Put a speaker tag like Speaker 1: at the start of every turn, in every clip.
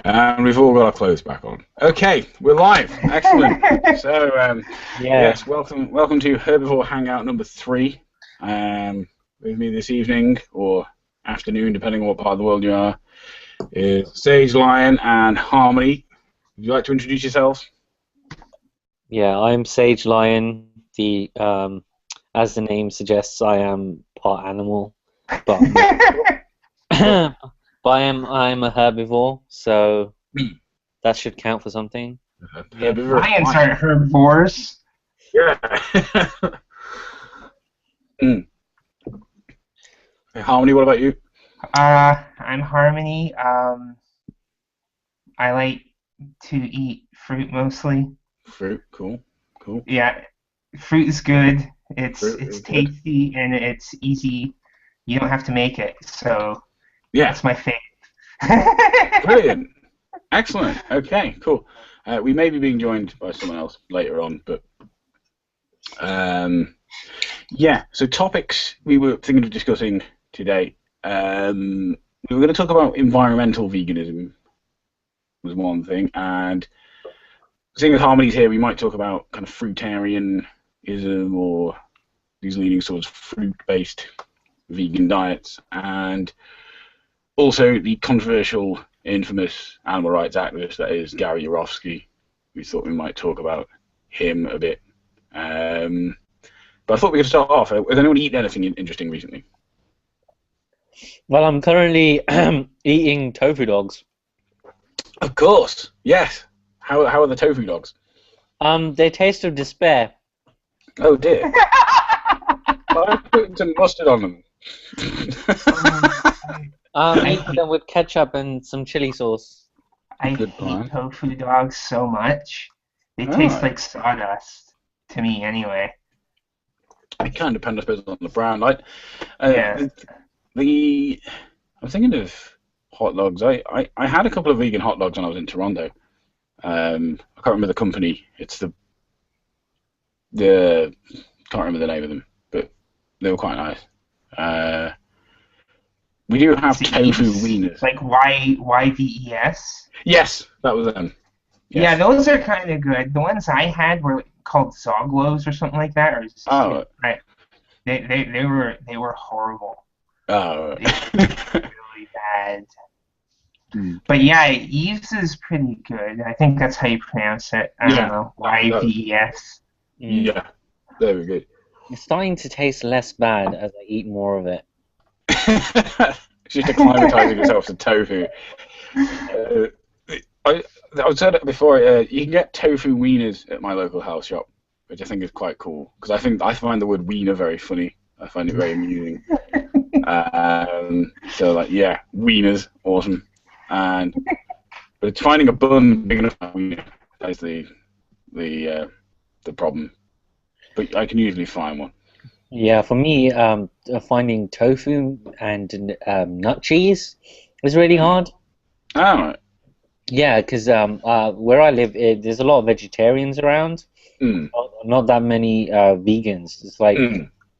Speaker 1: And we've all got our clothes back on. Okay, we're live. Excellent. So, yes, welcome to Herbivore Hangout number 3. With me this evening, or afternoon, depending on what part of the world you are, is Sage Lion and Harmony. Would you like to introduce yourselves?
Speaker 2: Yeah, I'm Sage Lion. As the name suggests, I am part animal, but I'm a herbivore, so that should count for something.
Speaker 3: Lions aren't herbivores.
Speaker 1: Yeah. Hey, Harmony, what about you?
Speaker 3: I'm Harmony. I like to eat fruit mostly.
Speaker 1: Fruit, cool.
Speaker 3: Yeah, fruit is good. It's
Speaker 1: Fruit
Speaker 3: tasty and it's easy. You don't have to make it, so
Speaker 1: yeah,
Speaker 3: that's my favorite.
Speaker 1: Brilliant, excellent. Okay, cool. We may be being joined by someone else later on, but yeah. So topics we were thinking of discussing today. We were going to talk about environmental veganism was one thing, and seeing as Harmony's here, we might talk about kind of fruitarianism or these leaning towards fruit-based vegan diets, and also the controversial, infamous animal rights activist that is Gary Yourofsky. We thought we might talk about him a bit. But I thought we could start off. Has anyone eaten anything interesting recently?
Speaker 2: Well, I'm currently eating tofu dogs.
Speaker 1: Of course, yes. How are the tofu dogs?
Speaker 2: They taste of despair.
Speaker 1: Oh dear. Well, I put some mustard on them.
Speaker 2: I eat them with ketchup and some chili sauce.
Speaker 3: I hate tofu dogs so much. They taste like sawdust to me, anyway.
Speaker 1: It kind of depends, I suppose, on the brand.
Speaker 3: Yeah.
Speaker 1: I'm thinking of hot dogs. I had a couple of vegan hot dogs when I was in Toronto. I can't remember the company. It's the can't remember the name of them, but they were quite nice. We do have tofu wieners.
Speaker 3: Like YVES?
Speaker 1: Yes, that was them. Yes.
Speaker 3: Yeah, those are kind of good. The ones I had were called Zoglos or something like that. Or they were horrible.
Speaker 1: Oh.
Speaker 3: They were really bad. But yeah, Eve's is pretty good. I think that's how you pronounce it. I don't know. YVES.
Speaker 1: Yeah, very good.
Speaker 2: It's starting to taste less bad as I eat more of it.
Speaker 1: It's just acclimatizing yourself to tofu. I've said it before. You can get tofu wieners at my local health shop, which I think is quite cool because I find the word wiener very funny. I find it very amusing. So like, yeah, wieners, awesome. But it's finding a bun big enough for wiener. That's the problem. But I can usually find one.
Speaker 2: Yeah, for me, finding tofu and nut cheese is really hard.
Speaker 1: Oh, right.
Speaker 2: Yeah, because where I live, there's a lot of vegetarians around. Not that many vegans. It's like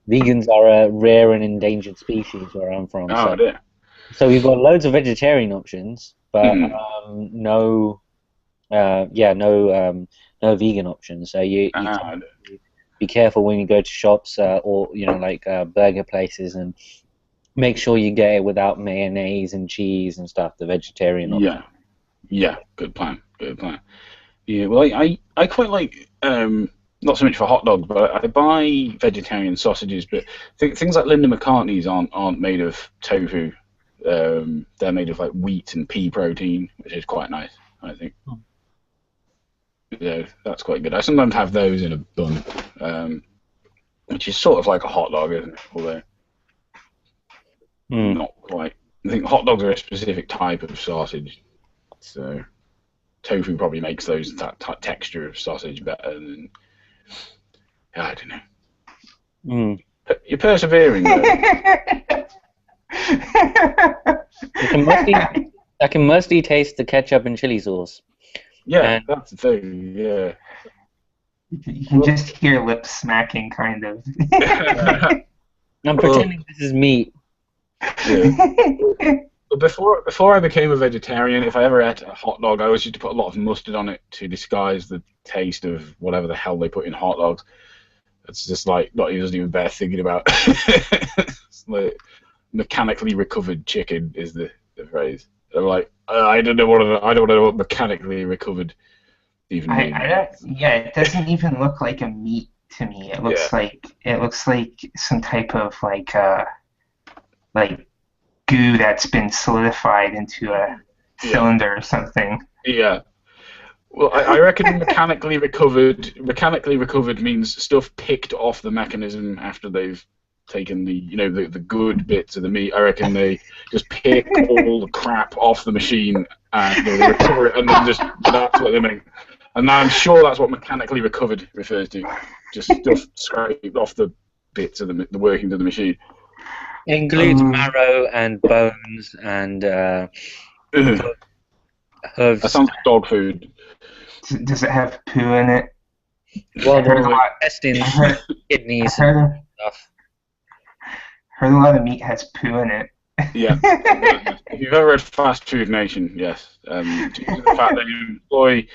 Speaker 2: vegans are a rare and endangered species where I'm from.
Speaker 1: Oh, dear.
Speaker 2: So we've got loads of vegetarian options, but no vegan options. So you be careful when you go to shops or like burger places, and make sure you get it without mayonnaise and cheese and stuff. The vegetarian option.
Speaker 1: Yeah, good plan. Yeah, well, I quite like not so much for hot dogs, but I buy vegetarian sausages. But things like Linda McCartney's aren't made of tofu. They're made of like wheat and pea protein, which is quite nice, I think. Yeah, that's quite good. I sometimes have those in a bun, which is sort of like a hot dog, isn't it? Although not quite. I think hot dogs are a specific type of sausage, so tofu probably makes that texture of sausage better than. I don't know. You're persevering, though.
Speaker 2: I can mostly taste the ketchup and chili sauce.
Speaker 1: Yeah, that's the thing, yeah.
Speaker 3: You can just hear lips smacking, kind of.
Speaker 2: I'm pretending this is meat.
Speaker 1: Yeah. Before I became a vegetarian, if I ever ate a hot dog, I always used to put a lot of mustard on it to disguise the taste of whatever the hell they put in hot dogs. It's just like not even bear thinking about. It's like mechanically recovered chicken is the phrase. They're like, I don't know what mechanically recovered even means.
Speaker 3: Yeah, it doesn't even look like a meat to me. It looks like some type of like goo that's been solidified into a cylinder or something.
Speaker 1: Yeah. Well, I reckon mechanically recovered means stuff picked off the mechanism after they've taken the good bits of the meat. I reckon they just pick all the crap off the machine and they recover it, and then that's what they make. And I'm sure that's what mechanically recovered refers to. Just stuff scraped off the bits of the workings of the machine.
Speaker 2: It includes marrow and bones and herbs.
Speaker 1: That sounds like dog food.
Speaker 3: Does it have poo in it?
Speaker 2: Well, there's intestines, kidneys, and stuff.
Speaker 3: Heard a lot of meat has poo in it.
Speaker 1: Yeah. If you've ever read Fast Food Nation, yes. Due to the fact that you employ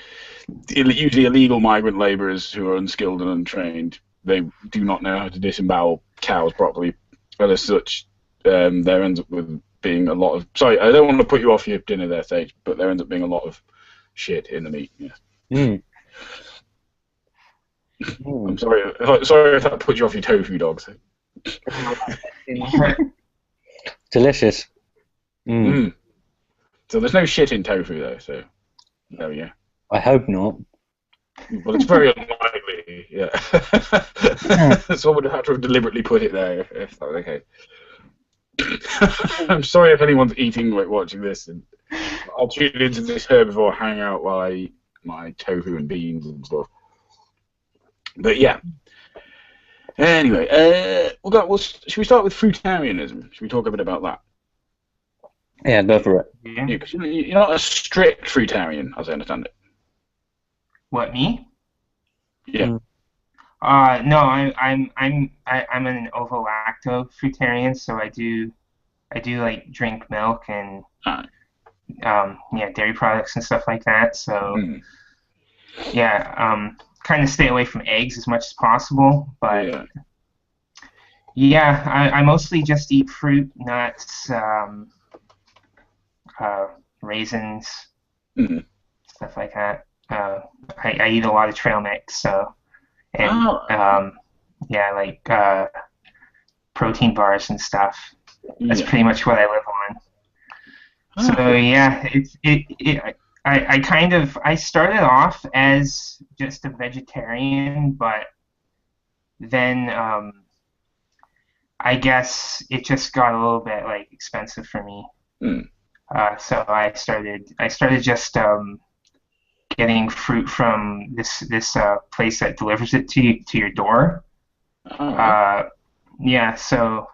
Speaker 1: usually illegal migrant labourers who are unskilled and untrained, they do not know how to disembowel cows properly. And as such, there ends up with being a lot of... Sorry, I don't want to put you off your dinner there, Sage, but there ends up being a lot of shit in the meat. Yeah. I'm sorry if that put you off your tofu dogs.
Speaker 2: Delicious.
Speaker 1: So there's no shit in tofu though, so there we go.
Speaker 2: I hope not.
Speaker 1: Well, it's very unlikely, yeah. Someone would have to have deliberately put it there if that was okay. I'm sorry if anyone's eating like watching this, and I'll tune into this Herbivore Hangout while I eat my tofu and beans and stuff. But yeah. Anyway, should we start with fruitarianism? Should we talk a bit about that?
Speaker 2: Yeah, go for it.
Speaker 3: Yeah.
Speaker 1: Because you're not a strict fruitarian, as I understand it.
Speaker 3: What, me?
Speaker 1: Yeah.
Speaker 3: No, I'm an ovo-lacto fruitarian, so I do like drink milk and dairy products and stuff like that. So kind of stay away from eggs as much as possible. But I mostly just eat fruit, nuts, raisins, stuff like that. I eat a lot of trail mix, so protein bars and stuff. That's pretty much what I live on. So yeah, I started off as just a vegetarian, but then I guess it just got a little bit like expensive for me. So I started just getting fruit from this place that delivers it to your door. So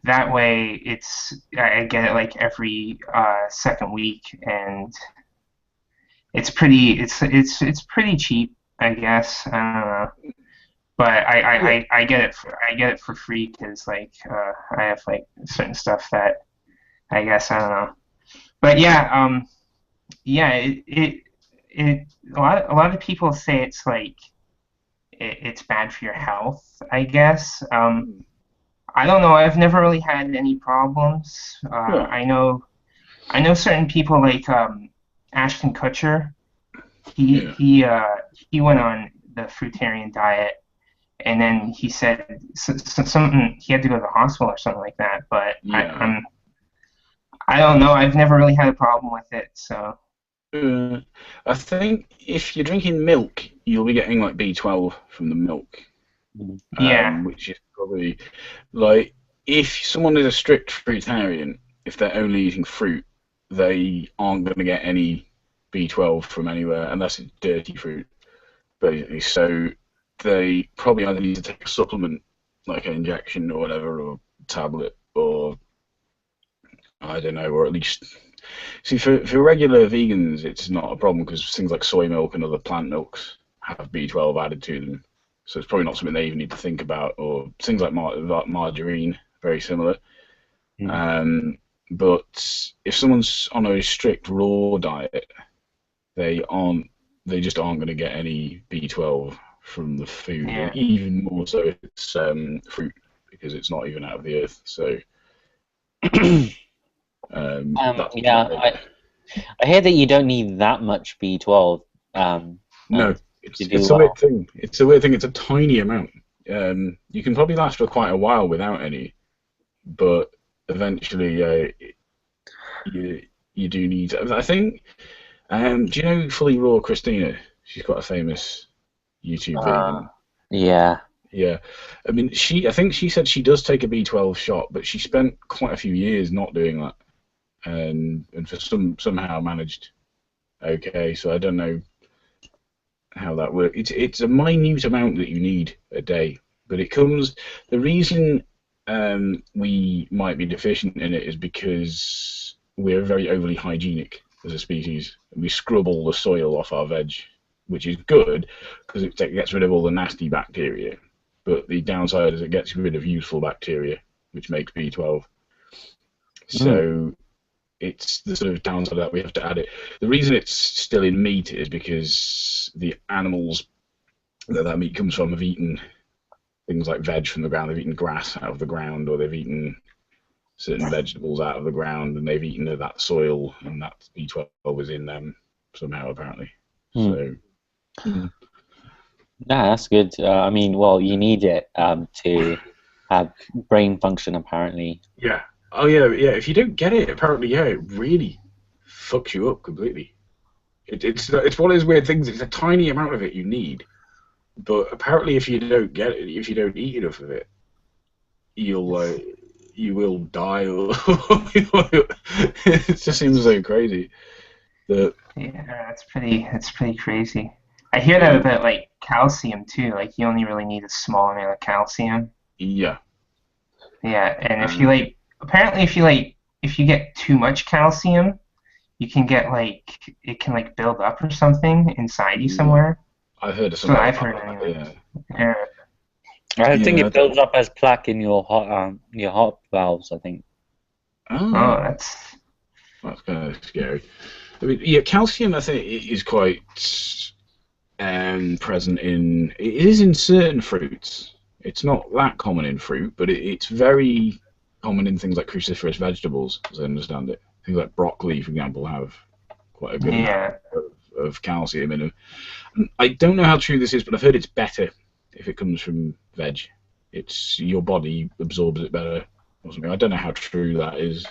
Speaker 3: that way I get it like every second week, and it's pretty cheap, I guess. I don't know, but I get it for free because like I have like certain stuff that I guess I don't know, but a lot of people say it's like it's bad for your health, I guess. I don't know. I've never really had any problems. I know certain people like Ashton Kutcher. He went on the fruitarian diet, and then he said something. He had to go to the hospital or something like that. But I don't know. I've never really had a problem with it. So.
Speaker 1: I think if you're drinking milk, you'll be getting like B12 from the milk. Which is probably like if someone is a strict fruitarian, if they're only eating fruit, they aren't going to get any B12 from anywhere unless it's dirty fruit, basically. So they probably either need to take a supplement, like an injection or whatever, or tablet, or I don't know, or at least. See, for regular vegans, it's not a problem because things like soy milk and other plant milks have B12 added to them. So it's probably not something they even need to think about. Or things like margarine, very similar. But if someone's on a strict raw diet, they just aren't going to get any B12 from the food, and even more so if it's fruit, because it's not even out of the earth. So,
Speaker 2: I hear that you don't need that much B12.
Speaker 1: No, it's a weird thing. It's a weird thing. It's a tiny amount. You can probably last for quite a while without any, but eventually you do need. I think. Do you know Fully Raw Christina? She's quite a famous YouTube vegan.
Speaker 2: Yeah.
Speaker 1: Yeah. I mean, I think she said she does take a B12 shot, but she spent quite a few years not doing that, and for somehow managed okay. So I don't know how that works. It's a minute amount that you need a day, but the reason we might be deficient in it is because we're very overly hygienic as a species. We scrub all the soil off our veg, which is good because it gets rid of all the nasty bacteria. But the downside is it gets rid of useful bacteria, which makes B12. So it's the sort of downside that we have to add it. The reason it's still in meat is because the animals that meat comes from have eaten things like veg from the ground. They've eaten grass out of the ground, or they've eaten certain vegetables out of the ground, and they've eaten that soil, and that B12 was in them somehow, apparently. So,
Speaker 2: that's good. I mean, well, you need it to have brain function, apparently.
Speaker 1: Yeah. Oh, yeah. If you don't get it, apparently, it really fucks you up completely. It's one of those weird things. It's a tiny amount of it you need, but apparently, if you don't get it, if you don't eat enough of it, you will die. It just seems so crazy.
Speaker 3: Yeah, it's pretty crazy. I hear that about like calcium too. Like you only really need a small amount of calcium.
Speaker 1: Yeah.
Speaker 3: Yeah, and if you get too much calcium, you can get it can build up or something inside you somewhere.
Speaker 1: I've heard of
Speaker 3: something. So I've heard anyway. Yeah.
Speaker 2: I think it builds up as plaque in your heart valves, I think.
Speaker 3: Oh, that's
Speaker 1: kind of scary. I mean, calcium I think is quite present it is in certain fruits. It's not that common in fruit, but it's very common in things like cruciferous vegetables, as I understand it. Things like broccoli, for example, have quite a good amount of calcium in them. And I don't know how true this is, but I've heard it's better if it comes from veg. Your body absorbs it better or something. I don't know how true that is.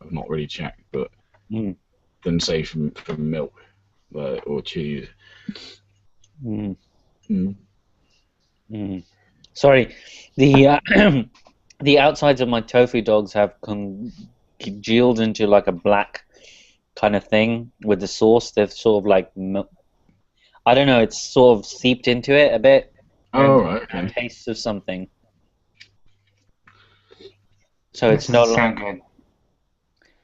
Speaker 1: I've not really checked, but than say from milk or cheese.
Speaker 2: Sorry, the the outsides of my tofu dogs have congealed into like a black kind of thing with the sauce. They've sort of like I don't know. It's sort of seeped into it a bit.
Speaker 1: Oh, right. Okay.
Speaker 2: Tastes of something. So it's no longer.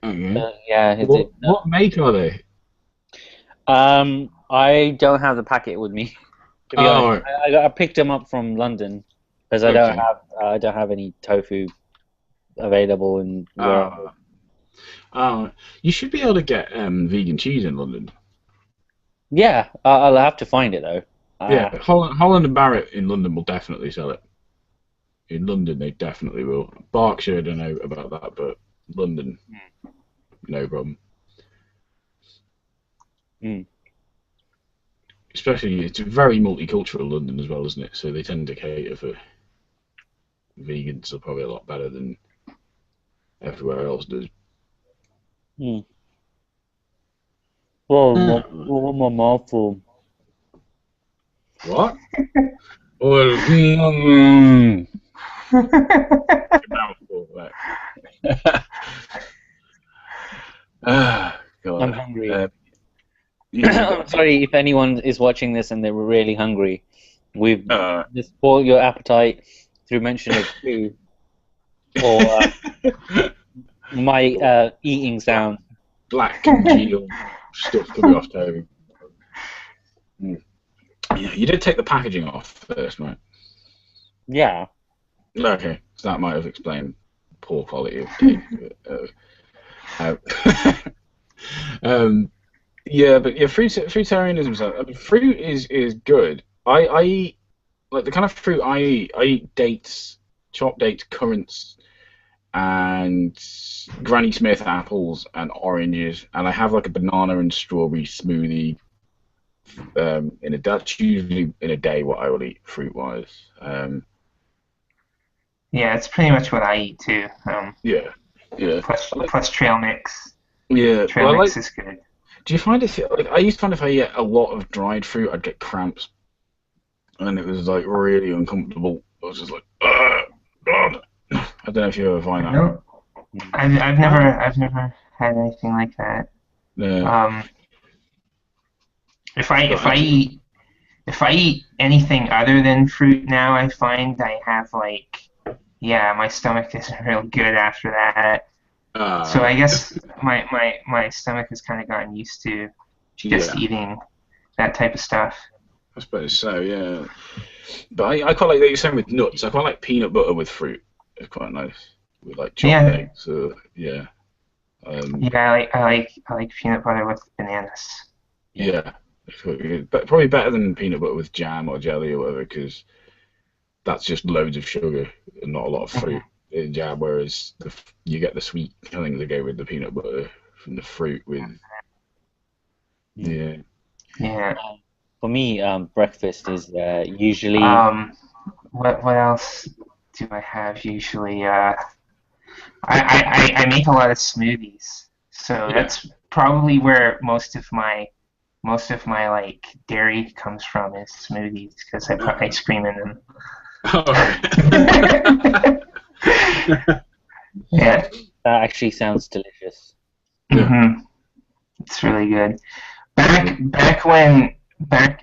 Speaker 2: Yeah.
Speaker 1: What make are they?
Speaker 2: I don't have the packet with me. To be honest, I picked them up from London because I don't have any tofu available in.
Speaker 1: You should be able to get vegan cheese in London.
Speaker 2: Yeah, I'll have to find it though.
Speaker 1: Yeah, Holland and Barrett in London will definitely sell it. In London, they definitely will. Berkshire, I don't know about that, but London, no problem. Especially, it's very multicultural London as well, isn't it? So they tend to cater for vegans, are probably a lot better than everywhere else does.
Speaker 2: Well, one more mouthful.
Speaker 1: What? God.
Speaker 2: I'm hungry. I'm sorry if anyone is watching this and they're really hungry. We've just spoiled your appetite through mention of food or my eating sound.
Speaker 1: Black congealed stuff coming off Toby. Yeah, you did take the packaging off first, right?
Speaker 2: Yeah.
Speaker 1: Okay, so that might have explained poor quality of taste. Uh, yeah, but yeah, fruitarianism. I mean, fruit is good. I eat like the kind of fruit I eat. I eat dates, chopped dates, currants, and Granny Smith apples and oranges, and I have like a banana and strawberry smoothie. That's usually in a day what I will eat fruit wise.
Speaker 3: Yeah, it's pretty much what I eat too.
Speaker 1: Yeah, yeah,
Speaker 3: Plus trail mix.
Speaker 1: yeah.
Speaker 3: Trail
Speaker 1: Well,
Speaker 3: mix is good.
Speaker 1: do you find it like I used to find if I ate a lot of dried fruit, I'd get cramps, and it was like really uncomfortable. I was just like, ugh, God. I don't know if you ever find that.
Speaker 3: No, I've never had anything like that.
Speaker 1: Yeah.
Speaker 3: If I eat anything other than fruit now, I find I have like, yeah, my stomach isn't real good after that. So I guess my stomach has kind of gotten used to just eating that type of stuff.
Speaker 1: I suppose so, yeah. But I quite like that you're saying with nuts. I quite like peanut butter with fruit. It's quite nice with like chopped eggs. Yeah.
Speaker 3: Yeah, I like peanut butter with bananas.
Speaker 1: Yeah. But probably better than peanut butter with jam or jelly or whatever, because that's just loads of sugar and not a lot of fruit in jam. Whereas you get the sweet things that go with the peanut butter from the fruit with. Yeah.
Speaker 3: Yeah.
Speaker 2: For me, breakfast is usually.
Speaker 3: What else do I have usually? I make a lot of smoothies, so that's probably where most of my like dairy comes from is smoothies because I put ice cream in them. Yeah.
Speaker 2: That actually sounds delicious.
Speaker 3: It's really good. Back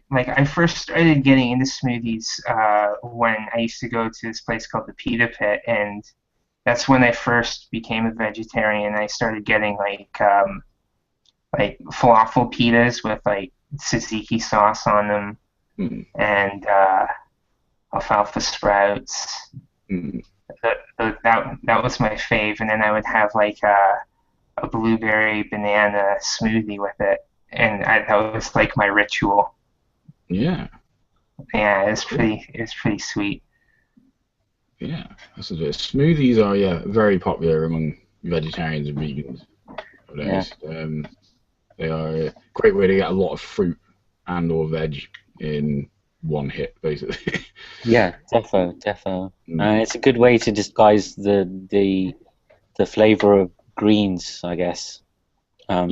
Speaker 3: like I first started getting into smoothies when I used to go to this place called the Pita Pit, and that's when I first became a vegetarian. I started getting like falafel pitas with like tzatziki sauce on them and alfalfa sprouts. That was my fave, and then I would have like a blueberry banana smoothie with it, and that was like my ritual.
Speaker 1: Yeah.
Speaker 3: Yeah, it's pretty sweet.
Speaker 1: Yeah, that's it. Smoothies are very popular among vegetarians and vegans nowadays. They are a great way to get a lot of fruit and or veg in one hit, basically.
Speaker 2: Yeah, defo. It's a good way to disguise the flavor of greens, I guess.
Speaker 1: I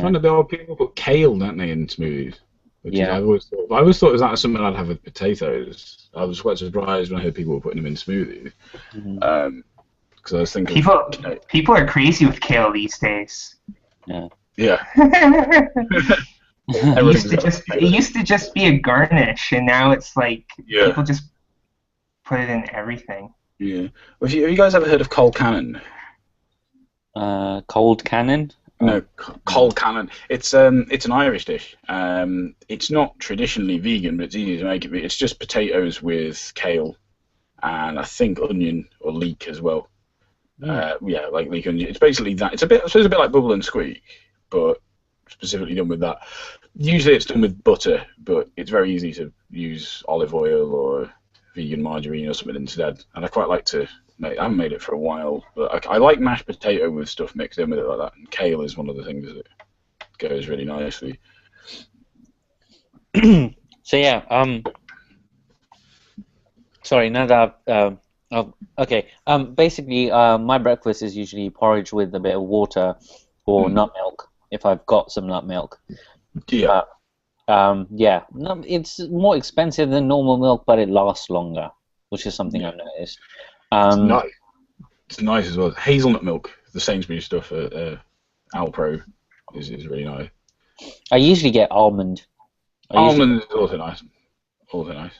Speaker 1: find that there are people put kale, don't they, in smoothies? I've always thought it was that something I'd have with potatoes. I was quite surprised when I heard people were putting them in smoothies. Because I was thinking
Speaker 3: people are crazy with kale these days.
Speaker 1: Yeah.
Speaker 3: It used to just be a garnish, and now it's like people just put it in everything.
Speaker 1: Yeah. Have you guys ever heard of cold cannon?
Speaker 2: Cold cannon?
Speaker 1: No, cold cannon. It's an Irish dish. It's not traditionally vegan, but it's easy to make it. It's just potatoes with kale, and I think onion or leek as well. Like leek onion. It's basically that. It's a bit like bubble and squeak, but specifically done with that. Usually it's done with butter, but it's very easy to use olive oil or vegan margarine or something instead. And I quite like to make. I haven't made it for a while, but I like mashed potato with stuff mixed in with it like that. And kale is one of the things that goes really nicely.
Speaker 2: So yeah, sorry. Now that okay. Basically, my breakfast is usually porridge with a bit of water or nut milk if I've got some nut milk.
Speaker 1: Yeah.
Speaker 2: It's more expensive than normal milk, but it lasts longer, which is something I've noticed.
Speaker 1: It's nice as well. Hazelnut milk, the Sainsbury's stuff at Alpro, is really nice.
Speaker 2: I usually get almond.
Speaker 1: Almond is also nice. Also nice.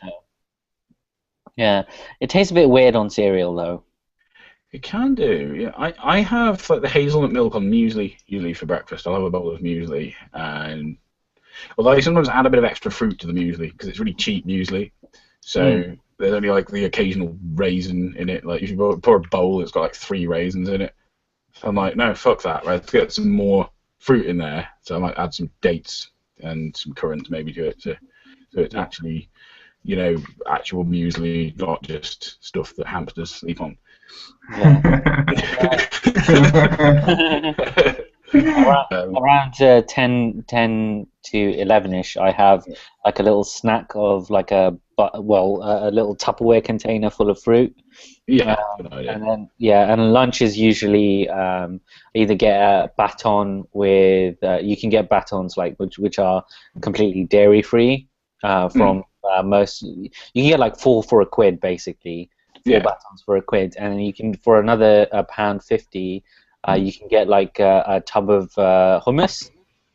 Speaker 2: Yeah, it tastes a bit weird on cereal though.
Speaker 1: It can do. Yeah, I have like the hazelnut milk on muesli usually for breakfast. I'll have a bowl of muesli, and although I sometimes add a bit of extra fruit to the muesli because it's really cheap muesli. So there's only like the occasional raisin in it. Like if you pour a bowl, it's got like 3 raisins in it. So I'm like, no, fuck that. Right, let's get some more fruit in there. So I might add some dates and some currants maybe to it, so it's actually, you know, actual muesli, not just stuff that hamsters sleep on.
Speaker 2: Yeah. Around 10 to 11ish, I have like a little snack of like a little Tupperware container full of fruit.
Speaker 1: Yeah, good idea.
Speaker 2: And then and lunch is usually either get a baton with you can get batons like which are completely dairy free from most. You can get like 4 for £1 basically. 4 batons for £1, and then you can for another £1.50. You can get like a tub of hummus.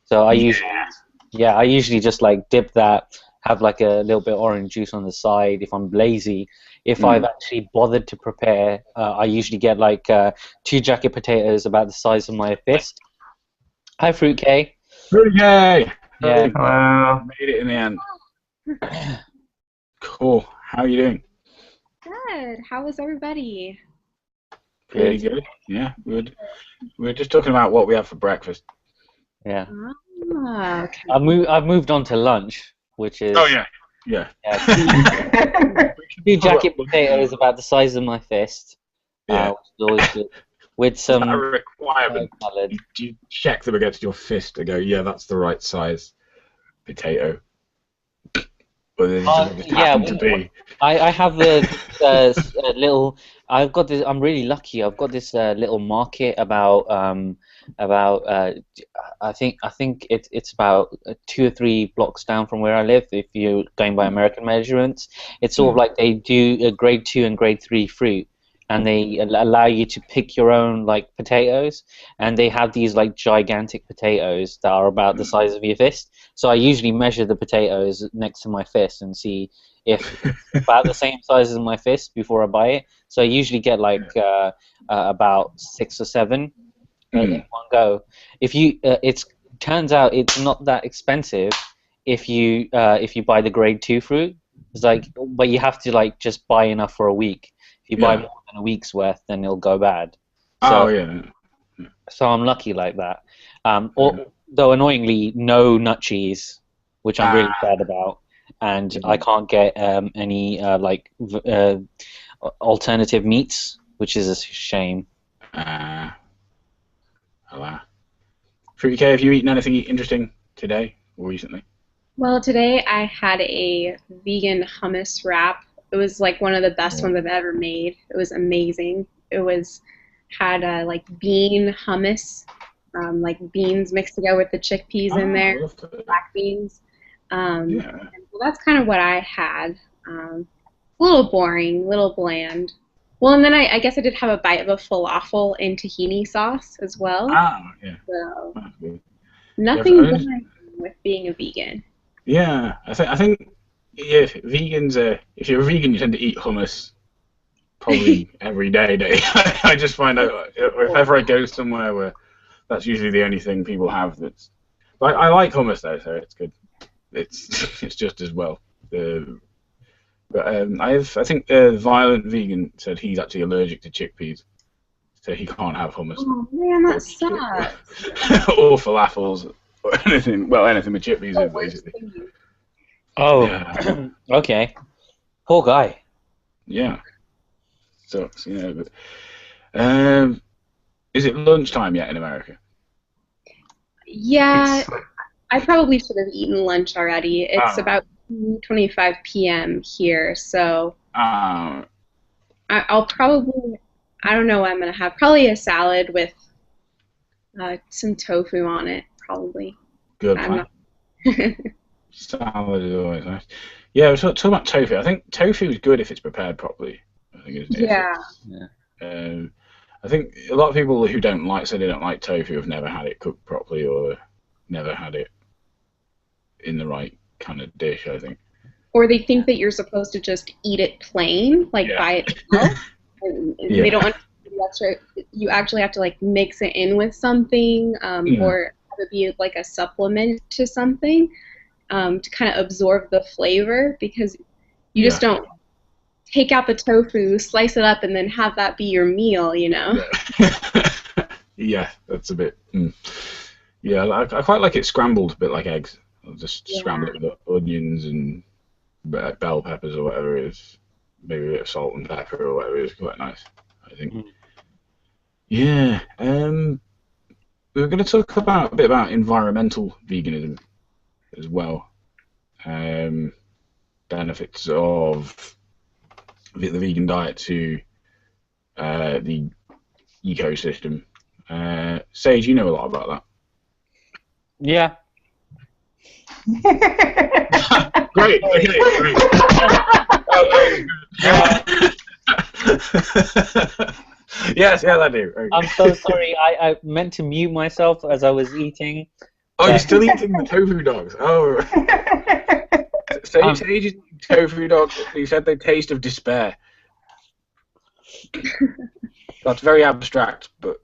Speaker 2: So I usually just like dip that, have like a little bit of orange juice on the side if I'm lazy. If I've actually bothered to prepare, I usually get like 2 jacket potatoes about the size of my fist. Hi, Fruit K.
Speaker 1: Fruit K!
Speaker 2: Yeah.
Speaker 3: Hello.
Speaker 1: Made it in the end. Cool. How are you doing?
Speaker 4: Good. How was everybody?
Speaker 1: Pretty good. Yeah, good. We were just talking about what we have for breakfast.
Speaker 2: Yeah.
Speaker 4: Okay.
Speaker 2: I've moved on to lunch, which is 2 jacket potatoes about the size of my fist. Which is always good. With some
Speaker 1: a requirement. Do you check them against your fist and go, yeah, that's the right size potato? Or they just happen to be.
Speaker 2: I have the little. I've got this. I'm really lucky. I've got this little market about. I think it's about 2 or 3 blocks down from where I live. If you're going by American measurements, it's sort of like they do a grade 2 and grade 3 fruit, and they allow you to pick your own like potatoes, and they have these like gigantic potatoes that are about the size of your fist. So I usually measure the potatoes next to my fist and see if it's about the same size as my fist before I buy it. So I usually get like about 6 or 7 in one go. If you, turns out it's not that expensive if you buy the grade 2 fruit. It's like, but you have to like just buy enough for a week. If you buy more than a week's worth, then it'll go bad. So, so I'm lucky like that. Though annoyingly, no nut cheese, which I'm really sad about, and I can't get any alternative meats, which is a shame.
Speaker 1: Fruity K, have you eaten anything interesting today or recently?
Speaker 4: Well, today I had a vegan hummus wrap. It was like one of the best ones I've ever made. It was amazing. It had like bean hummus, like beans mixed together with the chickpeas in there, black beans. And so that's kind of what I had. A little boring, a little bland. Well, and then I guess I did have a bite of a falafel in tahini sauce as well. So nothing wrong with being a vegan.
Speaker 1: Yeah, I think if you're a vegan, you tend to eat hummus probably every day. I just find out if ever I go somewhere where that's usually the only thing people have. But I like hummus though, so it's good. It's just as well. But I think Violent Vegan said he's actually allergic to chickpeas, so he can't have hummus.
Speaker 4: Oh man, that sucks.
Speaker 1: Or falafels or anything. Well, anything with chickpeas in basically.
Speaker 2: Oh, okay. Poor guy.
Speaker 1: Yeah. Sucks, But, is it lunchtime yet in America?
Speaker 4: Yeah, I probably should have eaten lunch already. It's about 2:25 p.m. here, so I'll probably, I don't know what I'm going to have. Probably a salad with some tofu on it, probably.
Speaker 1: Good plan. Salad is always nice. Yeah, we're talking about tofu. I think tofu is good if it's prepared properly. I think it's I think a lot of people who say they don't like tofu have never had it cooked properly or never had it in the right kind of dish, I think.
Speaker 4: Or they think that you're supposed to just eat it plain, like by itself. And they don't understand you actually have to like mix it in with something, or have it be like a supplement to something, to kind of absorb the flavor, because you just don't take out the tofu, slice it up, and then have that be your meal,
Speaker 1: Yeah, that's a bit. Yeah, I quite like it scrambled, a bit like eggs. I'll just scramble it with onions and bell peppers or whatever it is. Maybe a bit of salt and pepper or whatever it is. Quite nice, I think. Yeah. We're going to talk about a bit about environmental veganism as well. Benefits of the vegan diet to the ecosystem. Sage, you know a lot about that.
Speaker 2: Yeah.
Speaker 1: Great. Okay. Great. Yes, I do. Okay.
Speaker 2: I'm so sorry. I meant to mute myself as I was eating.
Speaker 1: Oh, you're still eating the tofu dogs? Oh. Sage is eating tofu dogs. He said they taste of despair. That's very abstract, but.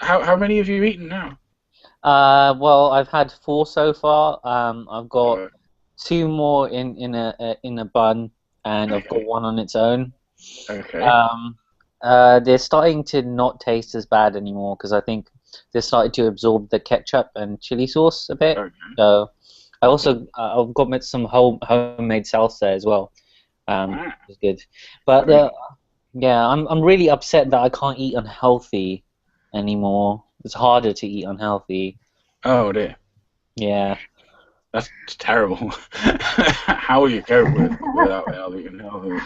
Speaker 1: How many have you eaten now?
Speaker 2: Well, I've had 4 so far. I've got 2 more in a bun, and I've got 1 on its own.
Speaker 1: Okay.
Speaker 2: They're starting to not taste as bad anymore because I think they're starting to absorb the ketchup and chili sauce a bit.
Speaker 1: Okay.
Speaker 2: So I also I've got some homemade salsa as well. It's good, but yeah, I'm really upset that I can't eat unhealthy anymore. It's harder to eat unhealthy.
Speaker 1: Oh dear.
Speaker 2: Yeah.
Speaker 1: That's terrible. How will you cope without eating healthy?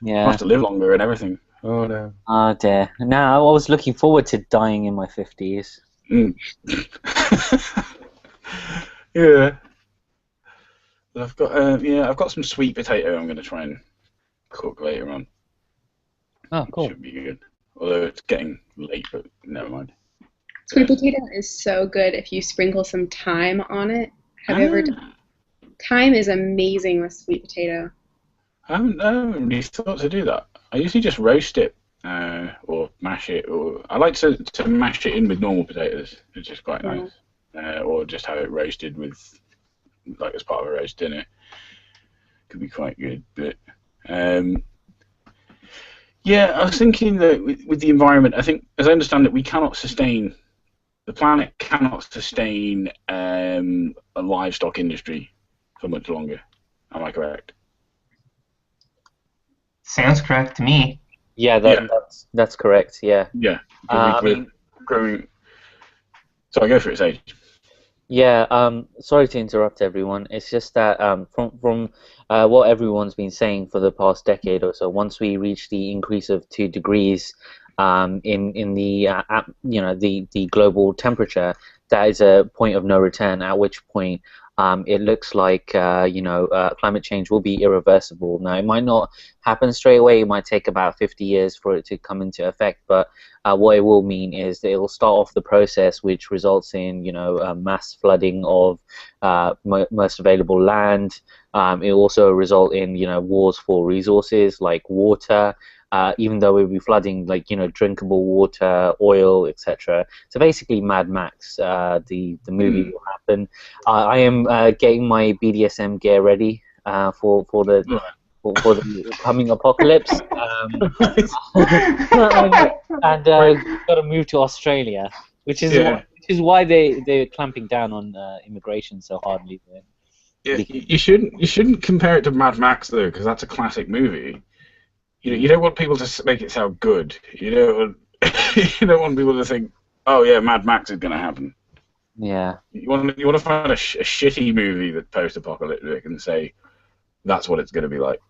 Speaker 2: Yeah.
Speaker 1: You have to live longer and everything. Oh no.
Speaker 2: Oh dear. No, I was looking forward to dying in my 50s.
Speaker 1: Yeah. I've got some sweet potato I'm going to try and cook later on.
Speaker 2: Oh, cool.
Speaker 1: Should be good. Although it's getting late, but never mind.
Speaker 4: Sweet potato is so good if you sprinkle some thyme on it. Have you ever done? Thyme is amazing with sweet potato.
Speaker 1: I haven't really thought to do that. I usually just roast it or mash it. Or I like to mash it in with normal potatoes. It's just quite nice. Or just have it roasted with, like as part of a roast dinner. Could be quite good. But yeah, I was thinking that with the environment, I think, as I understand it, the planet cannot sustain a livestock industry for much longer. Am I correct?
Speaker 3: Sounds correct to me.
Speaker 2: Yeah, that's correct. Yeah.
Speaker 1: Yeah. Growing. So I go for it, Sage.
Speaker 2: Yeah. Sorry to interrupt everyone. It's just that from what everyone's been saying for the past decade or so, once we reach the increase of 2 degrees in the the global temperature, that is a point of no return. At which point, it looks like climate change will be irreversible. Now, it might not happen straight away. It might take about 50 years for it to come into effect. But what it will mean is that it will start off the process, which results in mass flooding of most available land. It will also result in wars for resources like water. Even though we'll be flooding drinkable water, oil, etc. So basically, Mad Max, the movie will happen. I am getting my BDSM gear ready for the coming apocalypse, and got to move to Australia, which is why they're clamping down on immigration so hardly.
Speaker 1: Yeah, you shouldn't compare it to Mad Max though, because that's a classic movie. You don't want people to make it sound good. You don't want people to think, oh yeah, Mad Max is going to happen.
Speaker 2: Yeah.
Speaker 1: You want to find a shitty movie that's post-apocalyptic and say that's what it's going to be like.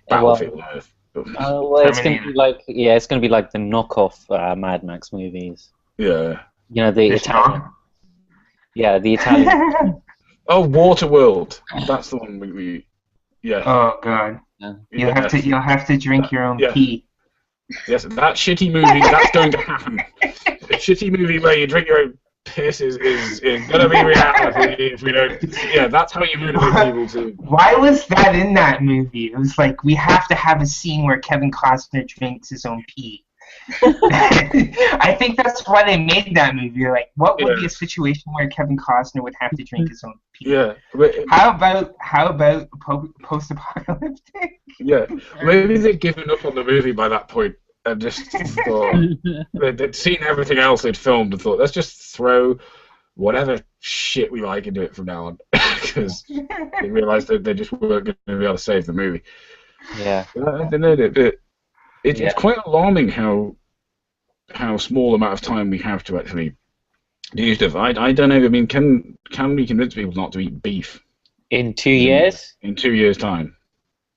Speaker 1: Battlefield Earth.
Speaker 2: Well, it's going to be like the knockoff Mad Max movies.
Speaker 1: Yeah.
Speaker 2: The Italian. Yeah, the Italian.
Speaker 1: Oh, Waterworld. That's the one we. Yeah.
Speaker 3: Oh God.
Speaker 2: Yeah.
Speaker 3: You'll have to drink your own pee.
Speaker 1: Yes, that shitty movie. That's going to happen. A shitty movie where you drink your own piss is going to be reality if we don't. Yeah, that's how you motivate people to.
Speaker 3: Why was that in that movie? It was like we have to have a scene where Kevin Costner drinks his own pee. I think that's why they made that movie. Like, what would be a situation where Kevin Costner would have to drink his own pee?
Speaker 1: Yeah.
Speaker 3: How about post-apocalyptic?
Speaker 1: Yeah. Maybe they've given up on the movie by that point. and just thought they'd seen everything else they'd filmed and thought, let's just throw whatever shit we like into it from now on, because they realised that they just weren't going to be able to save the movie.
Speaker 2: Yeah.
Speaker 1: It's quite alarming how small amount of time we have to actually do stuff. I don't know. I mean, can we convince people not to eat beef
Speaker 2: in 2 years?
Speaker 1: In 2 years' time.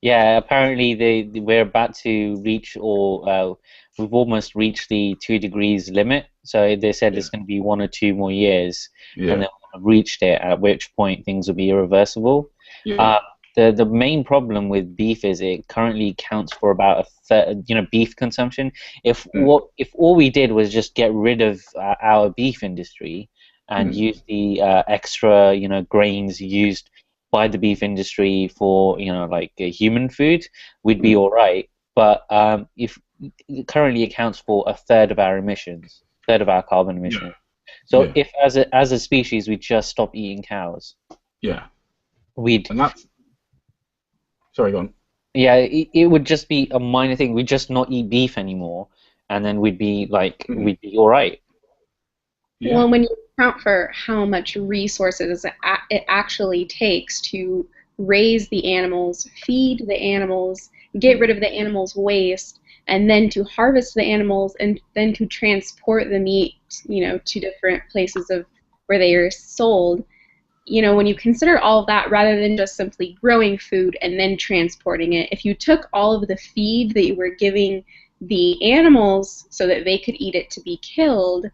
Speaker 2: Yeah, apparently we're about to reach, or we've almost reached the 2 degrees limit. So they said it's going to be 1 or 2 more years, and then we'll have reached it, at which point things will be irreversible.
Speaker 1: Yeah.
Speaker 2: The main problem with beef is it currently accounts for about a third, beef consumption. If all we did was just get rid of our beef industry and use the extra, grains used by the beef industry for, like human food, we'd be all right. But if it currently accounts for a third of our emissions, third of our carbon emissions. So if as a species we just stop eating cows, we'd.
Speaker 1: And that's... Sorry, go on.
Speaker 2: Yeah, it would just be a minor thing. We'd just not eat beef anymore, and then we'd be we'd be all right.
Speaker 4: Yeah. Well, when you account for how much resources it actually takes to raise the animals, feed the animals, get rid of the animals' waste, and then to harvest the animals, and then to transport the meat, to different places of where they are sold. When you consider all of that, rather than just simply growing food and then transporting it, if you took all of the feed that you were giving the animals so that they could eat it to be killed,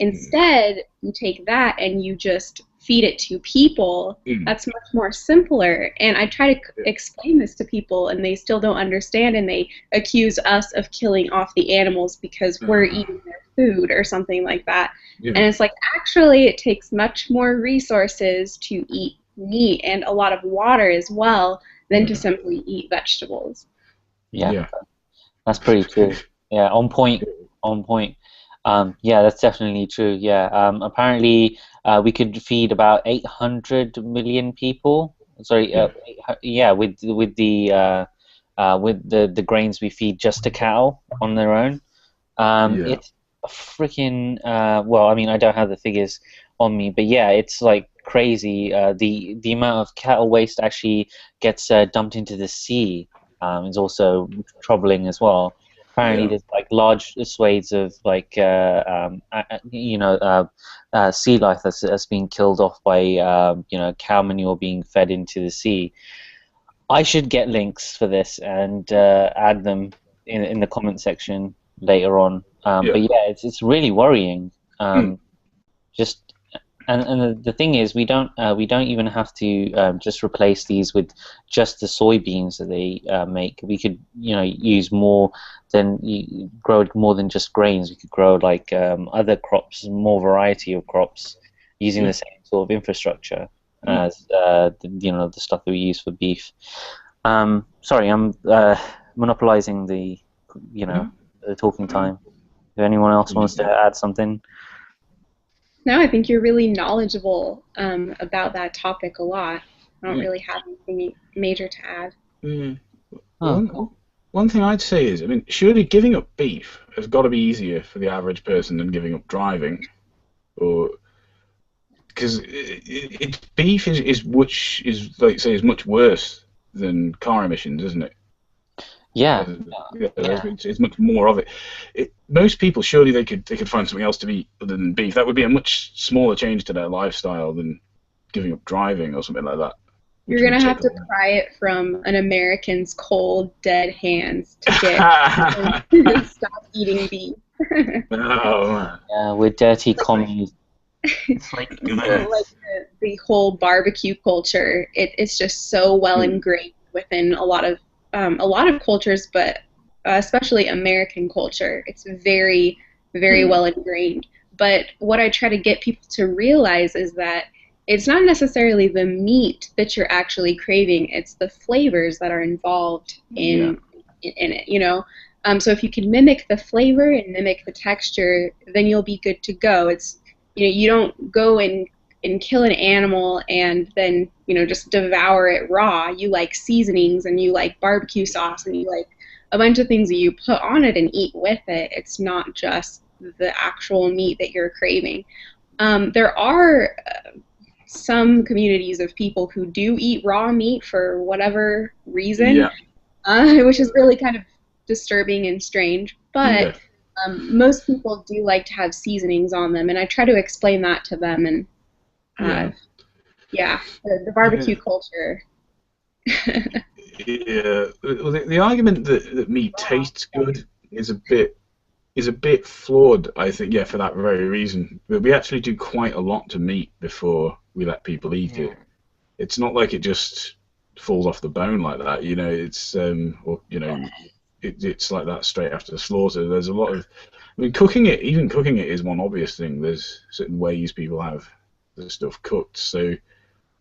Speaker 4: instead you take that and you just feed it to people, that's much more simpler. And I try to explain this to people, and they still don't understand, and they accuse us of killing off the animals because we're eating their food or something like that. And it's like, actually, it takes much more resources to eat meat and a lot of water as well than to simply eat vegetables.
Speaker 2: Yeah. That's pretty true. Yeah, on point. Yeah, that's definitely true. Yeah, apparently we could feed about 800 million people. Sorry, with the grains we feed just to cattle on their own. It's freaking. Well, I mean, I don't have the figures on me, but yeah, it's like crazy. The amount of cattle waste actually gets dumped into the sea is also troubling as well. Apparently, there's like large swathes of like sea life that's being killed off by cow manure being fed into the sea. I should get links for this and add them in the comment section later on. But yeah, it's really worrying. Just and the thing is, we don't even have to just replace these with just the soybeans that they make. We could use more than grow more than just grains. We could grow like other crops, more variety of crops, using the same sort of infrastructure as the stuff that we use for beef. Sorry, I'm monopolizing the the talking time. If anyone else wants to add something.
Speaker 4: No, I think you're really knowledgeable about that topic a lot. I don't really have anything major to add.
Speaker 1: One thing I'd say is, I mean, surely giving up beef has got to be easier for the average person than giving up driving, or because beef is like say is much worse than car emissions, isn't it?
Speaker 2: Yeah.
Speaker 1: It's much more of it. Most people, surely they could find something else to eat other than beef. That would be a much smaller change to their lifestyle than giving up driving or something like that.
Speaker 4: You're going to have to pry it from an American's cold, dead hands to get stop eating beef.
Speaker 2: Yeah, we're dirty commies.
Speaker 3: It's like
Speaker 4: the whole barbecue culture. It's just so well ingrained within a lot of cultures, but especially American culture. It's very, very well ingrained. But what I try to get people to realize is that it's not necessarily the meat that you're actually craving, it's the flavors that are involved in it, So if you can mimic the flavor and mimic the texture, then you'll be good to go. It's, you don't go and kill an animal and then, just devour it raw. You like seasonings, and you like barbecue sauce, and you like a bunch of things that you put on it and eat with it. It's not just the actual meat that you're craving. There are some communities of people who do eat raw meat for whatever reason, which is really kind of disturbing and strange. But most people do like to have seasonings on them, and I try to explain that to them. And the barbecue culture.
Speaker 1: Well, the argument that meat tastes good is a bit flawed, I think. Yeah, for that very reason. But we actually do quite a lot to meat before we let people eat it. It's not like it just falls off the bone like that. You know, it's it's like that straight after the slaughter. There's a lot of, I mean, cooking it is one obvious thing. There's certain ways people have the stuff cooked. So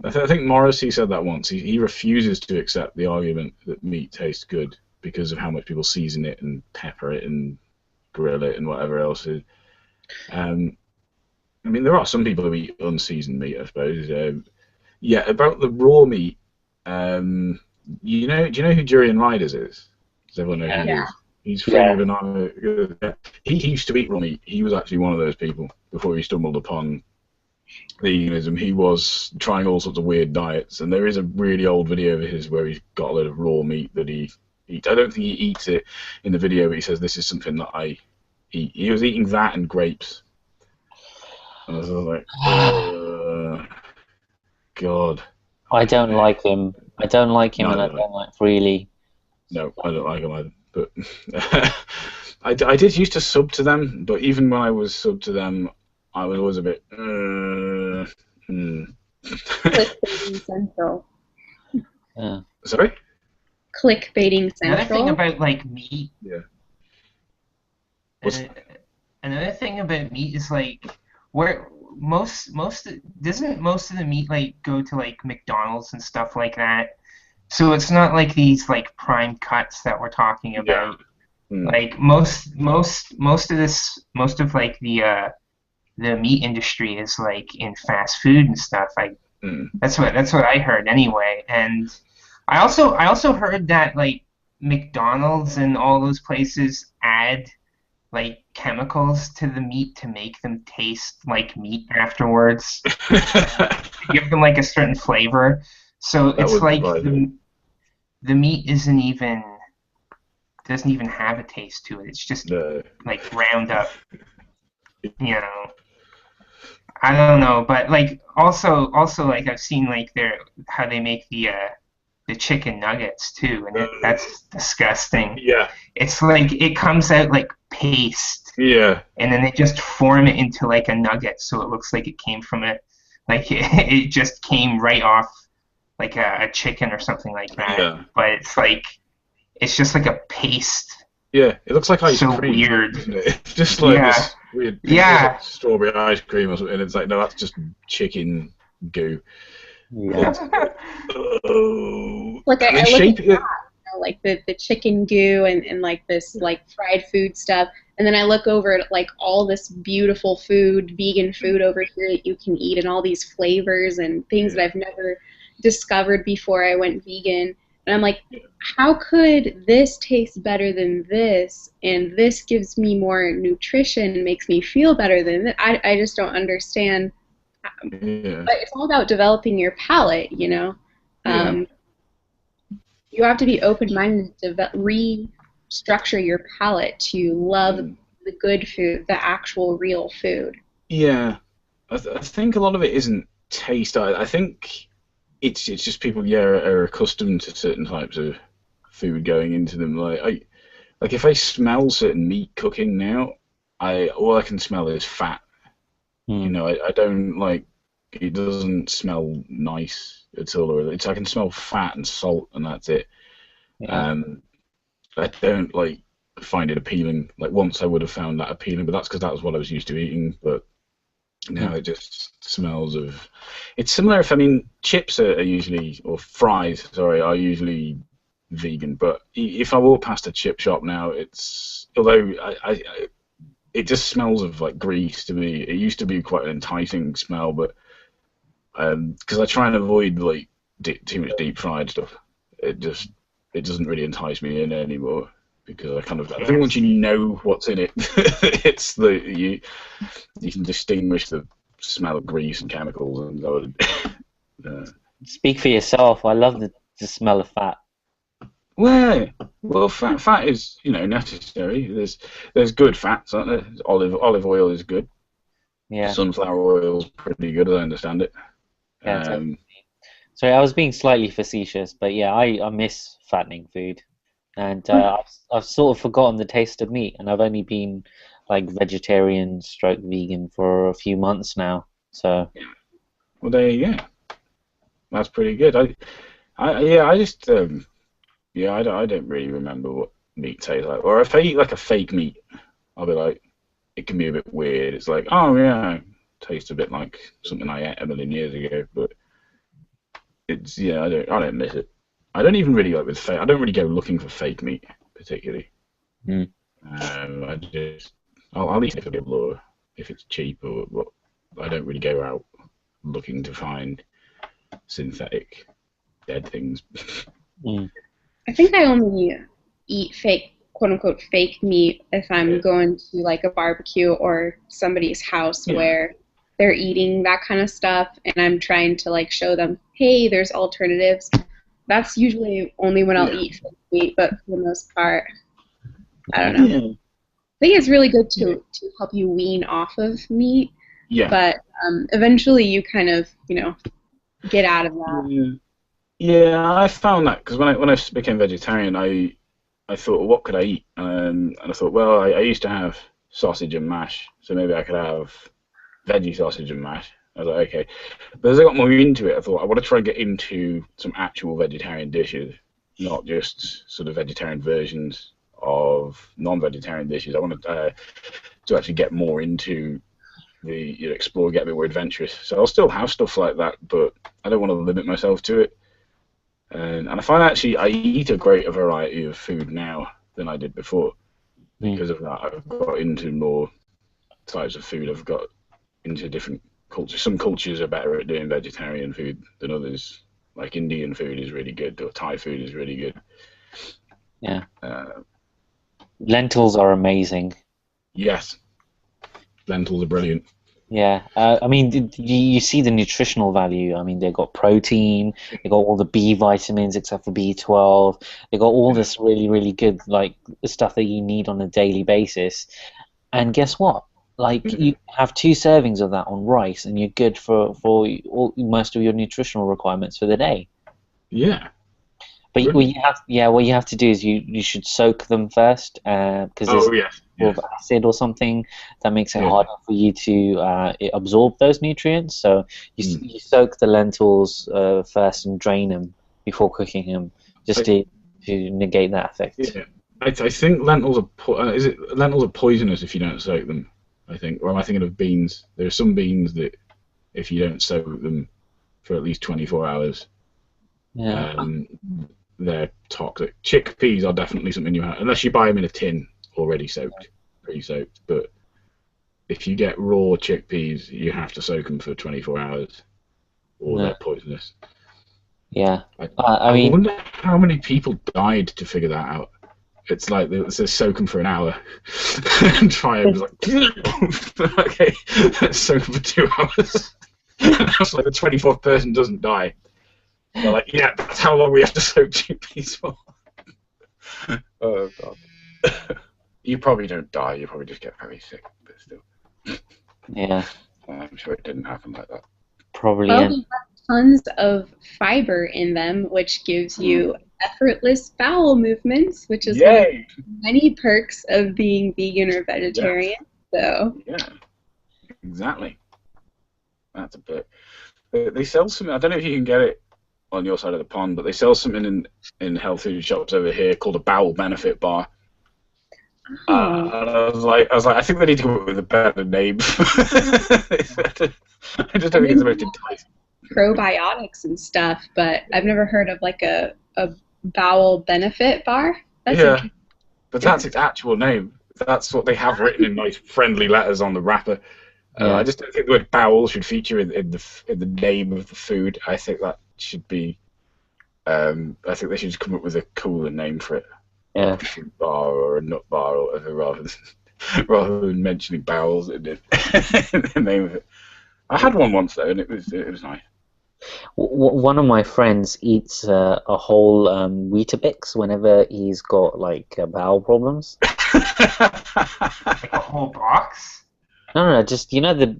Speaker 1: I think Morrissey said that once. He refuses to accept the argument that meat tastes good because of how much people season it and pepper it and grill it and whatever else. I mean, there are some people who eat unseasoned meat, I suppose. About the raw meat, do you know who Durian Riders is? Does everyone know who he is? He's from he used to eat raw meat. He was actually one of those people before he stumbled upon veganism. He was trying all sorts of weird diets, and there is a really old video of his where he's got a load of raw meat that he eats. I don't think he eats it in the video, but he says this is something that I eat. He was eating that and grapes. And I was like, God.
Speaker 2: I don't like him. I don't like him, and I don't like Freely.
Speaker 1: No, I don't like him either. But I did used to sub to them, but even when I was sub to them, I was always a bit.
Speaker 4: Clickbaiting central.
Speaker 2: Yeah.
Speaker 1: Sorry?
Speaker 4: Clickbaiting central.
Speaker 3: Another thing about like meat.
Speaker 1: Yeah.
Speaker 3: Another thing about meat is like where doesn't most of the meat like go to like McDonald's and stuff like that. So it's not like these like prime cuts that we're talking about. Like most of like the meat industry is like in fast food and stuff. That's what I heard anyway. And I also heard that like McDonald's and all those places add like chemicals to the meat to make them taste like meat afterwards. Give them like a certain flavor. So it's like the meat doesn't even have a taste to it. It's just like ground up. You know, I don't know, but like also like I've seen like how they make the chicken nuggets too, and that's disgusting.
Speaker 1: Yeah,
Speaker 3: it's like it comes out like paste.
Speaker 1: Yeah,
Speaker 3: and then they just form it into like a nugget, so it looks like it came from it just came right off like a chicken or something like that. Yeah. But it's like it's just like a paste.
Speaker 1: Yeah, it looks like ice cream.
Speaker 3: So weird.
Speaker 1: Doesn't it? It's just like this weird.
Speaker 3: Yeah.
Speaker 1: Like strawberry ice cream or something. And it's like, no, that's just chicken goo.
Speaker 2: Yeah.
Speaker 4: Like I look at that, you know, like the chicken goo and like this like fried food stuff, and then I look over at like all this beautiful food, vegan food over here that you can eat, and all these flavors and things that I've never discovered before I went vegan. And I'm like, how could this taste better than this, and this gives me more nutrition and makes me feel better than that? I just don't understand.
Speaker 1: Yeah.
Speaker 4: But it's all about developing your palate, you know. You have to be open-minded to restructure your palate to love the good food, the actual real food.
Speaker 1: Yeah, I think a lot of it isn't taste. I think it's just people are accustomed to certain types of food going into them. Like if I smell certain meat cooking now, all I can smell is fat. You know, I don't like, it doesn't smell nice at all. Or I can smell fat and salt, and that's it.
Speaker 2: Yeah.
Speaker 1: I don't like find it appealing. Like once I would have found that appealing, but that's because that was what I was used to eating. But now it just smells of. It's similar. Chips are usually, or fries, sorry, are usually vegan. But if I walk past a chip shop now, although it just smells of like grease to me. It used to be quite an enticing smell, but because I try and avoid like too much deep fried stuff, it doesn't really entice me in anymore because I think once you know what's in it, it's you can distinguish the smell of grease and chemicals and
Speaker 2: Speak for yourself. I love the smell of fat.
Speaker 1: Well, fat is necessary. There's good fats, aren't there? Olive oil is good.
Speaker 2: Yeah.
Speaker 1: Sunflower oil is pretty good, as I understand it.
Speaker 2: Yeah, totally. Sorry, I was being slightly facetious, but yeah, I miss fattening food, and I've sort of forgotten the taste of meat, and I've only been like vegetarian stroke vegan for a few months now. So.
Speaker 1: Well, there you go. That's pretty good. I just I don't really remember what meat tastes like. Or if I eat like a fake meat, I'll be like, it can be a bit weird. It's like, oh yeah, it tastes a bit like something I ate a million years ago, but it's I don't miss it. I don't even really like with fake. I don't really go looking for fake meat particularly. I'll eat it for people or if it's cheap but I don't really go out looking to find synthetic dead things.
Speaker 4: I think I only eat fake, quote unquote, fake meat if I'm going to like a barbecue or somebody's house where they're eating that kind of stuff, and I'm trying to like show them, hey, there's alternatives. That's usually only when I'll eat fake meat, but for the most part, I don't know. I think it's really good to help you wean off of meat. Yeah. But eventually you kind of, get out of that.
Speaker 1: Yeah, I found that because when I became vegetarian, I thought, well, what could I eat? And I thought, well, I used to have sausage and mash, so maybe I could have veggie sausage and mash. I was like, okay. But as I got more into it, I thought, I want to try and get into some actual vegetarian dishes, not just sort of vegetarian versions of non-vegetarian dishes. I wanted to actually get more into the explore, get a bit more adventurous. So I'll still have stuff like that, but I don't want to limit myself to it. And I find actually I eat a greater variety of food now than I did before. Because of that, I've got into more types of food. I've got into different cultures. Some cultures are better at doing vegetarian food than others. Like Indian food is really good, or Thai food is really good.
Speaker 2: Yeah. Lentils are amazing.
Speaker 1: Yes. Lentils are brilliant.
Speaker 2: Yeah, I mean, you see the nutritional value. I mean, they've got protein, they've got all the B vitamins except for B12. They've got all this really, really good stuff that you need on a daily basis. And guess what? Like, you have 2 servings of that on rice, and you're good for most of your nutritional requirements for the day.
Speaker 1: Yeah.
Speaker 2: But what you have to do is you should soak them first because there's acid or something that makes it harder for you to absorb those nutrients. So you soak the lentils first and drain them before cooking them, just to negate that effect.
Speaker 1: Yeah. I think lentils are poisonous if you don't soak them. I think, or am I thinking of beans? There are some beans that if you don't soak them for at least 24 hours. They're toxic. Chickpeas are definitely something you have, unless you buy them in a tin already soaked, pre-soaked. But if you get raw chickpeas, you have to soak them for 24 hours, or they're poisonous.
Speaker 2: Yeah,
Speaker 1: I mean, wonder how many people died to figure that out. It's like it says soak them for an hour, and try it was like, okay, let's soak them for 2 hours. That's like the 24th person doesn't die. They're like, yeah, that's how long we have to soak chickpeas for. Oh, God. You probably don't die, you probably just get very sick, but still.
Speaker 2: Yeah.
Speaker 1: I'm sure it didn't happen like that.
Speaker 2: Probably.
Speaker 4: Well, they have tons of fiber in them, which gives you effortless bowel movements, which is one of the many perks of being vegan or vegetarian. So.
Speaker 1: Yeah, exactly. That's a bit. They sell something, I don't know if you can get it on your side of the pond, but they sell something in health food shops over here called a bowel benefit bar. And I was like, I think they need to come up with a better name. I just don't think it's the most enticing.
Speaker 4: Probiotics and stuff, but I've never heard of like a bowel benefit bar.
Speaker 1: But that's its actual name. That's what they have written in nice friendly letters on the wrapper. I just don't think the word bowel should feature in the name of the food. I think that should be. I think they should just come up with a cooler name for it.
Speaker 2: Yeah.
Speaker 1: a fruit bar or a nut bar or whatever, rather than mentioning barrels in the name of it. I had one once though, and it was nice.
Speaker 2: One of my friends eats a whole Weetabix whenever he's got like bowel problems.
Speaker 3: Like a whole box?
Speaker 2: No, just the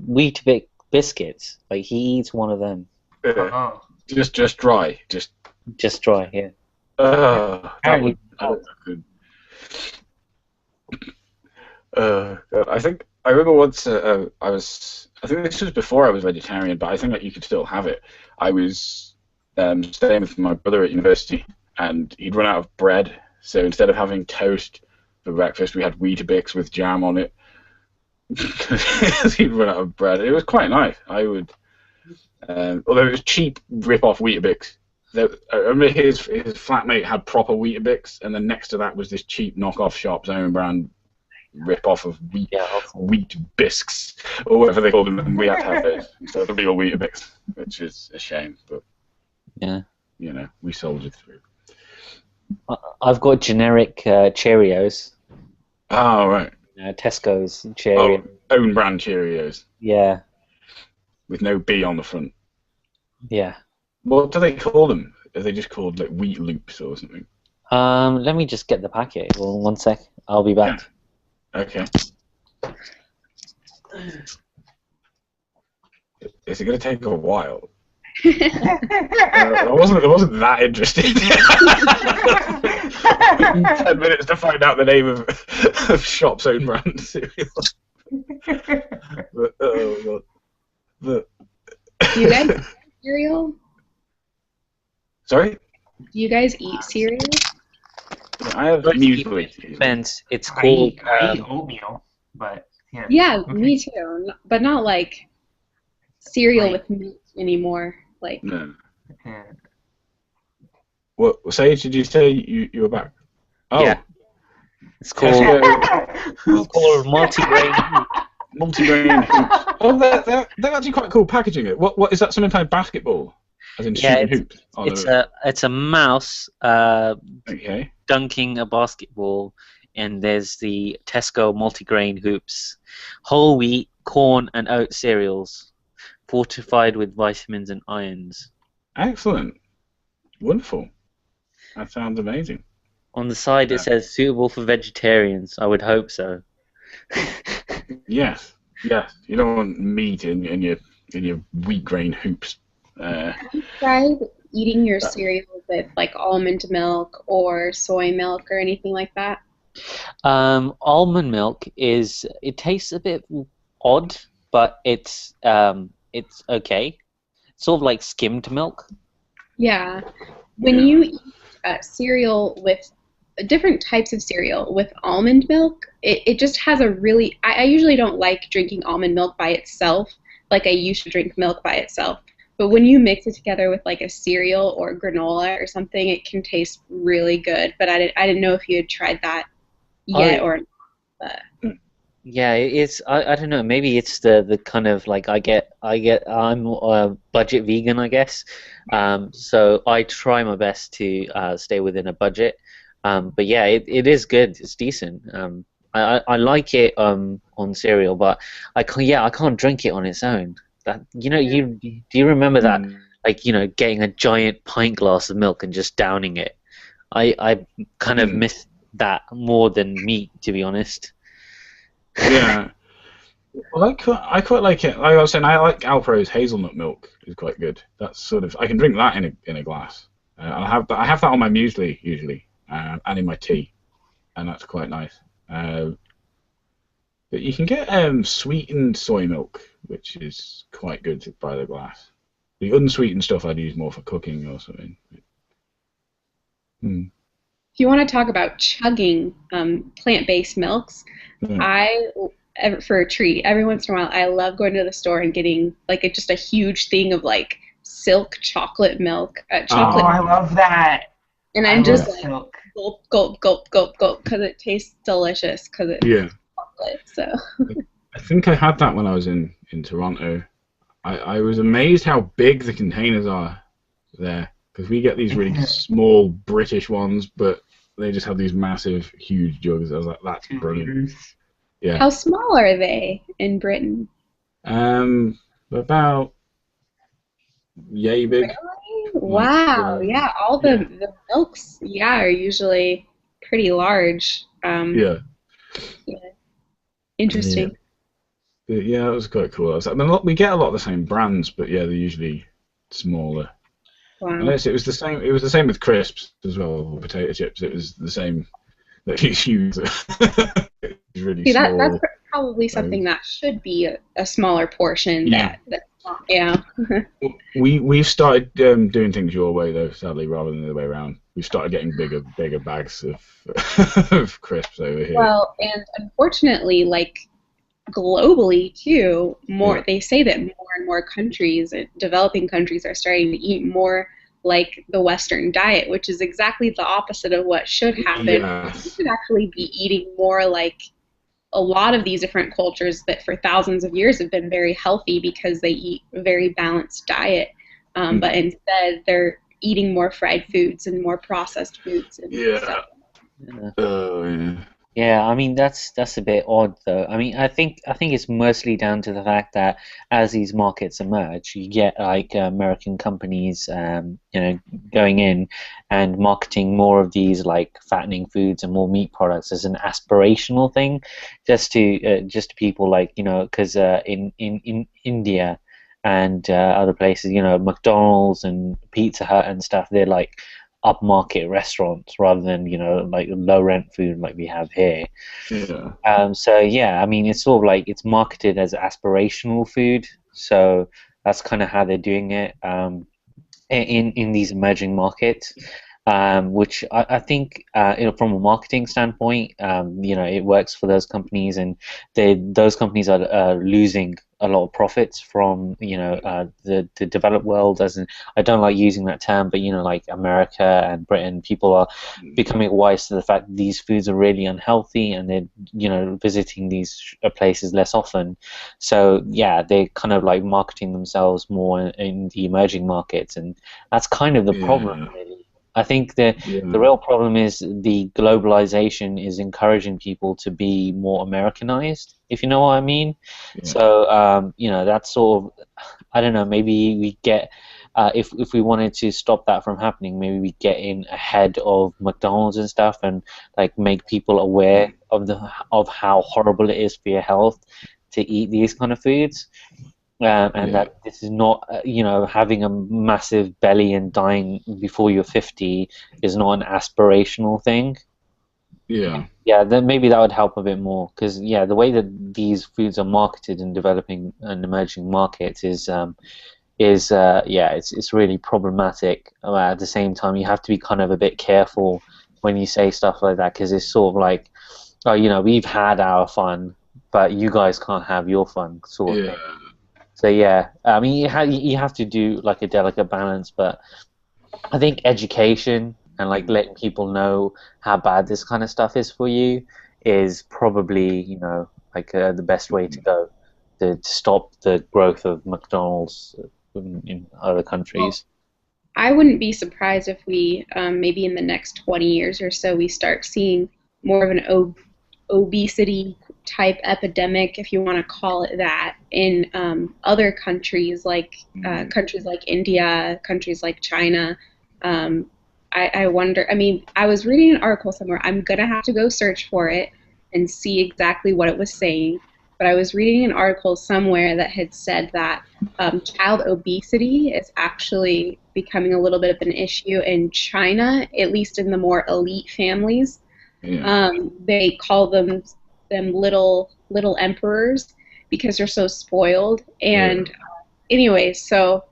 Speaker 2: Weetabix biscuits. Like he eats one of them.
Speaker 3: Oh.
Speaker 1: Just dry,
Speaker 2: Just dry, yeah.
Speaker 1: That would. I think I remember once I think this was before I was vegetarian, but I think that you could still have it. I was staying with my brother at university, and he'd run out of bread. So instead of having toast for breakfast, we had Weetabix with jam on it. He'd run out of bread. It was quite nice. I would, although it was cheap rip-off Weetabix. I remember his flatmate had proper Weetabix, and then next to that was this cheap knockoff Sharp's own brand rip-off of wheat bisques, or whatever they called them, and we had to have those instead of the real Weetabix, which is a shame, but
Speaker 2: yeah,
Speaker 1: we soldiered through.
Speaker 2: I've got generic Cheerios.
Speaker 1: Oh, right.
Speaker 2: Tesco's Cheerios.
Speaker 1: Oh, own brand Cheerios.
Speaker 2: Yeah.
Speaker 1: With no B on the front.
Speaker 2: Yeah.
Speaker 1: What do they call them? Are they just called like Wheat Loops or something?
Speaker 2: Let me just get the packet. Well, 1 sec. I'll be back.
Speaker 1: Yeah. Okay. Is it going to take a while? I wasn't that interested. 10 minutes to find out the name of Shop's own brand cereal. But, oh god.
Speaker 4: Do you guys eat cereal?
Speaker 1: Sorry?
Speaker 4: Do you guys eat cereal?
Speaker 1: I have muesli.
Speaker 2: Depends. It's called.
Speaker 3: I eat oatmeal, but yeah.
Speaker 4: Yeah, me too. But not like cereal with meat anymore. Like.
Speaker 1: No.
Speaker 3: Yeah.
Speaker 1: What Sage? Did you say you were back? Oh.
Speaker 2: Yeah. It's called. It's called multigrain.
Speaker 1: Multigrain hoops. Oh, they're actually quite cool packaging. It. What is that? Something like basketball? As in shooting hoops?
Speaker 2: It's a mouse
Speaker 1: okay.
Speaker 2: dunking a basketball, and there's the Tesco multigrain hoops, whole wheat, corn, and oat cereals, fortified with vitamins and irons.
Speaker 1: Excellent. Wonderful. That sounds amazing.
Speaker 2: On the side it says suitable for vegetarians. I would hope so.
Speaker 1: Yes. You don't want meat in your wheat grain hoops.
Speaker 4: Have you tried eating your cereal with like almond milk or soy milk or anything like that?
Speaker 2: Almond milk it tastes a bit odd, but it's okay. It's sort of like skimmed milk.
Speaker 4: Yeah. When you eat cereal with different types of cereal with almond milk, it just has a really... I usually don't like drinking almond milk by itself like I used to drink milk by itself. But when you mix it together with like a cereal or granola or something, it can taste really good. But I didn't know if you had tried that yet or not.
Speaker 2: Yeah, it's I don't know. Maybe it's the kind of like I'm a budget vegan, I guess. So I try my best to stay within a budget. But yeah, it is good. It's decent. I like it on cereal, but I can't drink it on its own. That do you remember that? Like getting a giant pint glass of milk and just downing it. I kind of miss that more than meat, to be honest.
Speaker 1: Yeah. Well, I quite like it. Like I was saying, I like Alpro's hazelnut milk. Is quite good. That's sort of I can drink that in a glass. I have that on my muesli usually, and in my tea, and that's quite nice. But you can get sweetened soy milk, which is quite good by the glass. The unsweetened stuff I'd use more for cooking or something.
Speaker 4: If you want to talk about chugging plant-based milks, for a treat, every once in a while, I love going to the store and getting like just a huge thing of like silk chocolate milk. Chocolate.
Speaker 3: Oh, I love that.
Speaker 4: And I'm just like gulp, gulp, gulp, gulp, gulp, because it tastes delicious. Because it's chocolate. So.
Speaker 1: I think I had that when I was in Toronto. I was amazed how big the containers are there, because we get these really small British ones, but they just have these massive, huge jugs. I was like, that's
Speaker 3: 2
Speaker 1: brilliant.
Speaker 3: liters.
Speaker 1: Yeah.
Speaker 4: How small are they in Britain?
Speaker 1: About yay big.
Speaker 4: Really? Wow.
Speaker 1: Like,
Speaker 4: Yeah, all the milks, yeah, are usually pretty large.
Speaker 1: Yeah.
Speaker 4: Yeah. Interesting.
Speaker 1: Yeah, it was quite cool. I mean, look, we get a lot of the same brands, but yeah, they're usually smaller.
Speaker 4: Wow.
Speaker 1: Unless it was the same. It was the same with crisps as well. Potato chips. It was the same. That you use. It's really
Speaker 4: See,
Speaker 1: small.
Speaker 4: that's probably something that should be a smaller portion.
Speaker 1: Yeah.
Speaker 4: Yeah.
Speaker 1: We've started doing things your way though, sadly, rather than the other way around. We've started getting bigger bags of of crisps over here.
Speaker 4: Well, and unfortunately, like globally too, they say that more and more countries, developing countries, are starting to eat more like the Western diet, which is exactly the opposite of what should happen.
Speaker 1: Yes.
Speaker 4: We should actually be eating more like a lot of these different cultures that for thousands of years have been very healthy because they eat a very balanced diet. But instead, they're eating more fried foods and more processed foods. And stuff.
Speaker 2: Yeah, I mean that's a bit odd though. I mean, I think it's mostly down to the fact that as these markets emerge, you get like American companies, going in and marketing more of these like fattening foods and more meat products as an aspirational thing, just to people like because in India and other places, McDonald's and Pizza Hut and stuff, they're like upmarket restaurants rather than like low rent food like we have here. So yeah, I mean it's sort of like it's marketed as aspirational food, so that's kind of how they're doing it in these emerging markets, which I think from a marketing standpoint, it works for those companies, and those companies are losing a lot of profits from the developed world. As in, I don't like using that term, but like America and Britain, people are becoming wise to the fact that these foods are really unhealthy, and they're visiting these places less often. So yeah, they're kind of like marketing themselves more in the emerging markets, and that's kind of the problem, really. I think the real problem is the globalization is encouraging people to be more Americanized, if you know what I mean. So that's sort of, I don't know, maybe we get if we wanted to stop that from happening, maybe we get in ahead of McDonald's and stuff, and like make people aware of how horrible it is for your health to eat these kind of foods. That this is not, having a massive belly and dying before you're 50 is not an aspirational thing. Yeah, then maybe that would help a bit more, because the way that these foods are marketed in developing and emerging markets is it's really problematic. At the same time, you have to be kind of a bit careful when you say stuff like that, because it's sort of like, oh, we've had our fun, but you guys can't have your fun, sort of thing. So yeah, I mean, you have to do like a delicate balance, but I think education and like letting people know how bad this kind of stuff is for you is probably the best way to go to stop the growth of McDonald's in other countries.
Speaker 4: Well, I wouldn't be surprised if we maybe in the next 20 years or so we start seeing more of an obesity type epidemic, if you want to call it that, in other countries like India, countries like China. I wonder, I mean, I was reading an article somewhere, I'm going to have to go search for it and see exactly what it was saying, but I was reading an article somewhere that had said that child obesity is actually becoming a little bit of an issue in China, at least in the more elite families. They call them little emperors because they're so spoiled. And anyway, so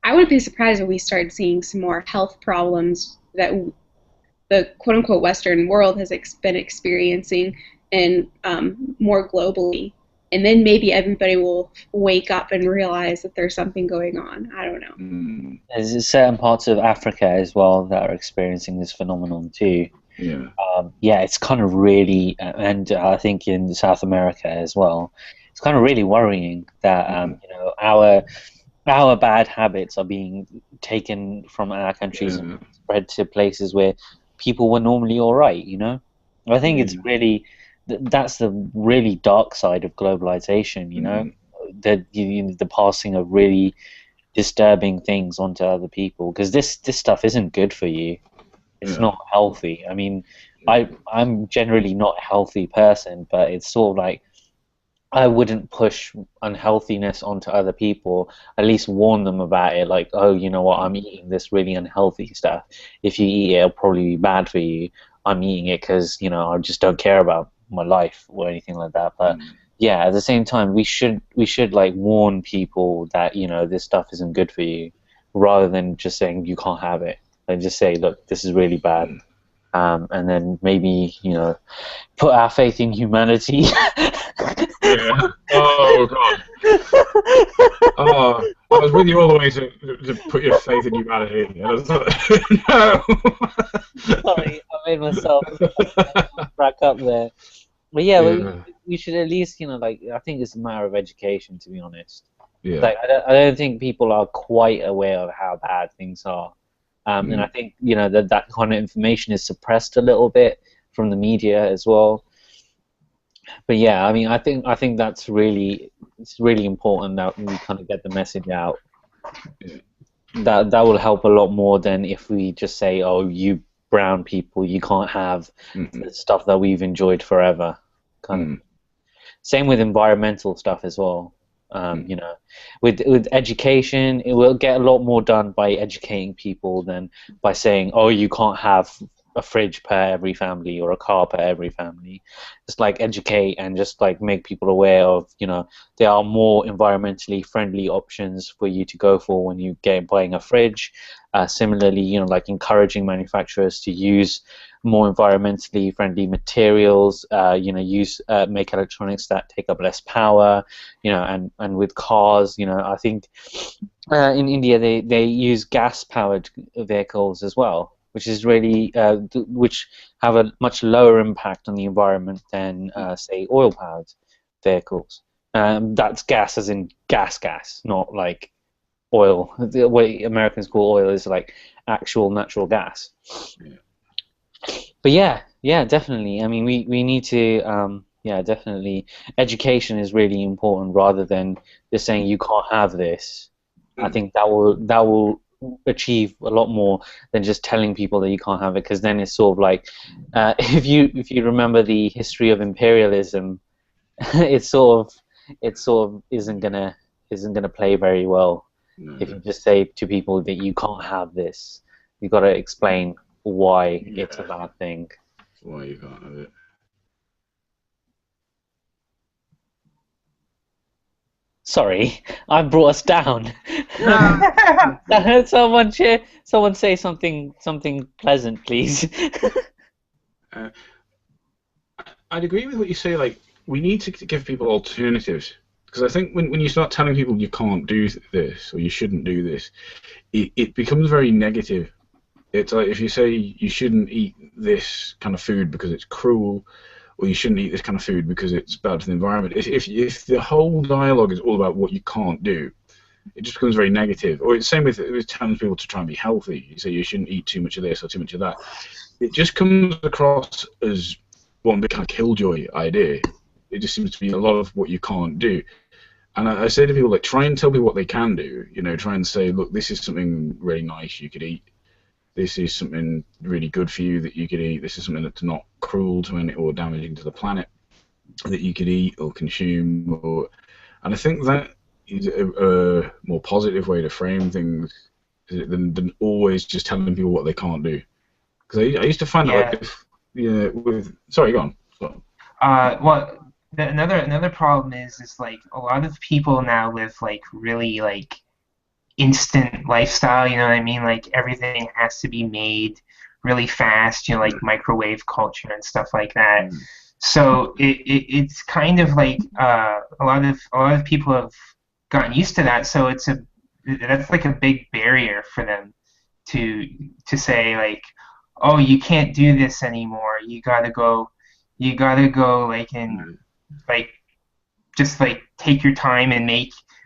Speaker 4: I wouldn't be surprised if we started seeing some more health problems that the quote-unquote Western world has been experiencing, and more globally. And then maybe everybody will wake up and realize that there's something going on. I don't know.
Speaker 2: There's certain parts of Africa as well that are experiencing this phenomenon too. It's kind of really, and I think in South America as well, it's kind of really worrying that our bad habits are being taken from our countries and spread to places where people were normally all right, you know? I think it's really, that's the really dark side of globalization, you know? The passing of really disturbing things onto other people, because this stuff isn't good for you. It's not healthy. I mean, I'm generally not a healthy person, but it's sort of like I wouldn't push unhealthiness onto other people, at least warn them about it, like, oh, you know what, I'm eating this really unhealthy stuff. If you eat it, it'll probably be bad for you. I'm eating it because, you know, I just don't care about my life or anything like that. But yeah, at the same time, we should like warn people that, you know, this stuff isn't good for you, rather than just saying you can't have it. And just say, look, this is really bad. And then maybe, you know, put our faith in humanity.
Speaker 1: Yeah. Oh God. Oh, I was with you all the way to put your faith in humanity. And I was like, no.
Speaker 2: Sorry, I made myself back up there. But yeah, we should at least, you know, like, I think it's a matter of education, to be honest.
Speaker 1: Yeah.
Speaker 2: Like, I don't think people are quite aware of how bad things are. And I think, you know, that kind of information is suppressed a little bit from the media as well. But yeah, I mean, I think it's really important that we kind of get the message out.
Speaker 1: Yeah.
Speaker 2: That will help a lot more than if we just say, oh, you brown people, you can't have the stuff that we've enjoyed forever. Kind of. Same with environmental stuff as well. You know, with education, it will get a lot more done by educating people than by saying, oh, you can't have a fridge per every family or a car per every family. Just like educate and just like make people aware of, you know, there are more environmentally friendly options for you to go for when you get buying a fridge. Similarly, you know, like encouraging manufacturers to use more environmentally friendly materials, you know, make electronics that take up less power, you know, and with cars, you know, I think in India they use gas-powered vehicles as well, which is really which have a much lower impact on the environment than say oil-powered vehicles. That's gas as in gas, not like oil. The way Americans call oil is like actual natural gas.
Speaker 1: Yeah.
Speaker 2: But yeah, definitely. I mean, we need to, definitely. Education is really important rather than just saying you can't have this. I think that will achieve a lot more than just telling people that you can't have it, because then it's sort of like, if you remember the history of imperialism, it sort of isn't gonna play very well. If you just say to people that you can't have this, you've got to explain why it's a bad thing.
Speaker 1: Why you can't have it.
Speaker 2: Sorry, I brought us down. Someone say something pleasant, please.
Speaker 1: I'd agree with what you say. Like, we need to give people alternatives, because I think when you start telling people you can't do this or you shouldn't do this, it becomes very negative. It's like if you say you shouldn't eat this kind of food because it's cruel, or you shouldn't eat this kind of food because it's bad for the environment. If the whole dialogue is all about what you can't do, it just becomes very negative. Or it's the same with telling people to try and be healthy. You say you shouldn't eat too much of this or too much of that. It just comes across as one big kind of killjoy idea. It just seems to be a lot of what you can't do. And I say to people, like, try and tell people what they can do. You know, try and say, look, this is something really nice you could eat. This is something really good for you that you could eat. This is something that's not cruel to any or damaging to the planet that you could eat or consume. And I think that is a more positive way to frame things than always just telling people what they can't do. Because I used to find that, like, sorry, go on.
Speaker 3: Well, another problem is like a lot of people now live like really like instant lifestyle, you know what I mean? Like everything has to be made really fast, you know, like microwave culture and stuff like that. So it's kind of like a lot of people have gotten used to that. So that's like a big barrier for them to say like, oh, you can't do this anymore. You gotta go like and like just like take your time and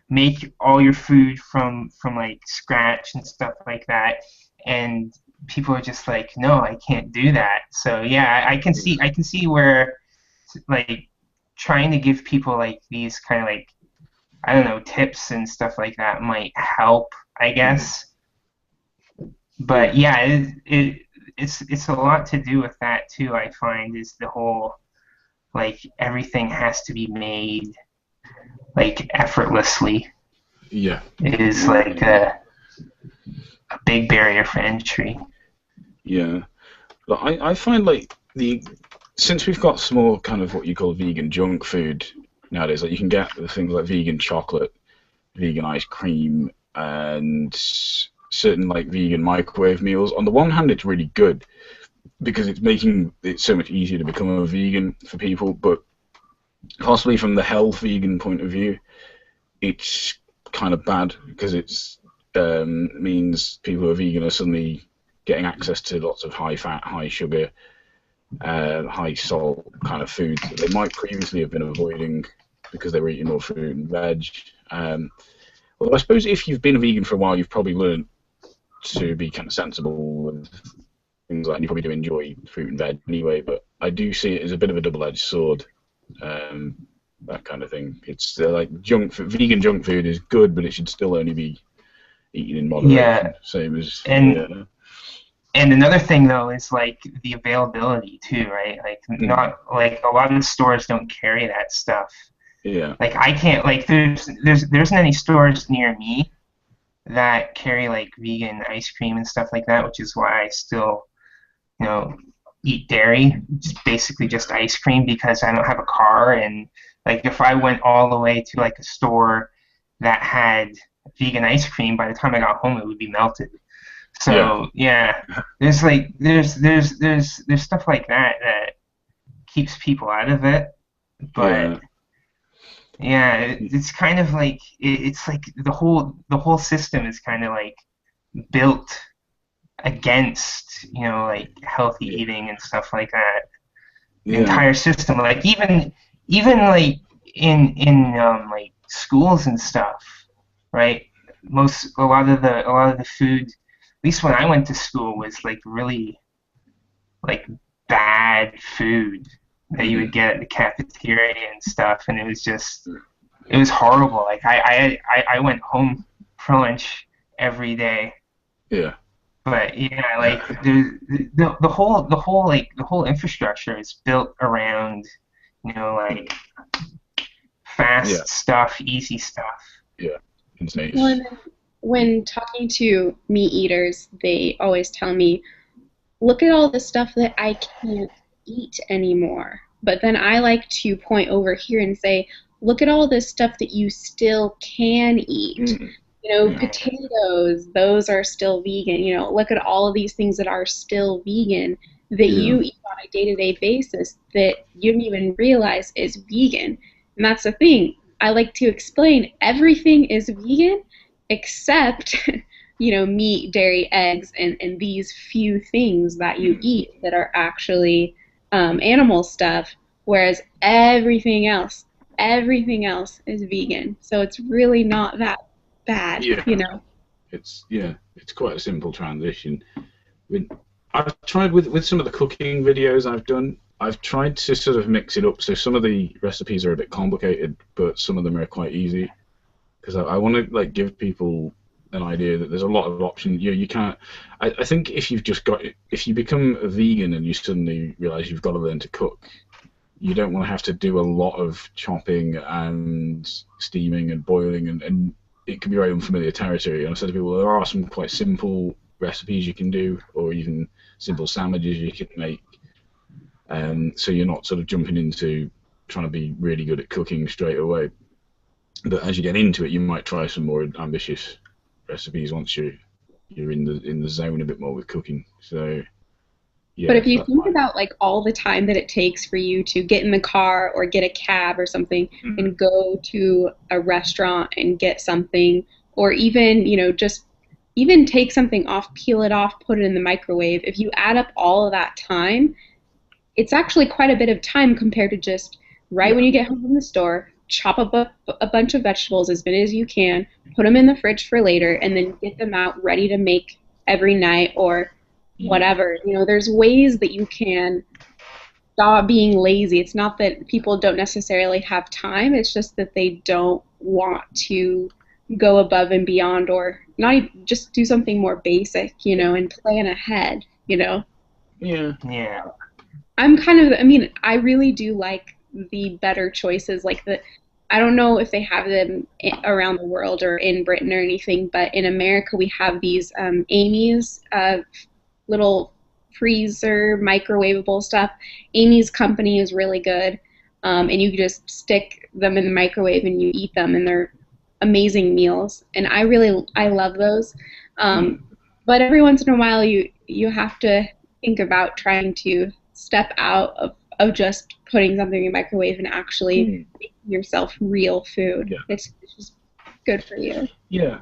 Speaker 3: make all your food from like scratch and stuff like that. And people are just like, no, I can't do that. So yeah, I can see where like trying to give people like these kind of like, I don't know, tips and stuff like that might help, I guess. But yeah, it's a lot to do with that too. I find is the whole like everything has to be made like effortlessly.
Speaker 1: Yeah,
Speaker 3: is like a big barrier for entry.
Speaker 1: Yeah, but I find like since we've got some more kind of what you call vegan junk food nowadays, like you can get the things like vegan chocolate, vegan ice cream, and certain like vegan microwave meals. On the one hand, it's really good because it's making it so much easier to become a vegan for people, but possibly from the health vegan point of view, it's kind of bad because it's means people who are vegan are suddenly getting access to lots of high fat, high sugar, high salt kind of foods that they might previously have been avoiding because they were eating more fruit and veg. Although I suppose if you've been a vegan for a while, you've probably learned to be kind of sensible with things like, and you probably do enjoy fruit and veg anyway, but I do see it as a bit of a double-edged sword, that kind of thing. It's like vegan junk food is good, but it should still only be eaten in moderation.
Speaker 3: Yeah.
Speaker 1: Same as...
Speaker 3: And another thing though is like the availability too, right? Like not like a lot of the stores don't carry that stuff.
Speaker 1: Yeah.
Speaker 3: Like I can't like there isn't any stores near me that carry like vegan ice cream and stuff like that, which is why I still, eat dairy, basically just ice cream because I don't have a car. And like if I went all the way to like a store that had vegan ice cream, by the time I got home it would be melted. So yeah, there's stuff like that that keeps people out of it, but it's kind of like it's like the whole system is kind of like built against like healthy eating and stuff like that. The entire system, like even like in like schools and stuff, right? A lot of the food, at least when I went to school, was like really like bad food that you would get at the cafeteria and stuff, and it was horrible. Like I went home for lunch every day.
Speaker 1: Yeah.
Speaker 3: But yeah, like the whole infrastructure is built around like fast stuff, easy stuff.
Speaker 1: Yeah, it's nice.
Speaker 4: When talking to meat eaters, they always tell me, look at all the stuff that I can't eat anymore. But then I like to point over here and say, look at all this stuff that you still can eat. Potatoes, those are still vegan. Look at all of these things that are still vegan that you eat on a day-to-day basis that you don't even realize is vegan. And that's the thing. I like to explain everything is vegan except, meat, dairy, eggs, and these few things that you eat that are actually animal stuff, whereas everything else is vegan. So it's really not that bad,
Speaker 1: It's quite a simple transition. I've tried with some of the cooking videos I've done. I've tried to sort of mix it up so some of the recipes are a bit complicated, but some of them are quite easy. Because I want to like give people an idea that there's a lot of options. You can't. I think if you become a vegan and you suddenly realize you've got to learn to cook, you don't want to have to do a lot of chopping and steaming and boiling, and it can be very unfamiliar territory. And I said to people, there are some quite simple recipes you can do, or even simple sandwiches you can make. So you're not sort of jumping into trying to be really good at cooking straight away. But as you get into it, you might try some more ambitious recipes once you're in the zone a bit more with cooking. So, yeah.
Speaker 4: But if you think about like all the time that it takes for you to get in the car or get a cab or something and go to a restaurant and get something, or even just even take something off, peel it off, put it in the microwave. If you add up all of that time, it's actually quite a bit of time compared to just when you get home from the store. Chop up a bunch of vegetables as big as you can, put them in the fridge for later, and then get them out ready to make every night or whatever. You know, there's ways that you can stop being lazy. It's not that people don't necessarily have time. It's just that they don't want to go above and beyond, or not even just do something more basic, you know, and plan ahead, you know.
Speaker 1: Yeah.
Speaker 3: Yeah.
Speaker 4: I'm kind of, I mean, I really do like the better choices, like the, I don't know if they have them around the world or in Britain or anything, but in America we have these Amy's little freezer microwavable stuff. Amy's company is really good, and you just stick them in the microwave and you eat them, and they're amazing meals. And I love those. But every once in a while you have to think about trying to step out of just putting something in the microwave and actually making yourself real food.
Speaker 1: Yeah.
Speaker 4: It's just good for you.
Speaker 1: Yeah.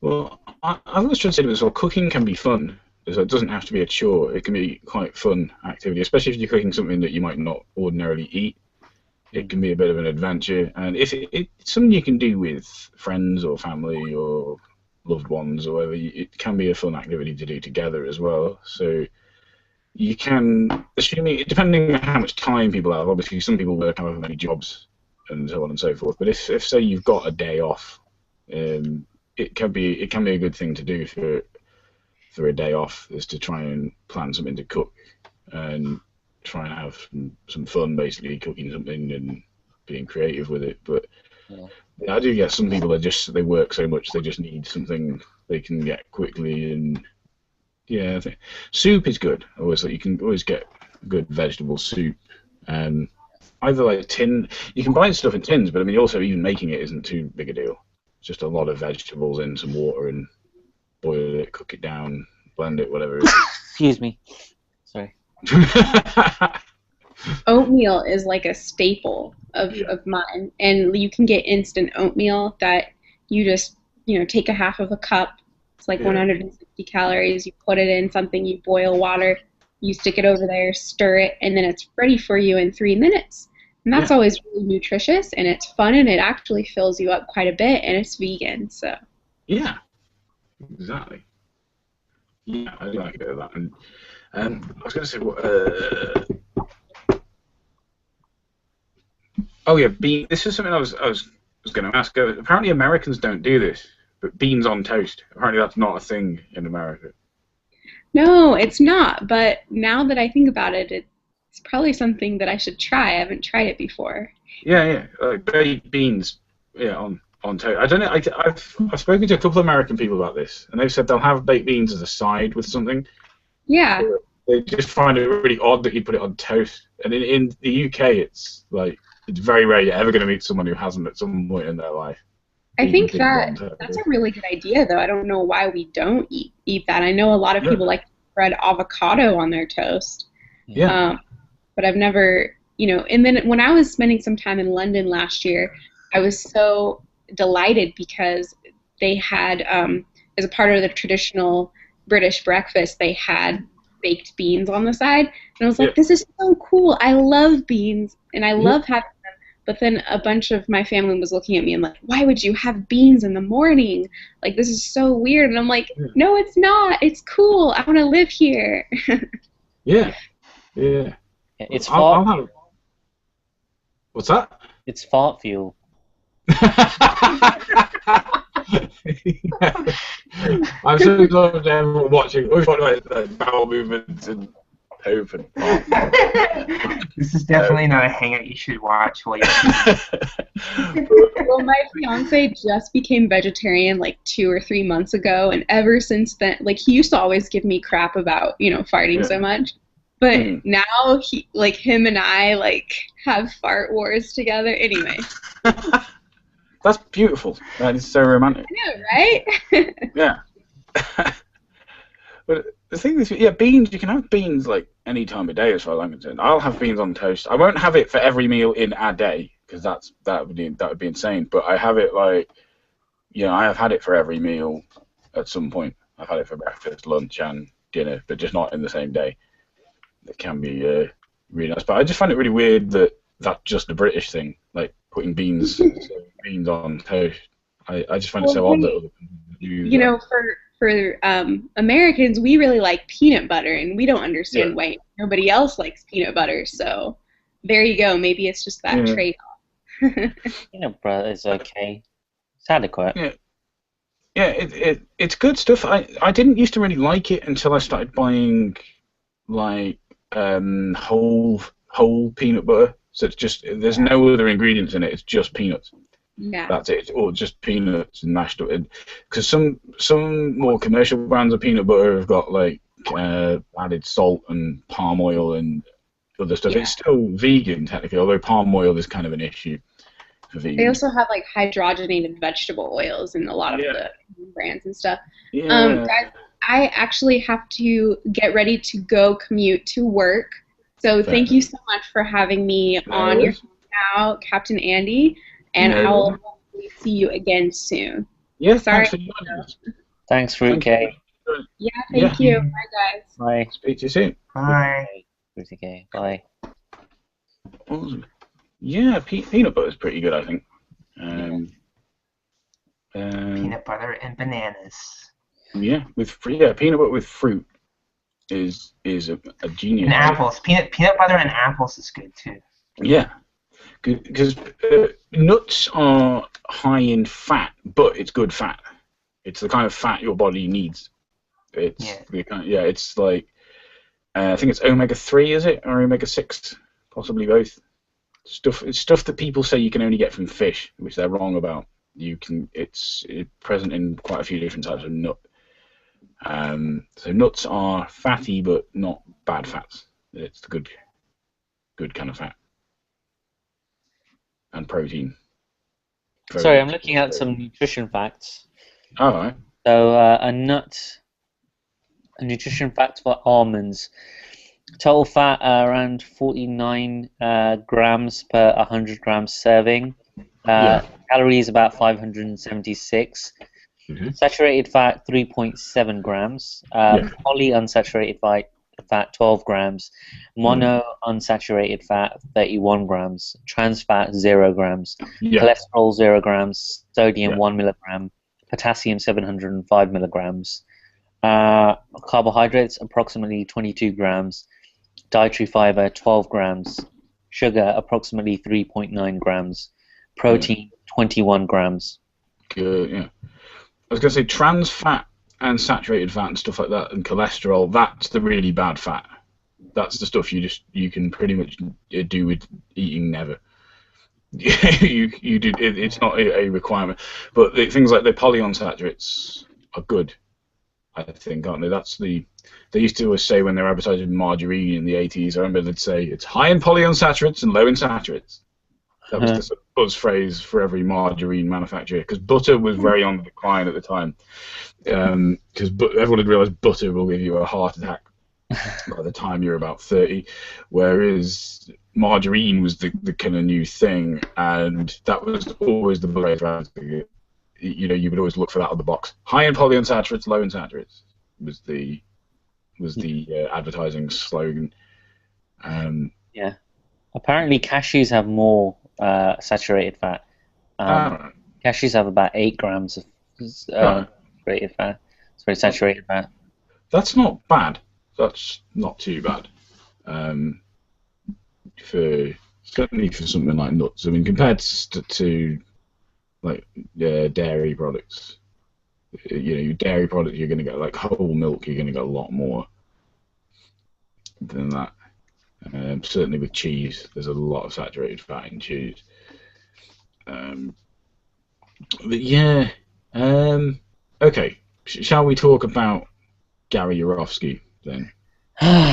Speaker 1: Well, I was trying to say as well, cooking can be fun. So it doesn't have to be a chore. It can be quite fun activity, especially if you're cooking something that you might not ordinarily eat. It can be a bit of an adventure, and if it's something you can do with friends or family or loved ones or whatever, it can be a fun activity to do together as well. So you can, assuming, depending on how much time people have, obviously some people work however many jobs and so on and so forth, but if say you've got a day off, it can be a good thing to do for a day off, is to try and plan something to cook and try and have some fun, basically cooking something and being creative with it. But I do get some people that they work so much they just need something they can get quickly. And yeah, I think soup is good. Always, like, you can always get good vegetable soup, and either like tin. You can buy stuff in tins, but I mean, also even making it isn't too big a deal. It's just a lot of vegetables in some water and boil it, cook it down, blend it, whatever.
Speaker 2: Excuse me. Sorry.
Speaker 4: Oatmeal is like a staple of mine, and you can get instant oatmeal that you just, you know, take a half of a cup. It's like 160 calories. You put it in something, you boil water, you stick it over there, stir it, and then it's ready for you in 3 minutes. And that's always really nutritious, and it's fun, and it actually fills you up quite a bit, and it's vegan, so.
Speaker 1: Yeah, exactly. Yeah, I do like a bit of that. And I was going to say, oh yeah, this is something I was going to ask. Apparently Americans don't do this, but beans on toast. Apparently that's not a thing in America.
Speaker 4: No, it's not. But now that I think about it, it's probably something that I should try. I haven't tried it before.
Speaker 1: Yeah, baked beans, on toast. I don't know. I've spoken to a couple of American people about this, and they've said they'll have baked beans as a side with something.
Speaker 4: Yeah.
Speaker 1: They just find it really odd that you put it on toast. And in the UK, it's very rare you're ever going to meet someone who hasn't at some point in their life.
Speaker 4: I think that's a really good idea, though. I don't know why we don't eat that. I know a lot of people like to spread avocado on their toast.
Speaker 1: Yeah.
Speaker 4: But I've never, you know. And then when I was spending some time in London last year, I was so delighted because they had, as a part of the traditional British breakfast, they had baked beans on the side, and I was like, this is so cool. I love beans, and I love having them. But then a bunch of my family was looking at me and like, why would you have beans in the morning? Like, this is so weird. And I'm like, no, it's not. It's cool. I want to live here.
Speaker 1: Yeah.
Speaker 2: It's fart.
Speaker 1: What's that?
Speaker 2: It's fart fuel.
Speaker 1: I'm so glad everyone watching. We've got like bowel movements and poop and.
Speaker 3: This is definitely not a hangout you should watch while you're.
Speaker 4: Well, my fiance just became vegetarian like 2 or 3 months ago, and ever since then, like, he used to always give me crap about, you know, farting so much. But now him and I like have fart wars together. Anyway.
Speaker 1: That's beautiful. That is so romantic.
Speaker 4: I know, right?
Speaker 1: Yeah. But the thing is, beans. You can have beans like any time of day, as far as I'm concerned. I'll have beans on toast. I won't have it for every meal in a day because that would be insane. But I have it I have had it for every meal at some point. I've had it for breakfast, lunch, and dinner, but just not in the same day. It can be really nice, but I just find it really weird that that's just a British thing, like putting beans on toast. I just find it so odd that other people do
Speaker 4: that. You know, for Americans, we really like peanut butter, and we don't understand why nobody else likes peanut butter. So there you go. Maybe it's just that trade-off.
Speaker 2: Peanut butter is okay. It's adequate.
Speaker 1: Yeah, it's good stuff. I didn't used to really like it until I started buying like whole peanut butter. So it's just there's no other ingredients in it. It's just peanuts.
Speaker 4: Yeah.
Speaker 1: That's it, or just peanuts and mashed up. Because some more commercial brands of peanut butter have got like added salt and palm oil and other stuff. It's still vegan technically, although palm oil is kind of an issue for vegans.
Speaker 4: They also have like hydrogenated vegetable oils in a lot of the brands and stuff.
Speaker 1: Yeah.
Speaker 4: Guys, I actually have to get ready to go commute to work. So thank you so much for having me on your now, Captain Andy. And I'll hopefully see you again soon.
Speaker 1: Yeah,
Speaker 4: sorry.
Speaker 2: Thanks, Fruitcake.
Speaker 4: Yeah, thank you. Bye, guys.
Speaker 2: Bye.
Speaker 1: Speak to you soon.
Speaker 3: Bye.
Speaker 2: Fruitcake. Bye.
Speaker 1: Awesome. Yeah, peanut butter is pretty good, I think.
Speaker 3: Peanut butter and bananas.
Speaker 1: Yeah, peanut butter with fruit is a genius.
Speaker 3: And apples. Peanut butter and apples is good too.
Speaker 1: Yeah. Because nuts are high in fat, but it's good fat. It's the kind of fat your body needs. It's like I think it's omega-3, is it, or omega-6, possibly both. It's stuff that people say you can only get from fish, which they're wrong about. It's present in quite a few different types of nut. So nuts are fatty, but not bad fats. It's the good kind of fat. And protein.
Speaker 2: Sorry, I'm looking at some nutrition facts.
Speaker 1: All right.
Speaker 2: So a nutrition fact for almonds. Total fat around 49 grams per 100 grams serving. Calories about 576. Mm-hmm. Saturated fat 3.7 grams. Polyunsaturated fat 12 grams. Mono unsaturated fat 31 grams. Trans fat 0 grams. Cholesterol 0 grams. Sodium 1 milligram. Potassium 705 milligrams. Carbohydrates approximately 22 grams. Dietary fiber 12 grams. Sugar approximately 3.9 grams. Protein 21 grams.
Speaker 1: Good, yeah. I was going to say trans fat and saturated fat and stuff like that, and cholesterol, that's the really bad fat. That's the stuff you can pretty much do with eating never. It's not a requirement. But things like the polyunsaturates are good, I think, aren't they? They used to always say when they were advertising margarine in the 80s, I remember they'd say it's high in polyunsaturates and low in saturates. That was the sort of buzz phrase for every margarine manufacturer, because butter was very on the decline at the time. Because everyone had realised butter will give you a heart attack by the time you're about 30, whereas margarine was the kind of new thing, and that was always the buzz phrase. You would always look for that on the box. High in polyunsaturates, low in saturates was the advertising slogan.
Speaker 2: Apparently, cashews have more saturated fat. Cashews have about 8 grams of saturated fat. Sorry, saturated fat.
Speaker 1: That's not bad. That's not too bad. Certainly for something like nuts. I mean, compared to like dairy products, your dairy product, you're going to get like whole milk. You're going to get a lot more than that. Certainly with cheese, there's a lot of saturated fat in cheese. Okay. Shall we talk about Gary Yourofsky then?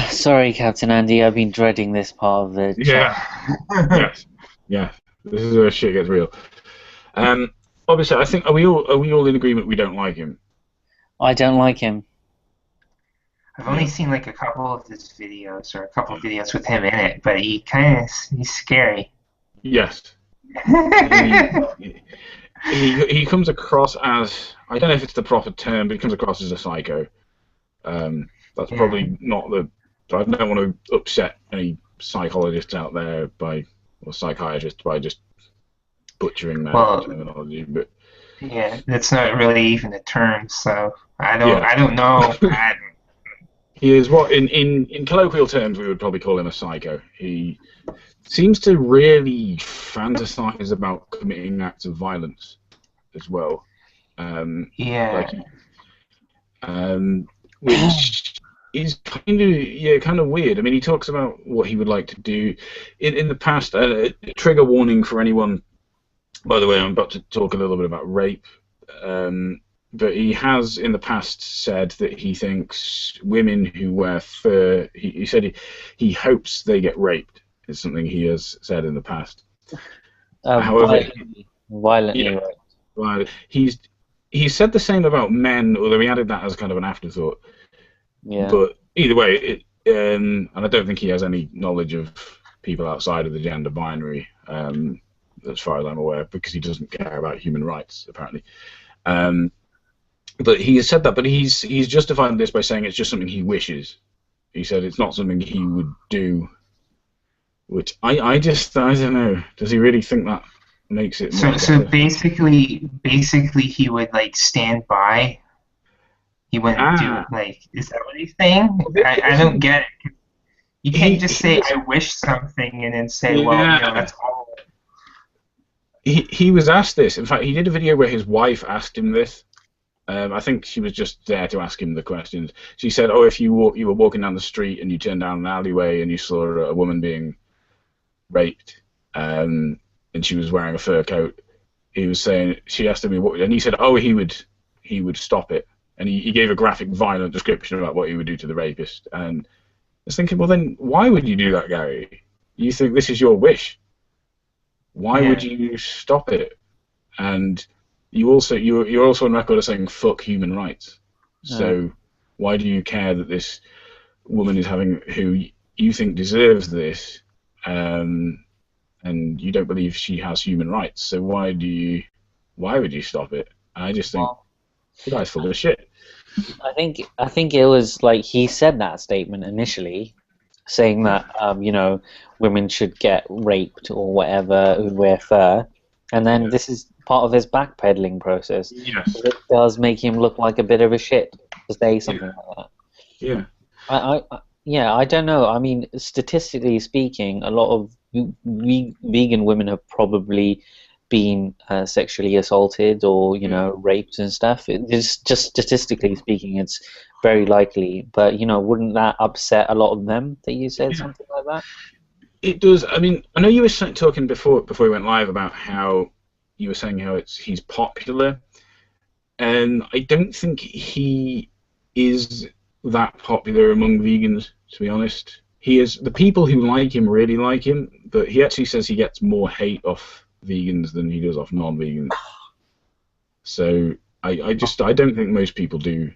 Speaker 2: Sorry, Captain Andy, I've been dreading this part of the chat.
Speaker 1: Yeah. This is where shit gets real. Obviously, I think are we all in agreement we don't like him?
Speaker 2: I don't like him.
Speaker 3: I've only seen like a couple of his videos, or a couple of videos with him in it, but he's scary.
Speaker 1: Yes. he comes across as, I don't know if it's the proper term, but he comes across as a psycho. That's probably not I don't want to upset any psychologists out there or psychiatrists by just butchering that terminology, but
Speaker 3: yeah, that's not really even a term, so I don't know.
Speaker 1: He is what, in colloquial terms, we would probably call him a psycho. He seems to really fantasize about committing acts of violence as well.
Speaker 3: Yeah.
Speaker 1: Which is kind of weird. I mean, he talks about what he would like to do in the past. Trigger warning for anyone. By the way, I'm about to talk a little bit about rape. But he has in the past said that he thinks women who wear fur. He said he hopes they get raped. Is something he has said in the past. However,
Speaker 2: violently.
Speaker 1: Well, he said the same about men, although he added that as kind of an afterthought.
Speaker 2: Yeah.
Speaker 1: But either way, and I don't think he has any knowledge of people outside of the gender binary, as far as I'm aware, because he doesn't care about human rights apparently. But he has said that, but he's justified this by saying it's just something he wishes. He said it's not something he would do, which I don't know. Does he really think that makes it more
Speaker 3: So
Speaker 1: better?
Speaker 3: basically he would like stand by. He wouldn't do is that what he's saying? I don't get it. You can't just say I wish something and then say, well, that's all.
Speaker 1: He was asked this. In fact, he did a video where his wife asked him this. I think she was just there to ask him the questions. She said, "Oh, if you were walking down the street and you turned down an alleyway and you saw a woman being raped, and she was wearing a fur coat," he was saying. She asked him, and he said, "Oh, he would stop it." And he gave a graphic, violent description about what he would do to the rapist. And I was thinking, well, then why would you do that, Gary? You think this is your wish? Why would you stop it? And you're also on record as saying fuck human rights. So why do you care that this woman is who you think deserves this, and you don't believe she has human rights? So why would you stop it? I just think the guy's full of shit.
Speaker 2: I think it was like he said that statement initially, saying that women should get raped or whatever who wear fur, and then this is part of his backpedaling process.
Speaker 1: Yes.
Speaker 2: It does make him look like a bit of a shit to say something like that.
Speaker 1: Yeah.
Speaker 2: I don't know. I mean, statistically speaking, a lot of vegan women have probably been sexually assaulted or raped and stuff. It's just statistically speaking, it's very likely. But wouldn't that upset a lot of them that you said something like that?
Speaker 1: It does. I mean, I know you were talking before we went live about how you were saying how he's popular, and I don't think he is that popular among vegans, to be honest. The people who like him really like him, but he actually says he gets more hate off vegans than he does off non-vegans. So I don't think most people do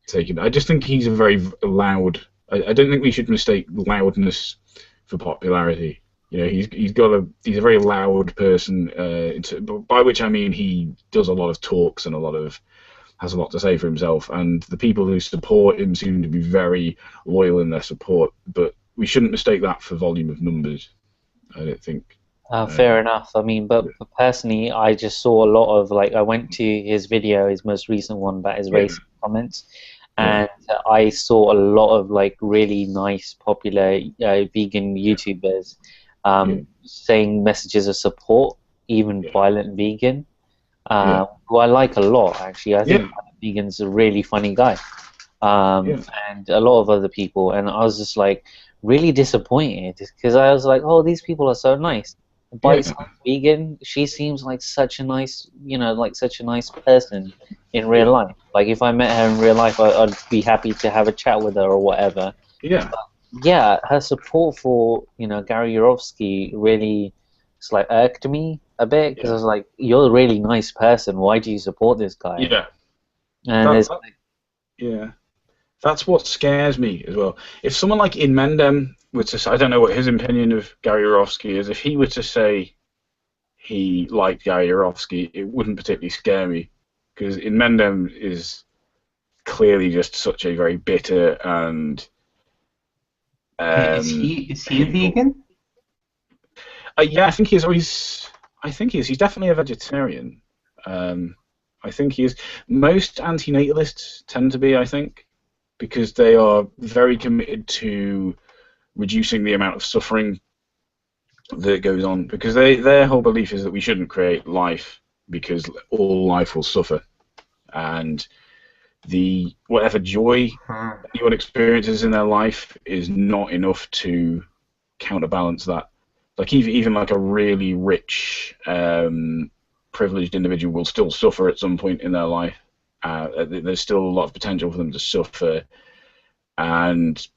Speaker 1: take it. I just think he's a very loud. I don't think we should mistake loudness for popularity. He's a very loud person, by which I mean he does a lot of talks and has a lot to say for himself, and the people who support him seem to be very loyal in their support, but we shouldn't mistake that for volume of numbers, I don't think.
Speaker 2: Fair enough. I mean, but personally, I just saw a lot of, I went to his video, his most recent one, about his racist comments, and I saw a lot of, really nice, popular vegan YouTubers saying messages of support, even violent vegan, who I like a lot, actually. I think Vegan's a really funny guy, and a lot of other people, and I was just, really disappointed, because I was like, oh, these people are so nice. Bite's vegan, she seems like such a nice, such a nice person in real life. If I met her in real life, I'd be happy to have a chat with her or whatever.
Speaker 1: Yeah.
Speaker 2: But, her support for, Gary Yourofsky really, irked me a bit, because I was like, you're a really nice person. Why do you support this guy?
Speaker 1: Yeah.
Speaker 2: And
Speaker 1: that's what scares me as well. If someone like In Mendem were to say, I don't know what his opinion of Gary Yourofsky is, if he were to say he liked Gary Yourofsky, it wouldn't particularly scare me, because In Mendem is clearly just such a very bitter and
Speaker 3: is he a vegan?
Speaker 1: Yeah, I think he's definitely a vegetarian. I think he is. Most anti-natalists tend to be, I think, because they are very committed to reducing the amount of suffering that goes on. Because their whole belief is that we shouldn't create life because all life will suffer, and whatever joy anyone experiences in their life is not enough to counterbalance that. Like even like a really rich, privileged individual will still suffer at some point in their life. There's still a lot of potential for them to suffer, and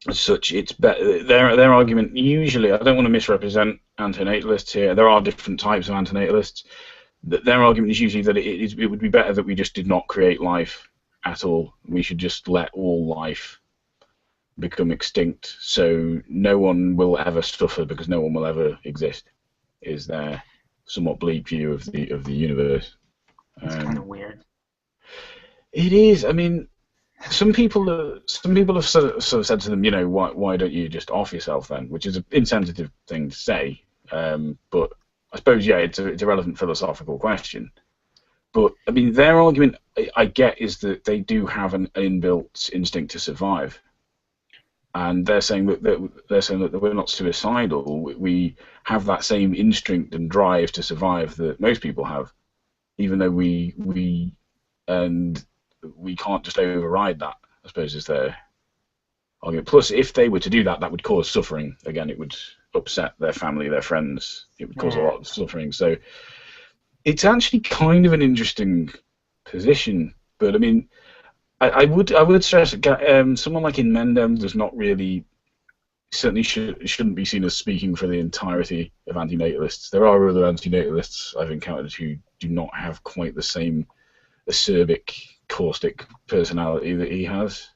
Speaker 1: as such, it's better. Their argument usually, I don't want to misrepresent antinatalists here. There are different types of antinatalists. Their argument is usually that it would be better that we just did not create life at all. We should just let all life become extinct, so no one will ever suffer because no one will ever exist. Is their somewhat bleak view of the universe?
Speaker 3: It's kind of weird.
Speaker 1: It is. I mean, some people have sort of said to them, you know, why don't you just off yourself then? Which is an insensitive thing to say, but I suppose, yeah, it's a relevant philosophical question. But I mean, their argument, I get, is that they do have an inbuilt instinct to survive, and they're saying that we're not suicidal. We have that same instinct and drive to survive that most people have, even though we can't just override that, I suppose, is their argument. Plus, if they were to do that, that would cause suffering. Again, it would upset their family, their friends. It would cause a lot of suffering. So it's actually kind of an interesting position. But I mean, I would stress someone like in Mendem does not really, certainly shouldn't be seen as speaking for the entirety of antinatalists. There are other antinatalists I've encountered who do not have quite the same acerbic, caustic personality that he has.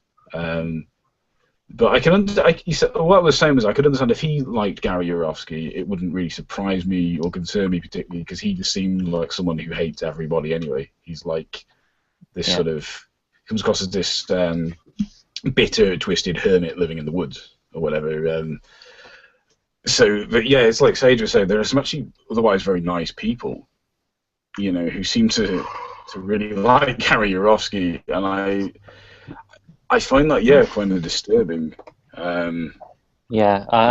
Speaker 1: But I can what I was saying was I could understand if he liked Gary Yourofsky, it wouldn't really surprise me or concern me particularly, because he just seemed like someone who hates everybody anyway. He's like this sort of, comes across as this bitter, twisted hermit living in the woods or whatever. But yeah, it's like Sage was saying, there are some actually otherwise very nice people, you know, who seem to really like Gary Yourofsky, and I find that kind of disturbing.
Speaker 2: I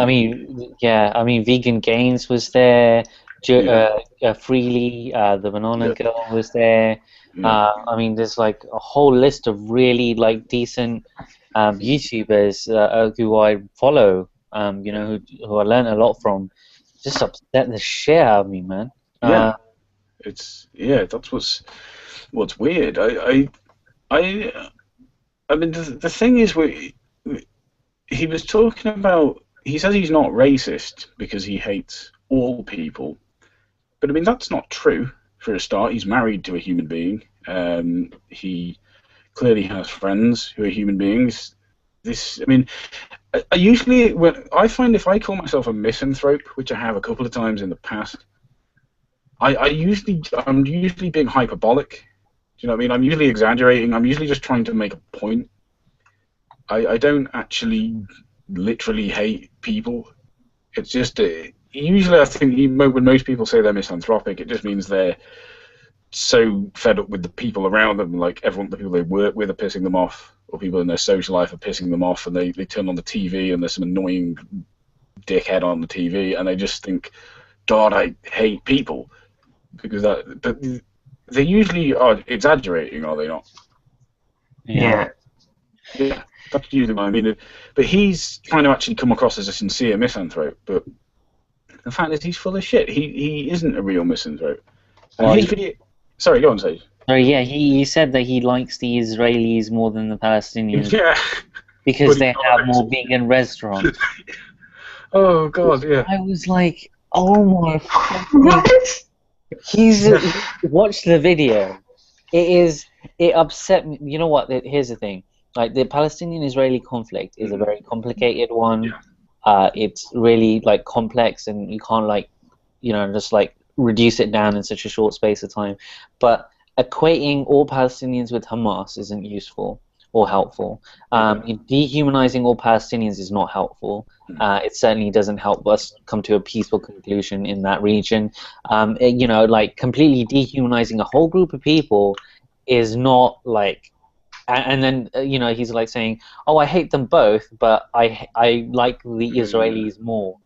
Speaker 2: mean, Vegan Gains was there. Freely, the Banana Girl was there. I mean, there's like a whole list of really like decent YouTubers who I follow. You know, who I learned a lot from. Just upset the shit out of me, man.
Speaker 1: That's what's weird. I mean, the thing is, he was talking about. He says he's not racist because he hates all people, but I mean that's not true. For a start, he's married to a human being. He clearly has friends who are human beings. I mean, I find if I call myself a misanthrope, which I have a couple of times in the past, I'm usually being hyperbolic. You know what I mean? I'm usually exaggerating. I'm usually just trying to make a point. I don't actually literally hate people. It's just usually I think when most people say they're misanthropic, it just means they're so fed up with the people around them, like the people they work with are pissing them off, or people in their social life are pissing them off, and they turn on the TV and there's some annoying dickhead on the TV, and they just think, God, I hate people, because but they usually are exaggerating, are they not?
Speaker 3: Yeah.
Speaker 1: Yeah, that's usually what I mean. But he's trying to actually come across as a sincere misanthrope, but the fact is he's full of shit. He isn't a real misanthrope. Sorry, go on, Sage.
Speaker 2: Yeah, he said that he likes the Israelis more than the Palestinians.
Speaker 1: Yeah.
Speaker 2: Because they have more vegan restaurants.
Speaker 1: Oh, God, yeah.
Speaker 2: I was like, oh my
Speaker 3: What?
Speaker 2: He's watched the video. It upset me. You know what? Here's the thing. Like, the Palestinian-Israeli conflict is a very complicated one.
Speaker 1: Yeah.
Speaker 2: It's really like complex, and you can't just like reduce it down in such a short space of time. But equating all Palestinians with Hamas isn't useful. or helpful. Dehumanizing all Palestinians is not helpful. It certainly doesn't help us come to a peaceful conclusion in that region. You know, like completely dehumanizing a whole group of people is not like. And then you know, he's like saying, "Oh, I hate them both, but I like the Israelis more."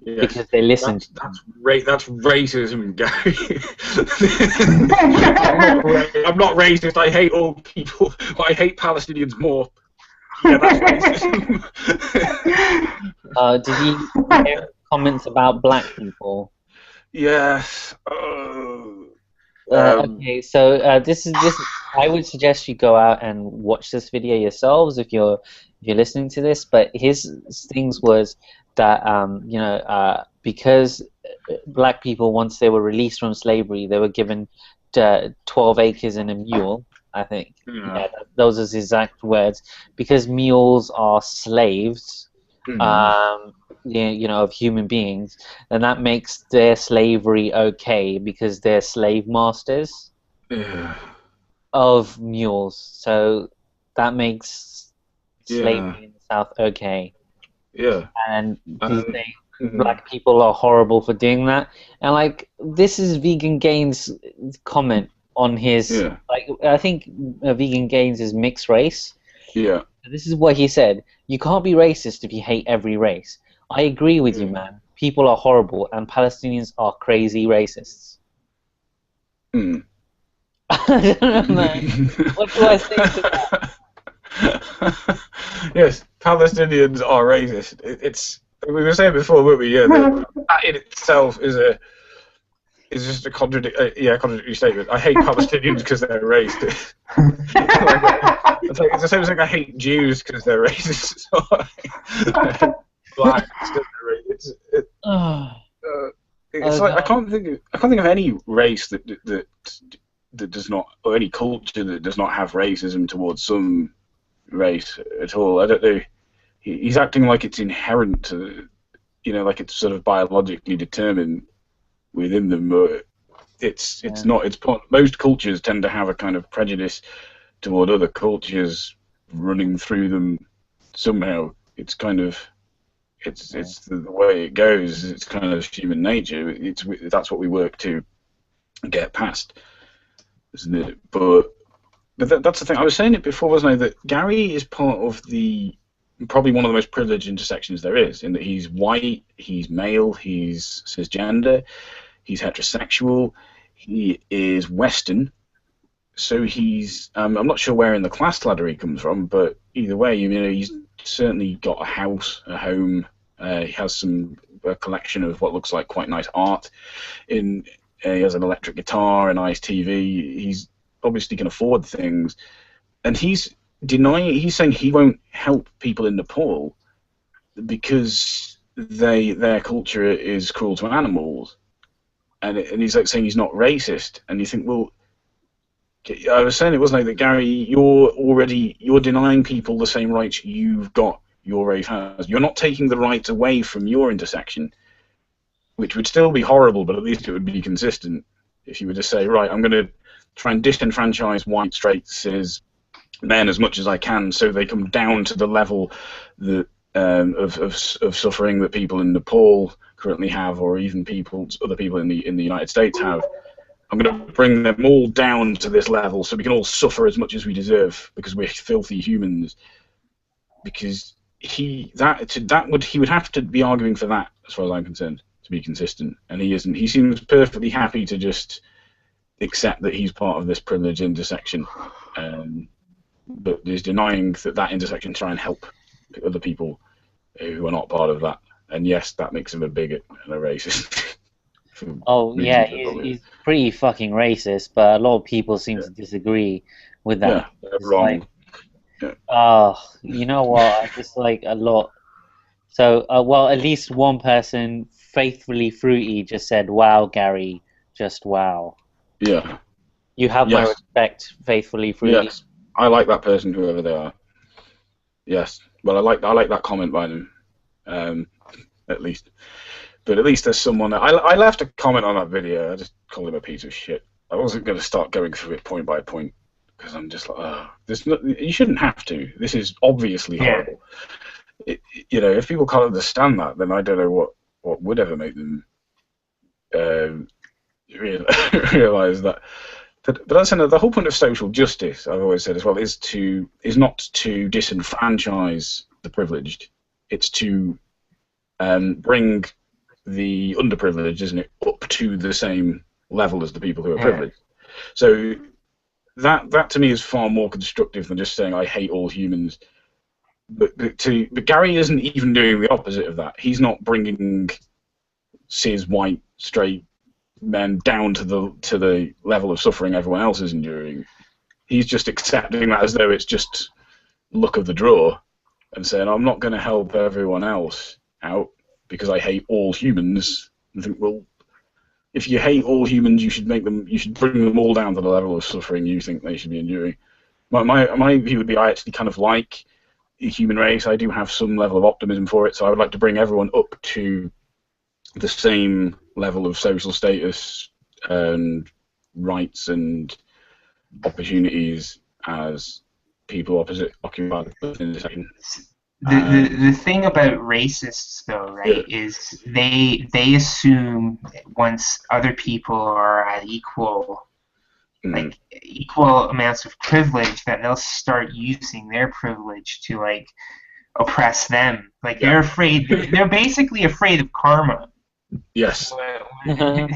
Speaker 1: Yes.
Speaker 2: Because they listen.
Speaker 1: That's racism, Gary. I'm not racist. I hate all people, but I hate Palestinians more. Yeah, that's racism.
Speaker 2: Did you hear comments about black people?
Speaker 1: Yes.
Speaker 2: Okay, so this. I would suggest you go out and watch this video yourselves if you're listening to this. But his things was that you know, because black people, once they were released from slavery, they were given 12 acres and a mule. I think those are his exact words. Because mules are slaves, you know, of human beings, and that makes their slavery okay because they're slave masters of mules. So that makes slavery in the South okay.
Speaker 1: Yeah.
Speaker 2: And he's saying black people are horrible for doing that. And like, this is Vegan Gains' comment on his like, I think Vegan Gains is mixed race.
Speaker 1: Yeah.
Speaker 2: This is what he said: "You can't be racist if you hate every race. I agree with you, man. People are horrible, and Palestinians are crazy racists." I don't know, man. What do I say to that?
Speaker 1: Yes, Palestinians are racist. It's we were saying before, weren't we? Yeah, that in itself is just a contradictory statement. I hate Palestinians because they're racist. It's the same as like I hate Jews because they're racist. Black because they're racist. It's like I can't think of any race that does not, or any culture that does not have racism towards some race at all. I don't know. He's acting like it's inherent to, you know, like it's sort of biologically determined within them. But it's not. It's part. Most cultures tend to have a kind of prejudice toward other cultures running through them somehow. It's kind of. It's the way it goes. It's kind of human nature. That's what we work to get past, isn't it? But that's the thing. I was saying it before, wasn't I? That Gary is part of probably one of the most privileged intersections there is, in that he's white, he's male, he's cisgender, he's heterosexual, he is Western. So he's I'm not sure where in the class ladder he comes from, but either way, you know, he's certainly got a house, a home. He has a collection of what looks like quite nice art. He has an electric guitar, a nice TV. He's obviously can afford things, and he's saying he won't help people in Nepal because their culture is cruel to animals, and he's like saying he's not racist. And you think, well, I was saying it wasn't like that, Gary. You're denying people the same rights you've got. Your race has. You're not taking the rights away from your intersection, which would still be horrible, but at least it would be consistent. If you were to say, right, I'm going to try and disenfranchise white, straight, cis men as much as I can, so they come down to the level that of suffering that people in Nepal currently have, or even other people in the United States have. I'm going to bring them all down to this level, so we can all suffer as much as we deserve because we're filthy humans. Because he would have to be arguing for that, as far as I'm concerned, to be consistent, and he isn't. He seems perfectly happy to just accept that he's part of this privileged intersection, but is denying that intersection try and help other people who are not part of that. And yes, that makes him a bigot and a racist.
Speaker 2: Oh yeah, he's pretty fucking racist, but a lot of people seem to disagree with that.
Speaker 1: Yeah, they're wrong.
Speaker 2: You know what? Just like a lot. So, well, at least one person, Faithfully Fruity, just said, "Wow, Gary, just wow."
Speaker 1: Yeah.
Speaker 2: You have my respect, Faithfully Fruity.
Speaker 1: Yes, I like that person, whoever they are. Yes. Well, I like that comment by them, at least. But at least there's someone. I left a comment on that video. I just called him a piece of shit. I wasn't going to start going through it point by point. because I'm just like, oh, you shouldn't have to. This is obviously horrible. If people can't understand that, then I don't know what would ever make them realize that. But that's the whole point of social justice, I've always said as well, is not to disenfranchise the privileged. It's to bring the underprivileged, isn't it, up to the same level as the people who are privileged. So that to me is far more constructive than just saying I hate all humans. But Gary isn't even doing the opposite of that. He's not bringing cis, white, straight men down to the level of suffering everyone else is enduring. He's just accepting that as though it's just luck of the draw, and saying I'm not going to help everyone else out because I hate all humans. I think, well, if you hate all humans, you should bring them all down to the level of suffering you think they should be enduring. My view would be I actually kind of like the human race. I do have some level of optimism for it, so I would like to bring everyone up to the same level of social status and rights and opportunities as people occupied within the same.
Speaker 3: The thing about racists, though, right, is they assume once other people are at equal amounts of privilege that they'll start using their privilege to oppress them. They're afraid. They're basically afraid of karma.
Speaker 1: Yes.
Speaker 3: When it comes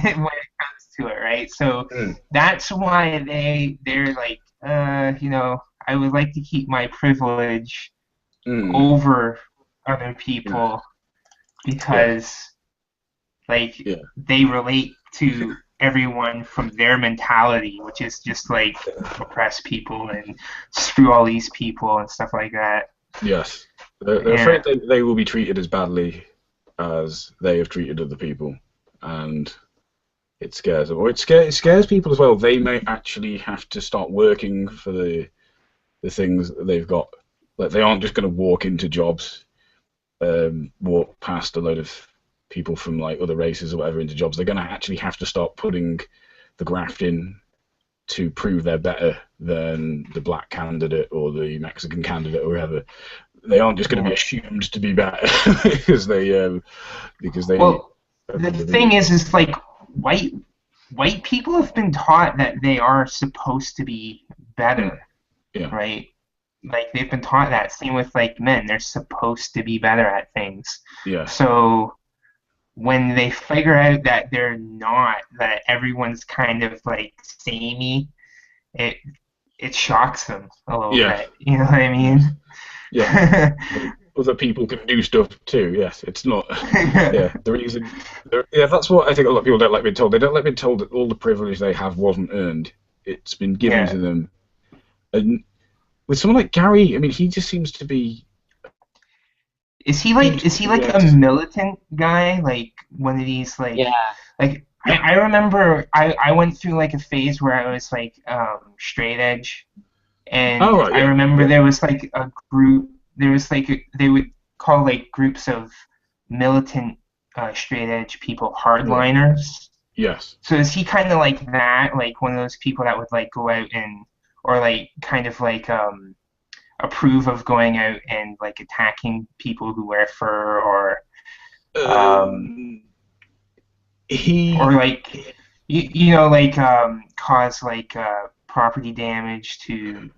Speaker 3: to it, right? So that's why they're like, I would like to keep my privilege over other people because they relate to everyone from their mentality, which is just oppress people and screw all these people and stuff like that.
Speaker 1: Yes. They're afraid they will be treated as badly as they have treated other people, and it scares them. Or it scares people as well. They may actually have to start working for the things that they've got. They aren't just going to walk into jobs, walk past a load of people from other races or whatever into jobs. They're going to actually have to start putting the graft in to prove they're better than the black candidate or the Mexican candidate or whoever. They aren't just going to be assumed to be better because they. Well,
Speaker 3: the thing is white people have been taught that they are supposed to be better, right? They've been taught that. Same with men; they're supposed to be better at things.
Speaker 1: Yeah.
Speaker 3: So when they figure out that they're not, that everyone's kind of samey, it shocks them a little bit. You know what I mean?
Speaker 1: Yeah. Other people can do stuff too. Yes, it's not. The reason. That's what I think a lot of people don't like being told. They don't like being told that all the privilege they have wasn't earned. It's been given to them. And with someone like Gary, I mean, he just seems to be.
Speaker 3: Is he a militant guy? One of these I remember I went through a phase where I was straight edge. And I remember there was a group. There was they would call groups of militant straight edge people hardliners.
Speaker 1: Yes.
Speaker 3: So is he kind of like that? One of those people that would go out and approve of going out and attacking people who wear fur or cause property damage to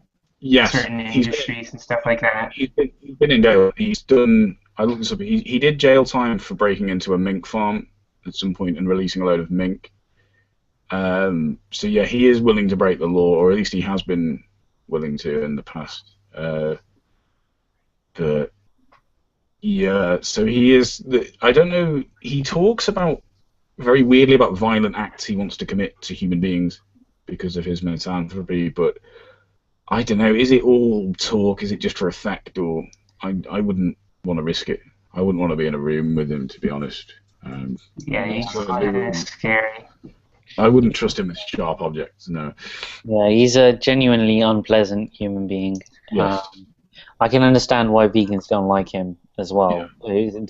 Speaker 3: certain industries and stuff like that.
Speaker 1: He's been in jail. He's done. I looked this up. He did jail time for breaking into a mink farm at some point and releasing a load of mink. So yeah, he is willing to break the law, or at least he has been willing to in the past. But yeah, so he is. I don't know. He talks very weirdly about violent acts he wants to commit to human beings because of his misanthropy, but. I don't know. Is it all talk? Is it just for effect? Or I wouldn't want to risk it. I wouldn't want to be in a room with him, to be honest.
Speaker 3: He's scary.
Speaker 1: I wouldn't trust him with sharp objects. No.
Speaker 2: Yeah, he's a genuinely unpleasant human being.
Speaker 1: Yes.
Speaker 2: I can understand why vegans don't like him as well.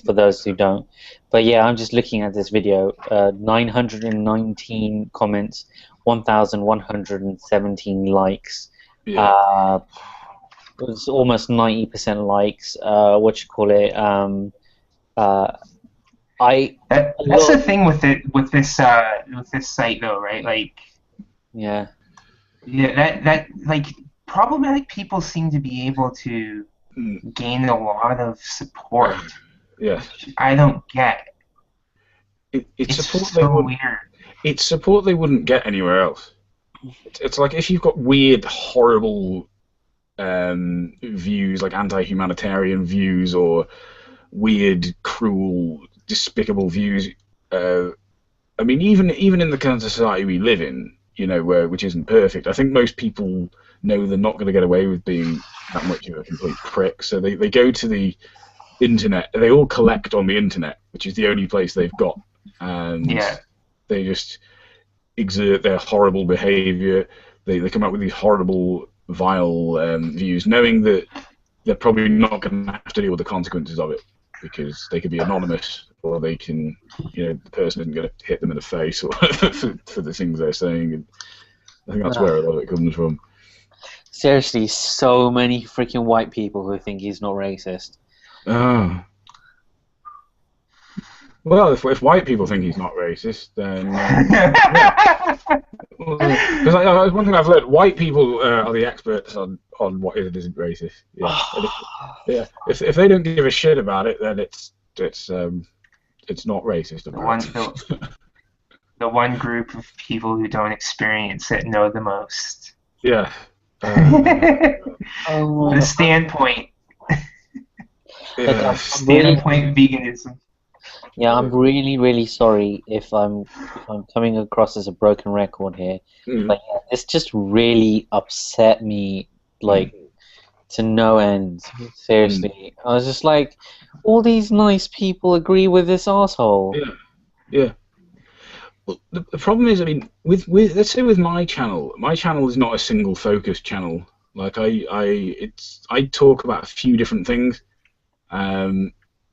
Speaker 2: For those who don't. But yeah, I'm just looking at this video. 919 comments, 1,117 likes. Yeah. It was almost 90% likes. What you call it?
Speaker 3: That's the thing with this site though, right? Like,
Speaker 2: yeah,
Speaker 3: that like problematic people seem to be able to gain a lot of support.
Speaker 1: Yes.
Speaker 3: Which I don't get.
Speaker 1: It's support
Speaker 3: so weird.
Speaker 1: It's support they wouldn't get anywhere else. It's like if you've got weird, horrible views, like anti-humanitarian views, or weird, cruel, despicable views. I mean, even in the kind of society we live in, you know, which isn't perfect, I think most people know they're not going to get away with being that much of a complete prick. So they go to the internet. They all collect on the internet, which is the only place they've got, and they just exert their horrible behaviour. They come up with these horrible, vile views, knowing that they're probably not going to have to deal with the consequences of it, because they could be anonymous, or they can, you know, the person isn't going to hit them in the face or for the things they're saying. And I think that's where a lot of it comes from.
Speaker 2: Seriously, so many freaking white people who think he's not racist.
Speaker 1: Oh. Well, if white people think he's not racist, then because one thing I've learned, white people are the experts on what is and isn't racist. Yeah. If they don't give a shit about it, then it's not racist.
Speaker 3: The one group of people who don't experience it know the most.
Speaker 1: Yeah.
Speaker 3: The standpoint. Standpoint veganism.
Speaker 2: Yeah, I'm really, really sorry if I'm coming across as a broken record here, but yeah, this just really upset me, like, to no end. Seriously, I was just like, all these nice people agree with this asshole.
Speaker 1: Yeah. Well, the problem is, I mean, with let's say with my channel is not a single focus channel. Like I talk about a few different things.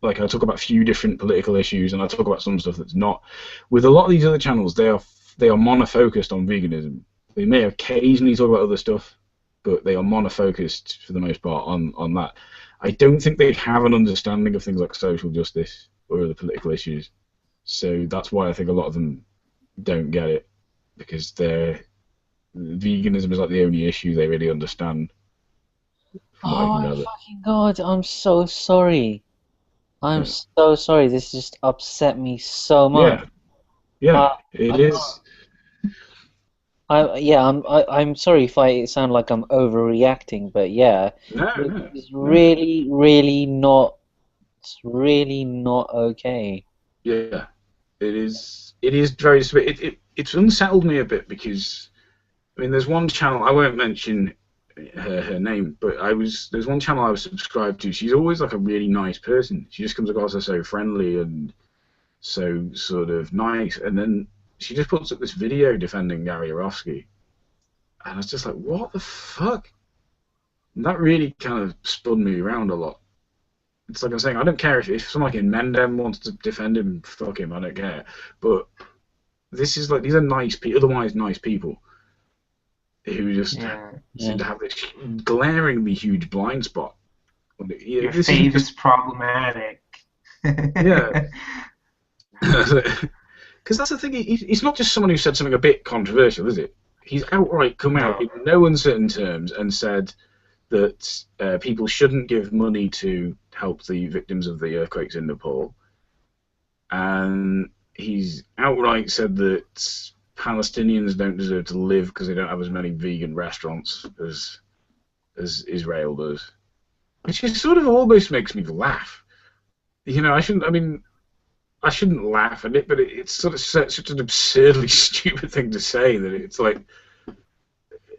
Speaker 1: Like I talk about a few different political issues, and I talk about some stuff that's not. With a lot of these other channels, they are monofocused on veganism. They may occasionally talk about other stuff, but they are monofocused for the most part on that. I don't think they have an understanding of things like social justice or other political issues. So that's why I think a lot of them don't get it, because veganism is like the only issue they really understand.
Speaker 2: Oh my fucking god! I'm so sorry. I'm so sorry. This just upset me so much.
Speaker 1: Yeah, it is.
Speaker 2: I'm sorry if I sound like I'm overreacting, but yeah, it's really, really not. It's really not okay.
Speaker 1: Yeah, it is. It is very. It's unsettled me a bit, because I mean, there's one channel, I won't mention her name, but there's one channel I was subscribed to. She's always like a really nice person. She just comes across as so friendly and so sort of nice, and then she just puts up this video defending Gary Yourofsky, and I was just like, what the fuck? And that really kind of spun me around a lot. It's like I'm saying, I don't care if someone like in Mendem wants to defend him, fuck him, I don't care. But this is like, these are nice people, otherwise nice people, who just seem to have this glaringly huge blind spot.
Speaker 3: Your fave is problematic.
Speaker 1: Yeah. Because that's the thing, he's not just someone who said something a bit controversial, is it? He's outright come out in no uncertain terms and said that people shouldn't give money to help the victims of the earthquakes in Nepal. And he's outright said that Palestinians don't deserve to live because they don't have as many vegan restaurants as Israel does. Which is sort of almost makes me laugh. You know, I shouldn't laugh at it, but it's sort of such an absurdly stupid thing to say that it's like,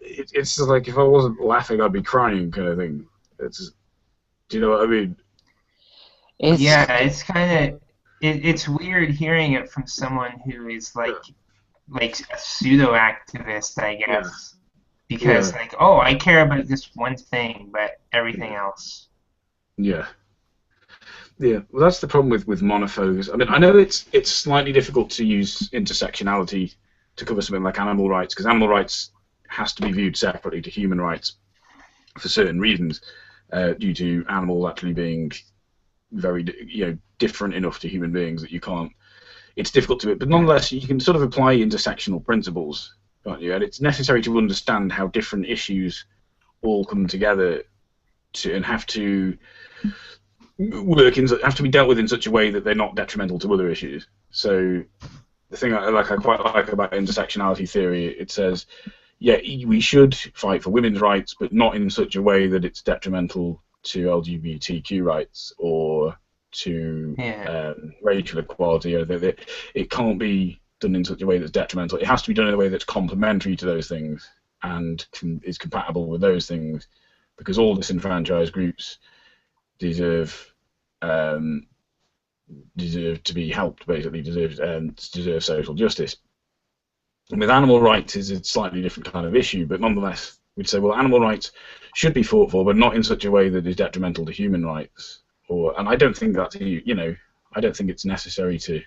Speaker 1: it's like if I wasn't laughing, I'd be crying, kind of thing. Do you know what I mean?
Speaker 3: It's kind of it's weird hearing it from someone who is like a pseudo activist, I guess, because like, oh, I care about this one thing, but everything else.
Speaker 1: Yeah. Yeah, well, that's the problem with monofocus. I mean, I know it's slightly difficult to use intersectionality to cover something like animal rights, because animal rights has to be viewed separately to human rights for certain reasons, due to animals actually being very, different enough to human beings that you can't. It's difficult to it, but nonetheless, you can sort of apply intersectional principles, can't you? And it's necessary to understand how different issues all come together and have to have to be dealt with in such a way that they're not detrimental to other issues. So the thing I quite like about intersectionality theory, it says, yeah, we should fight for women's rights, but not in such a way that it's detrimental to LGBTQ rights or to racial equality, or that it can't be done in such a way that's detrimental. It has to be done in a way that's complementary to those things and is compatible with those things, because all disenfranchised groups deserve to be helped, basically deserve social justice. And with animal rights is a slightly different kind of issue, but nonetheless we'd say, well, animal rights should be fought for, but not in such a way that is detrimental to human rights. And I don't think that's, I don't think it's necessary to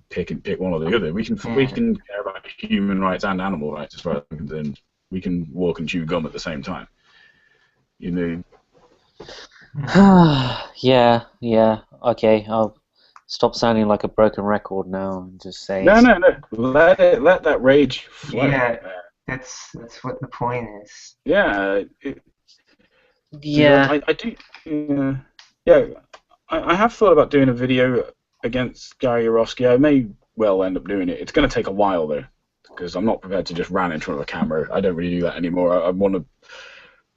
Speaker 1: pick one or the other. We can care about human rights and animal rights as far as I'm concerned. We can walk and chew gum at the same time.
Speaker 2: Yeah. Okay, I'll stop sounding like a broken record now and just say.
Speaker 1: No. Let that rage flow.
Speaker 3: Yeah, that's what the point is.
Speaker 1: Yeah.
Speaker 2: Yeah.
Speaker 1: I do. Yeah. I have thought about doing a video against Gary Yourofsky. I may well end up doing it. It's going to take a while though, because I'm not prepared to just run in front of a camera. I don't really do that anymore. I want to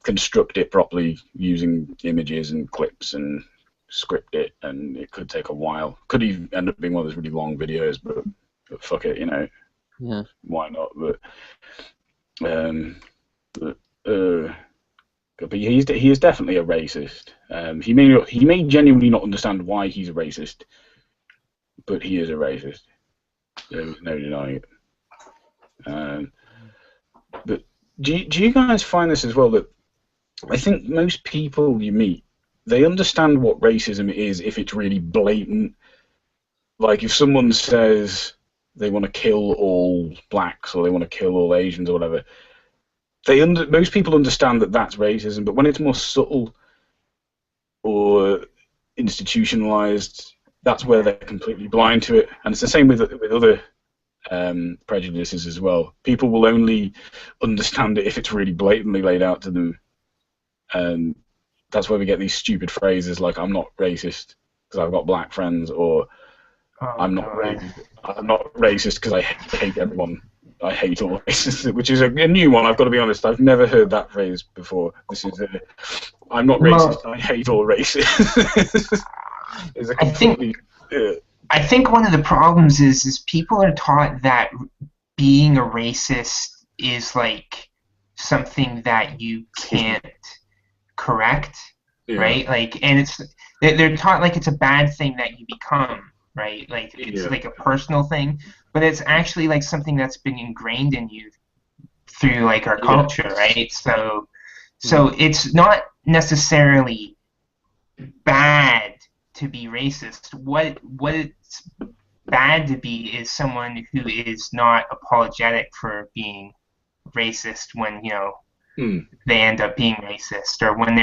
Speaker 1: construct it properly using images and clips and script it, and it could take a while. Could even end up being one of those really long videos, but fuck it,
Speaker 2: Yeah.
Speaker 1: Why not? But he is definitely a racist. He may genuinely not understand why he's a racist, but he is a racist. There's no denying it. But do you guys find this as well, that I think most people you meet, they understand what racism is if it's really blatant. Like if someone says they want to kill all blacks or they want to kill all Asians or whatever, most people understand that that's racism. But when it's more subtle or institutionalized, that's where they're completely blind to it. And it's the same with other prejudices as well. People will only understand it if it's really blatantly laid out to them. And that's where we get these stupid phrases like "I'm not racist because I've got black friends," or I'm not racist because I hate everyone. I hate all racists," which is a new one. I've got to be honest. I've never heard that phrase before. This is "I'm not racist. I hate all racists." It's a completely.
Speaker 3: I think one of the problems is people are taught that being a racist is like something that you can't correct, right? Like, and they're taught like it's a bad thing that you become, right? Like it's like a personal thing, but it's actually like something that's been ingrained in you through like our culture, right? So it's not necessarily bad to be racist. What it's bad to be is someone who is not apologetic for being racist when they end up being racist, or when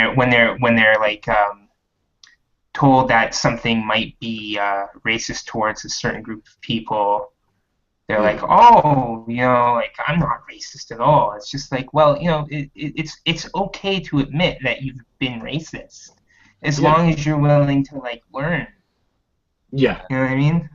Speaker 3: they're like told that something might be racist towards a certain group of people. They're like, oh, like I'm not racist at all. It's just like, well, it's okay to admit that you've been racist as long as you're willing to like learn.
Speaker 1: Yeah.
Speaker 3: You know what I mean?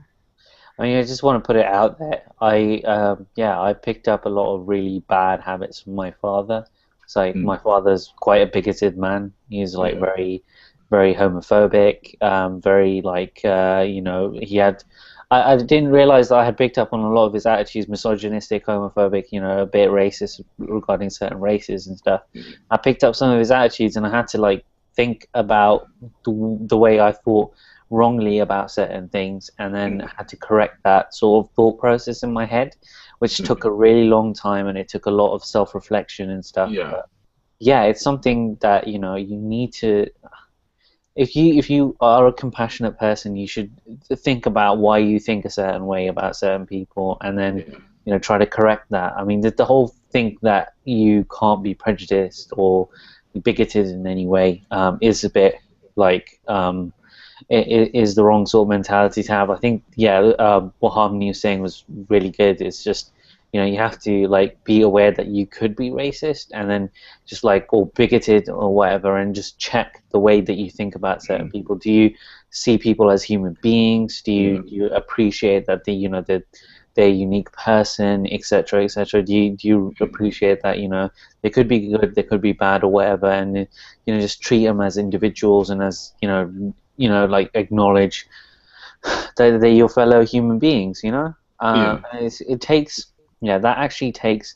Speaker 2: I just want to put it out there. I picked up a lot of really bad habits from my father. It's like my father's quite a bigoted man. He's like very, very homophobic. Very like he had. I didn't realize that I had picked up on a lot of his attitudes, misogynistic, homophobic, a bit racist regarding certain races and stuff. I picked up some of his attitudes, and I had to like think about the way I thought wrongly about certain things, and then had to correct that sort of thought process in my head, which took a really long time, and it took a lot of self-reflection and stuff. But it's something that you need to. If you are a compassionate person, you should think about why you think a certain way about certain people, and then try to correct that. I mean, the whole thing that you can't be prejudiced or bigoted in any way is a bit like it is the wrong sort of mentality to have. I think, what Harmony was saying was really good. It's just, you have to like be aware that you could be racist, and then just like, or bigoted or whatever, and just check the way that you think about certain people. Do you see people as human beings? Do you appreciate that they're a unique person, etc., etc.? Do you appreciate that they could be good, they could be bad, or whatever, and just treat them as individuals, and as like acknowledge that they're your fellow human beings. It takes that actually takes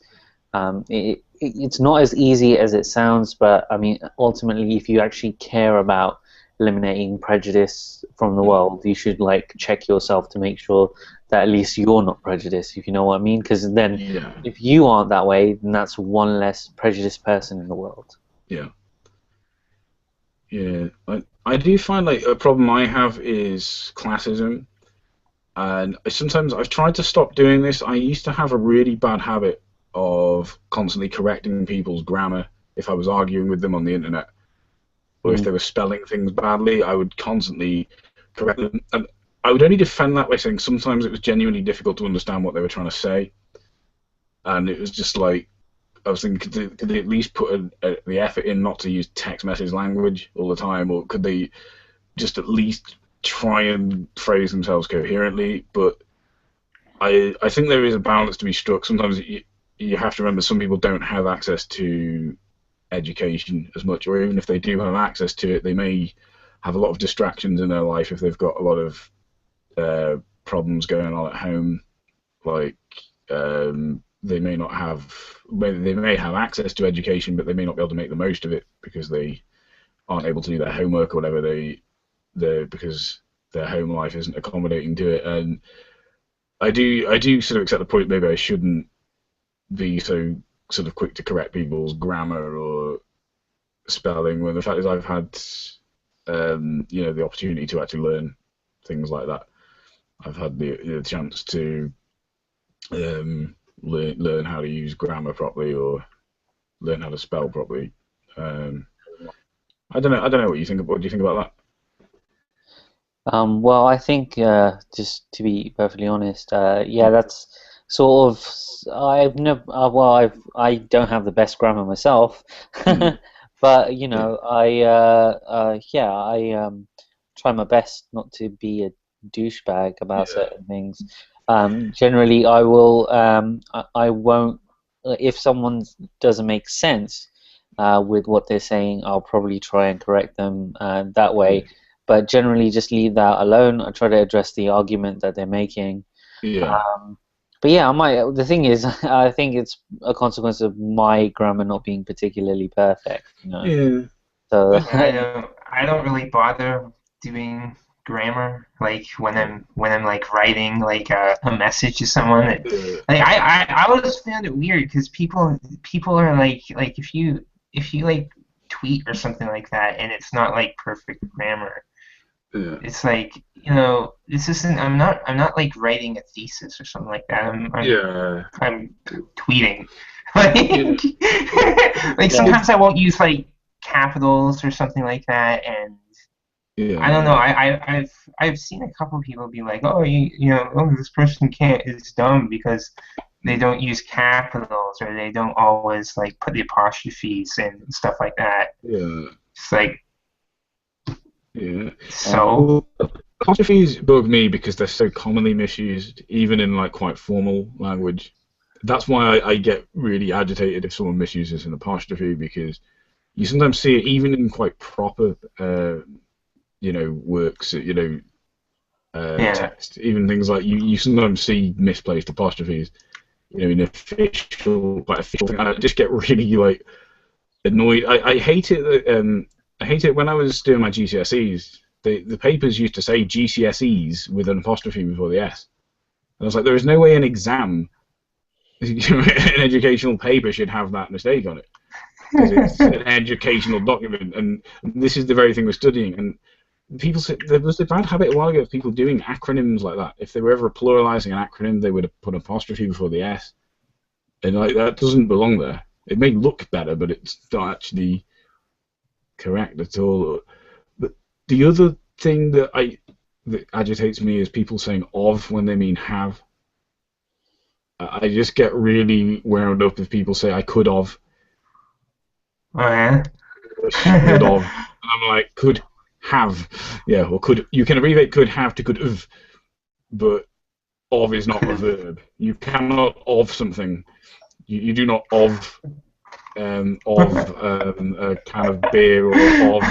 Speaker 2: it's not as easy as it sounds, but I mean, ultimately, if you actually care about eliminating prejudice from the world, you should like check yourself to make sure that at least you're not prejudiced, if you know what I mean. Because then, if you aren't that way, then that's one less prejudiced person in the world.
Speaker 1: Yeah. I do find like a problem I have is classism, and sometimes I've tried to stop doing this. I used to have a really bad habit of constantly correcting people's grammar if I was arguing with them on the internet, or if they were spelling things badly. I would constantly correct them, and I would only defend that by saying sometimes it was genuinely difficult to understand what they were trying to say, and it was just like, I was thinking, could they at least put the effort in not to use text message language all the time, or could they just at least try and phrase themselves coherently? But I think there is a balance to be struck. Sometimes you have to remember some people don't have access to education as much, or even if they do have access to it, they may have a lot of distractions in their life if they've got a lot of problems going on at home, like they may have access to education, but they may not be able to make the most of it because they aren't able to do their homework or whatever, because their home life isn't accommodating to it. And I do sort of accept the point, maybe I shouldn't be so sort of quick to correct people's grammar or spelling, when the fact is I've had the opportunity to actually learn things like that. I've had the chance to learn how to use grammar properly, or learn how to spell properly. I don't know what you think. What do you think about
Speaker 2: that? Well, I think just to be perfectly honest, that's sort of, I don't have the best grammar myself, but I try my best not to be a douchebag about certain things. Generally, I won't. If someone doesn't make sense with what they're saying, I'll probably try and correct them that way. But generally, just leave that alone. I try to address the argument that they're making. But yeah, the thing is, I think it's a consequence of my grammar not being particularly perfect. So
Speaker 3: I don't really bother doing grammar, like when I'm like writing like a message to someone. Like I always found it weird because people are like if you like tweet or something like that and it's not like perfect grammar, it's like, this isn't. I'm not like writing a thesis or something like that. I'm tweeting. Like sometimes I won't use like capitals or something like that, and I don't know. I've seen a couple of people be like, oh, this person is dumb because they don't use capitals, or they don't always like put the apostrophes and stuff like that. It's like. So
Speaker 1: apostrophes bug me because they're so commonly misused, even in like quite formal language. That's why I get really agitated if someone misuses an apostrophe, because you sometimes see it even in quite proper works, text. Even things like you sometimes see misplaced apostrophes, in quite official thing. I just get really like annoyed. I hate it that I hate it when I was doing my GCSEs. The papers used to say GCSEs with an apostrophe before the S. And I was like, there is no way an exam, an educational paper, should have that mistake on it. Because it's an educational document, and this is the very thing we're studying. And people say there was a bad habit a while ago of people doing acronyms like that. If they were ever pluralizing an acronym, they would have put an apostrophe before the S, and like that doesn't belong there. It may look better, but it's not actually correct at all. But the other thing that agitates me is people saying "of" when they mean "have." I just get really wound up if people say "I could have."
Speaker 3: Oh yeah.
Speaker 1: Could have. And I'm like, could have, yeah, or could. You can abbreviate could have to could have, but of is not a verb. You cannot of something. You do not of a can of beer or of.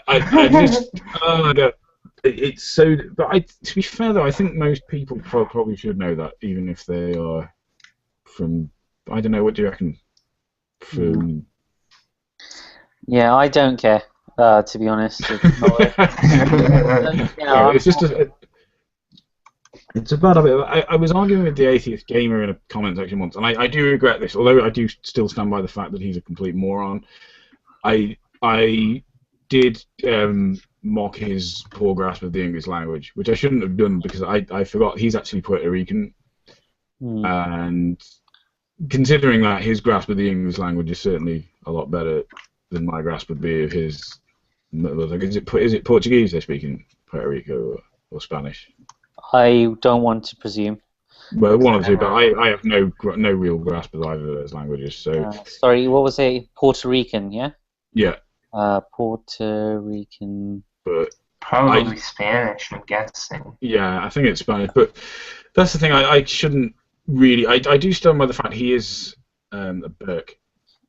Speaker 1: I just oh my god. It's so. But to be fair though, I think most people probably should know that, even if they are from. I don't know. What do you reckon? From.
Speaker 2: Yeah, I don't care. To be honest,
Speaker 1: it's just it's a bad habit. I was arguing with the atheist gamer in a comment section once, and I do regret this, although I do still stand by the fact that he's a complete moron. I did mock his poor grasp of the English language, which I shouldn't have done because I forgot he's actually Puerto Rican, and considering that his grasp of the English language is certainly a lot better than my grasp would be of his. Like, is it Portuguese they speak in Puerto Rico or Spanish?
Speaker 2: I don't want to presume.
Speaker 1: Well, one or two, but I have no real grasp of either of those languages. So
Speaker 2: sorry, what was it? Puerto Rican, yeah.
Speaker 1: Yeah.
Speaker 2: Puerto Rican.
Speaker 1: But
Speaker 3: probably Spanish, I'm guessing.
Speaker 1: Yeah, I think it's Spanish, but that's the thing. I shouldn't really. I do stand by the fact he is a Burke.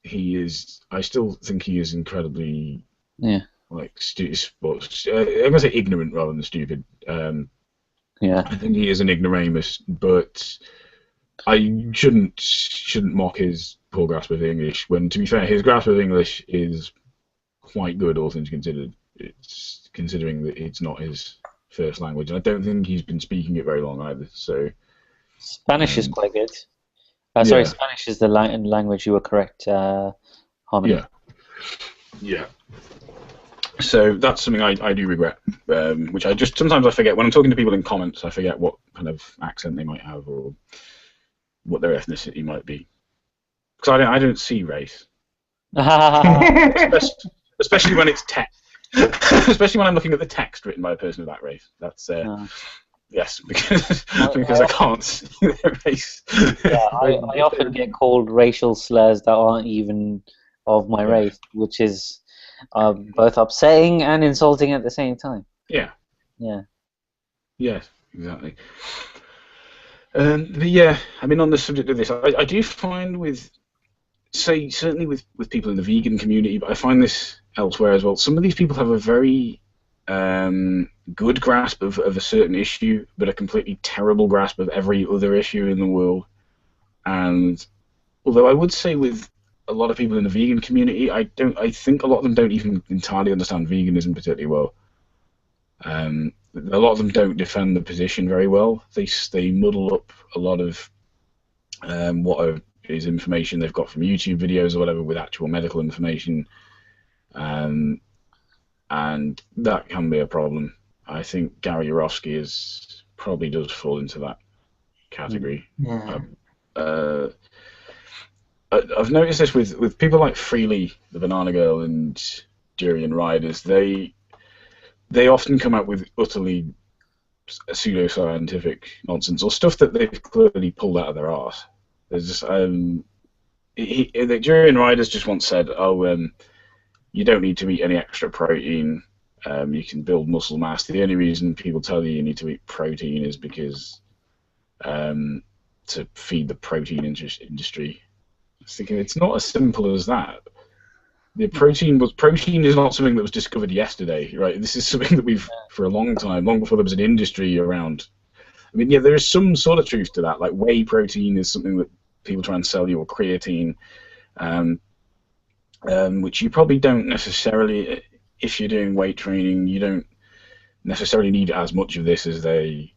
Speaker 1: He is. I still think he is incredibly.
Speaker 2: Yeah.
Speaker 1: Like I'm gonna say ignorant rather than stupid.
Speaker 2: Yeah.
Speaker 1: I think he is an ignoramus, but I shouldn't mock his poor grasp of English. When, to be fair, his grasp of English is quite good, all things considered. It's considering that it's not his first language, and I don't think he's been speaking it very long either. So
Speaker 2: Spanish is quite good. Sorry, Spanish is the language. You were correct, Harmony.
Speaker 1: Yeah. So that's something I do regret, which I just sometimes I forget when I'm talking to people in comments. I forget what kind of accent they might have or what their ethnicity might be, because I don't see race, especially when it's text, especially when I'm looking at the text written by a person of that race. That's yes, because I can't see their race.
Speaker 2: Yeah, I often get called racial slurs that aren't even of my race, which is. Both upsetting and insulting at the same time.
Speaker 1: Yeah.
Speaker 2: Yeah.
Speaker 1: Yes, exactly. But yeah, I mean, on the subject of this, I do find certainly with people in the vegan community, but I find this elsewhere as well. Some of these people have a very good grasp of a certain issue, but a completely terrible grasp of every other issue in the world. And although I would say with a lot of people in the vegan community, I think a lot of them don't even entirely understand veganism particularly well. A lot of them don't defend the position very well. They muddle up a lot of what is information they've got from YouTube videos or whatever with actual medical information, and that can be a problem. I think Gary Yourofsky probably does fall into that category.
Speaker 3: Yeah.
Speaker 1: I've noticed this with people like Freely, the Banana Girl, and Durian Riders. They often come out with utterly pseudoscientific nonsense or stuff that they've clearly pulled out of their arse. There's just the Durian Riders just once said, you don't need to eat any extra protein. You can build muscle mass. The only reason people tell you need to eat protein is because to feed the protein industry. I was thinking it's not as simple as that. Protein is not something that was discovered yesterday, right? This is something that we've for a long time, long before there was an industry around. I mean, yeah, there is some sort of truth to that. Like whey protein is something that people try and sell you, or creatine, which you probably don't necessarily. If you're doing weight training, you don't necessarily need as much of this as they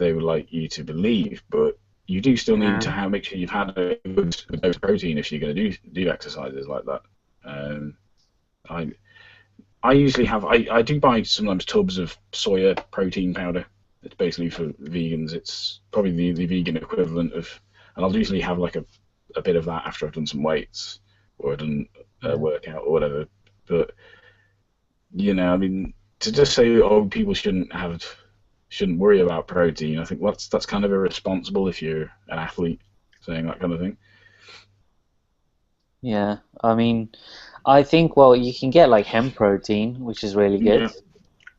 Speaker 1: would like you to believe, but you do still need to make sure you've had a good dose of protein if you're going to do exercises like that. I usually have, I do buy sometimes tubs of soya protein powder. It's basically for vegans. It's probably the vegan equivalent of, and I'll usually have like a bit of that after I've done some weights or I've done a workout or whatever. But, you know, I mean, to just say, oh, people shouldn't worry about protein, I think that's kind of irresponsible if you're an athlete saying that kind of thing.
Speaker 2: Yeah, I mean, I think, well, you can get like hemp protein, which is really good.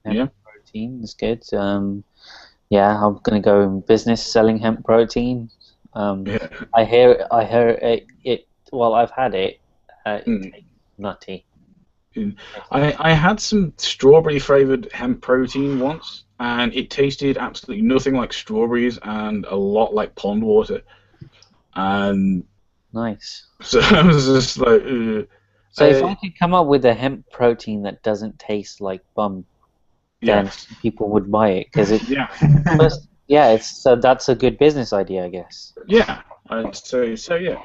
Speaker 2: Hemp protein is good. Yeah, I'm gonna go in business selling hemp protein. I hear it. Well, I've had it. It tastes nutty.
Speaker 1: I had some strawberry flavored hemp protein once, and it tasted absolutely nothing like strawberries and a lot like pond water. And
Speaker 2: nice.
Speaker 1: So I was just like,
Speaker 2: so if I could come up with a hemp protein that doesn't taste like bum, then people would buy it because it. It's so that's a good business idea, I guess.
Speaker 1: Yeah, so yeah.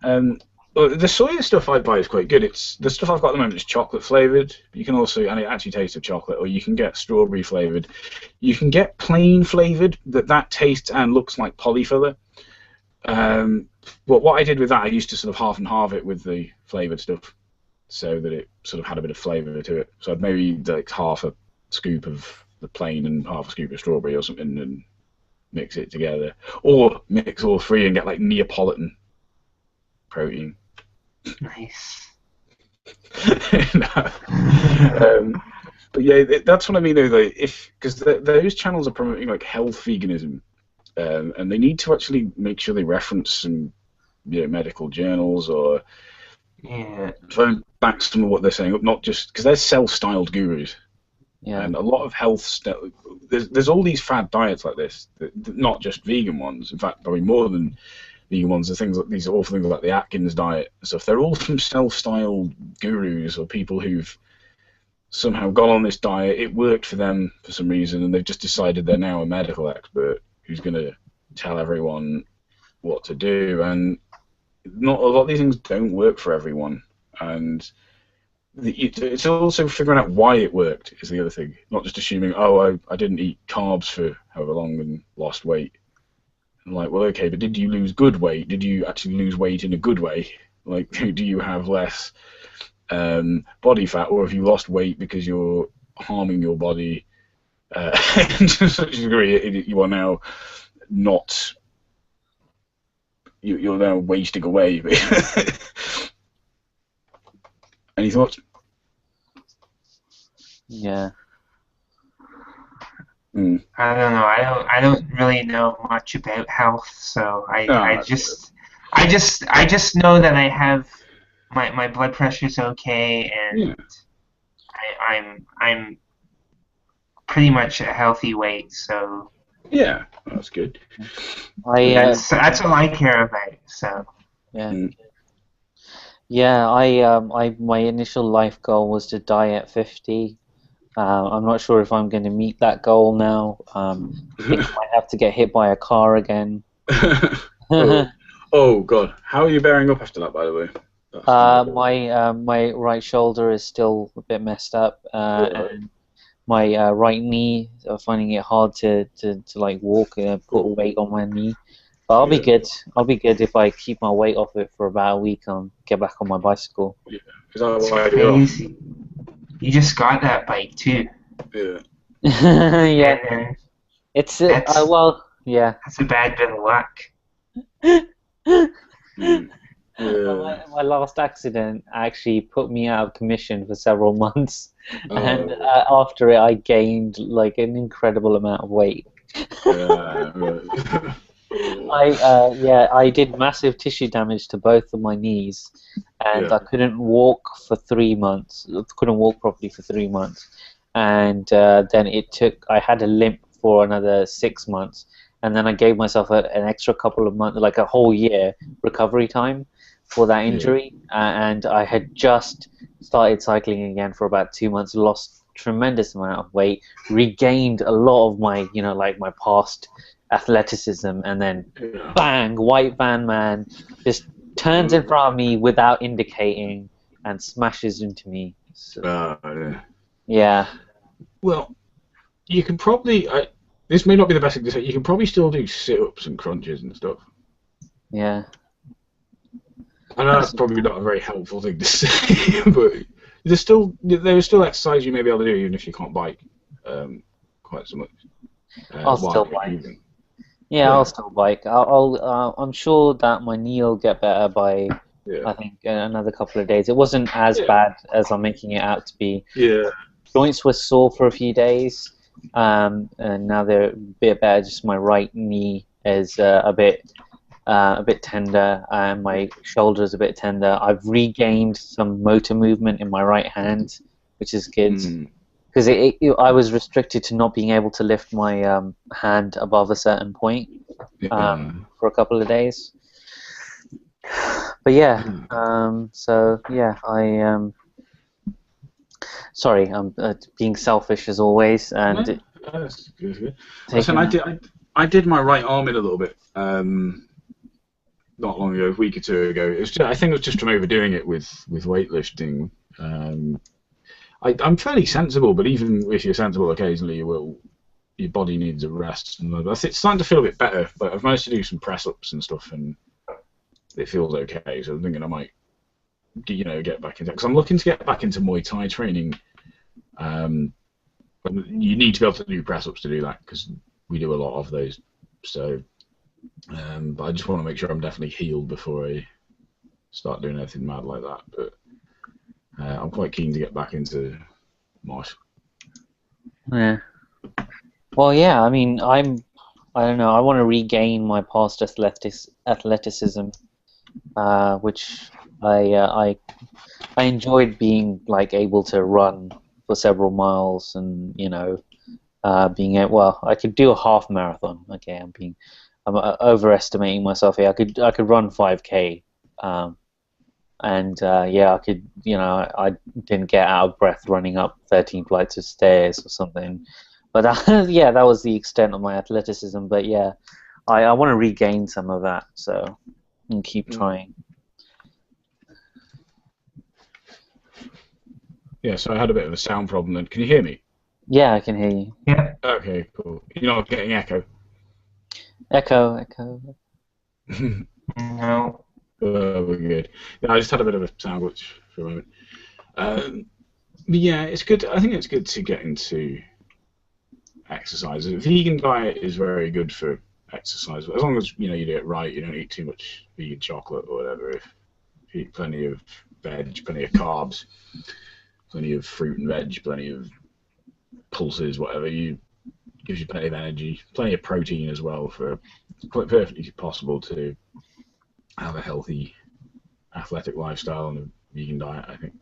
Speaker 1: Well, the soya stuff I buy is quite good. It's the stuff I've got at the moment is chocolate flavored. You can also, and it actually tastes of chocolate, or you can get strawberry flavored. You can get plain flavored that tastes and looks like polyfiller. Well, what I did with that, I used to sort of half and half it with the flavored stuff, so that it sort of had a bit of flavor to it. So I'd maybe like half a scoop of the plain and half a scoop of strawberry or something, and mix it together, or mix all three and get like Neapolitan protein.
Speaker 3: Nice.
Speaker 1: But yeah, that's what I mean though. Because those channels are promoting like health veganism, and they need to actually make sure they reference some medical journals or try and back some of what they're saying up, not just because they're self-styled gurus.
Speaker 2: Yeah.
Speaker 1: And a lot of health there's all these fad diets like this, not just vegan ones. In fact, probably more than vegan ones. These awful things like the Atkins diet and stuff. They're all from self-styled gurus or people who've somehow gone on this diet. It worked for them for some reason, and they've just decided they're now a medical expert who's going to tell everyone what to do. And not a lot of these things don't work for everyone, and it's also figuring out why it worked is the other thing. Not just assuming, oh, I didn't eat carbs for however long and lost weight. And like, well, okay, but did you lose good weight? Did you actually lose weight in a good way? Like, do you have less body fat, or have you lost weight because you're harming your body to such a degree you are now not... You're now wasting away. Any thoughts?
Speaker 2: Yeah.
Speaker 3: I don't know. I don't really know much about health, so I just know that I have my blood pressure's okay, and I'm pretty much a healthy weight, so
Speaker 1: yeah, that's good.
Speaker 3: That's all I care about. So
Speaker 2: yeah. Yeah, my initial life goal was to die at 50. I'm not sure if I'm going to meet that goal now. I think I might have to get hit by a car again.
Speaker 1: Oh God, how are you bearing up after that, by the way?
Speaker 2: My right shoulder is still a bit messed up, and my right knee, I'm finding it hard to like walk, put weight on my knee. But I'll be good. I'll be good if I keep my weight off it for about a week and get back on my bicycle.
Speaker 1: Yeah,
Speaker 3: it's crazy. You just got that bike too.
Speaker 1: Yeah.
Speaker 2: Yeah. It's well, yeah.
Speaker 3: That's a bad bit of luck.
Speaker 2: Yeah. My last accident actually put me out of commission for several months, and after it, I gained like an incredible amount of weight. I did massive tissue damage to both of my knees, and I couldn't walk for 3 months. Couldn't walk properly for 3 months, and then I had a limp for another 6 months, and then I gave myself an extra couple of months, like a whole year recovery time for that injury, and I had just started cycling again for about 2 months, lost tremendous amount of weight, regained a lot of my, like my past athleticism, and then bang, white van man just turns in front of me without indicating and smashes into me. So, Yeah.
Speaker 1: Well, you can probably. This may not be the best thing to say. You can probably still do sit-ups and crunches and stuff.
Speaker 2: Yeah.
Speaker 1: I know that's probably not a very helpful thing to say, but there's still exercise you may be able to do even if you can't bike quite so much.
Speaker 2: I'll still bike. Yeah,
Speaker 1: Yeah.
Speaker 2: I'll still bike. I'm sure that my knee will get better by, I think, another couple of days. It wasn't as bad as I'm making it out to be.
Speaker 1: Yeah.
Speaker 2: Joints were sore for a few days, and now they're a bit better. Just my right knee is a bit tender, and my shoulder's a bit tender. I've regained some motor movement in my right hand, which is good. Because I was restricted to not being able to lift my hand above a certain point for a couple of days. But yeah, so yeah, sorry, I'm being selfish as always, and
Speaker 1: that's good. Listen, I did my right arm in a little bit not long ago, a week or two ago. It was just, I think it was just from overdoing it with weightlifting. I'm fairly sensible, but even if you're sensible occasionally, your body needs a rest. And it's starting to feel a bit better. But I've managed to do some press-ups and stuff, and it feels okay. So I'm thinking I might, get back into it. Because I'm looking to get back into Muay Thai training. But you need to be able to do press-ups to do that, because we do a lot of those. So, but I just want to make sure I'm definitely healed before I start doing anything mad like that. But I'm quite keen to get back into mosh.
Speaker 2: Yeah. Well, yeah. I mean, I don't know. I want to regain my past athleticism, which I enjoyed being able to run for several miles, and being able. Well, I could do a half marathon. Okay, I'm overestimating myself here. I could run 5K. And I could, I didn't get out of breath running up 13 flights of stairs or something. But yeah, that was the extent of my athleticism. But yeah, I want to regain some of that, so and keep trying.
Speaker 1: Yeah, so I had a bit of a sound problem then. Can you hear me?
Speaker 2: Yeah, I can hear you.
Speaker 3: Yeah.
Speaker 1: Okay, cool. You're not getting echo?
Speaker 2: Echo.
Speaker 3: No.
Speaker 1: We're good. Yeah, I just had a bit of a sound glitch for a moment. But yeah, it's good. I think it's good to get into exercise. A vegan diet is very good for exercise, as long as you do it right. You don't eat too much vegan chocolate or whatever. If you eat plenty of veg, plenty of carbs, plenty of fruit and veg, plenty of pulses, whatever, gives you plenty of energy, plenty of protein as well. It's quite perfectly possible to have a healthy athletic lifestyle and a vegan diet, I think.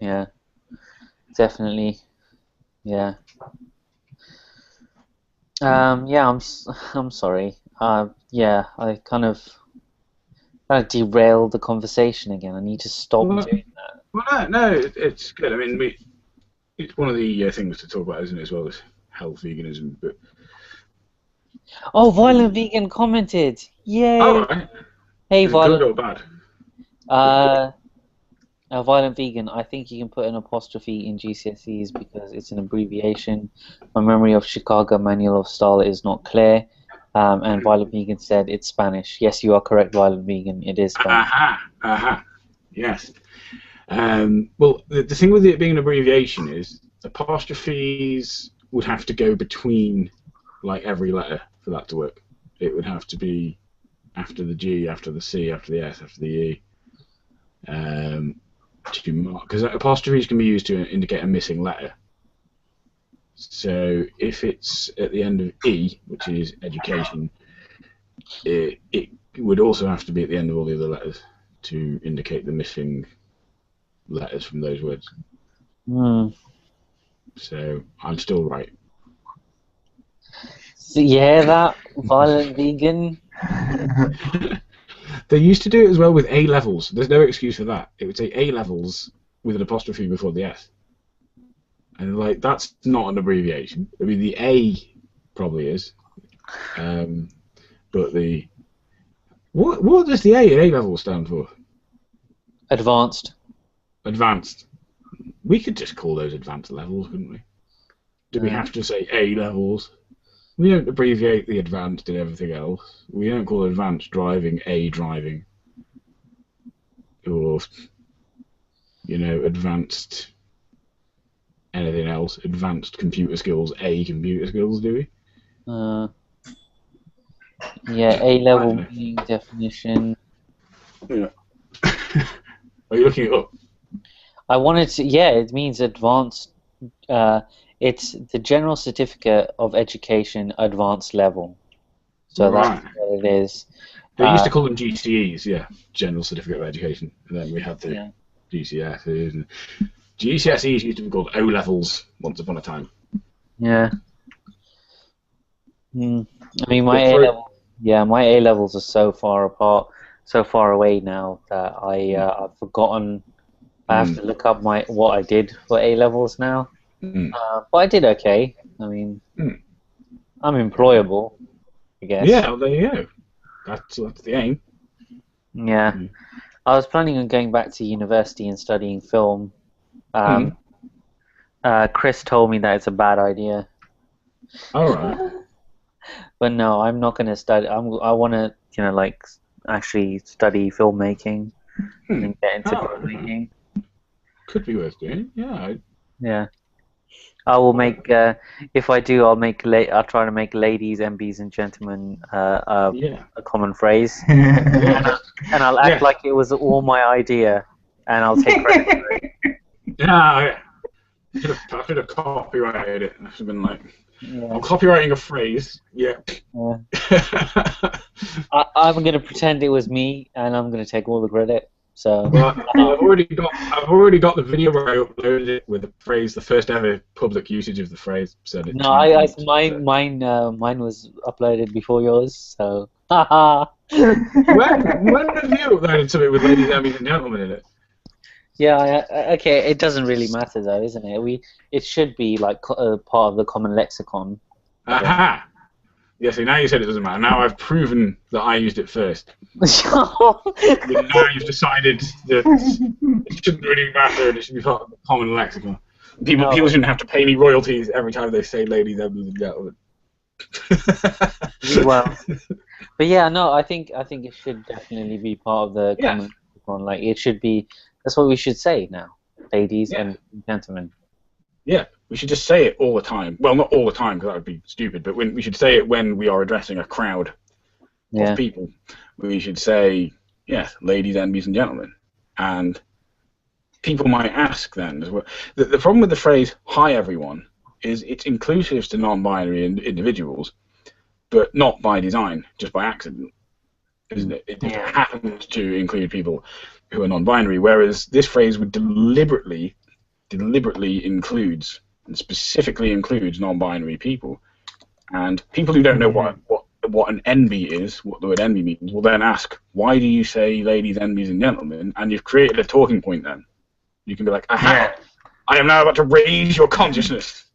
Speaker 2: Yeah, definitely. Yeah. I'm sorry. Yeah, I kind of derailed the conversation again. I need to stop doing that.
Speaker 1: Well, no, it's good. I mean, it's one of the things to talk about, isn't it, as well as health veganism, but.
Speaker 2: Oh, Violent Vegan commented! Yay!
Speaker 1: Oh, right.
Speaker 2: Hey, Violent.
Speaker 1: Good or bad?
Speaker 2: Violent Vegan, I think you can put an apostrophe in GCSEs because it's an abbreviation. My memory of Chicago Manual of Style is not clear. And Violent Vegan said it's Spanish. Yes, you are correct, Violent Vegan. It is Spanish.
Speaker 1: Aha. Yes. Well, the thing with it being an abbreviation is apostrophes would have to go between every letter for that to work. It would have to be after the G, after the C, after the S, after the E. To mark, because apostrophes can be used to indicate a missing letter. So if it's at the end of E, which is education, it would also have to be at the end of all the other letters to indicate the missing letters from those words. So I'm still right.
Speaker 2: So you hear that, Violent Vegan?
Speaker 1: They used to do it as well with A levels. There's no excuse for that. It would say A levels with an apostrophe before the S. And that's not an abbreviation. I mean, the A probably is. But the... What does the A in A level stand for?
Speaker 2: Advanced.
Speaker 1: advanced. We could just call those advanced levels, couldn't we? Do we have to say A levels? We don't abbreviate the advanced and everything else. We don't call advanced driving A driving. Or, you know, advanced anything else. Advanced computer skills A computer skills, do we?
Speaker 2: Yeah, A-level meaning definition.
Speaker 1: Yeah. Are you looking it up?
Speaker 2: I wanted to, yeah, it means advanced, it's the General Certificate of Education Advanced Level. So that's what it is.
Speaker 1: They used to call them GCEs, yeah, General Certificate of Education. And then we had the GCSEs. And GCSEs used to be called O-levels once upon a time.
Speaker 2: Yeah. I mean, my A-levels are so far apart, so far away now that I've forgotten. I have to look up what I did for A-levels now. But I did okay. I mean, I'm employable, I guess.
Speaker 1: Yeah, well, there you go. That's the aim.
Speaker 2: Yeah. I was planning on going back to university and studying film. Chris told me that it's a bad idea.
Speaker 1: All right.
Speaker 2: But no, I'm not going to study. I want to, you know, like actually study filmmaking and get into filmmaking.
Speaker 1: Could be worth doing. Yeah.
Speaker 2: Yeah. I will make. If I do, I'll try to make ladies, MBs, and gentlemen a common phrase, and I'll act like it was all my idea, and I'll take credit for it.
Speaker 1: Yeah. I should have copyrighted it. I should have been like, I'm copywriting a phrase. Yeah.
Speaker 2: I'm going to pretend it was me, and I'm going to take all the credit. So.
Speaker 1: Well, I've already got the video where I uploaded it with the phrase, the first ever public usage of the phrase. Said it.
Speaker 2: No, mine was uploaded before yours. So.
Speaker 1: when have you uploaded something with ladies, MBs, and gentlemen in it?
Speaker 2: Yeah, okay. It doesn't really matter though, isn't it? It should be like part of the common lexicon.
Speaker 1: Aha! Yeah, see, now you said it doesn't matter. Now I've proven that I used it first. Now you've decided that it shouldn't really matter and it should be part of the common lexicon. People shouldn't have to pay me royalties every time they say ladies, MBs, and gentlemen.
Speaker 2: Well, but yeah, no, I think it should definitely be part of the common lexicon. Like, it should be. That's what we should say now, ladies and gentlemen. Yeah,
Speaker 1: we should just say it all the time. Well, not all the time, because that would be stupid, but we should say it when we are addressing a crowd of people. We should say, yes, ladies, MBs, and gentlemen. And people might ask then as well. The problem with the phrase, hi everyone, is it's inclusive to non-binary individuals, but not by design, just by accident, isn't it? It happens to include people who are non-binary, whereas this phrase would deliberately includes and specifically includes non-binary people, and people who don't know what an NB is, what the word NB means, will then ask, why do you say ladies, NBs, and gentlemen? And you've created a talking point. Then you can be like, aha, I am now about to raise your consciousness.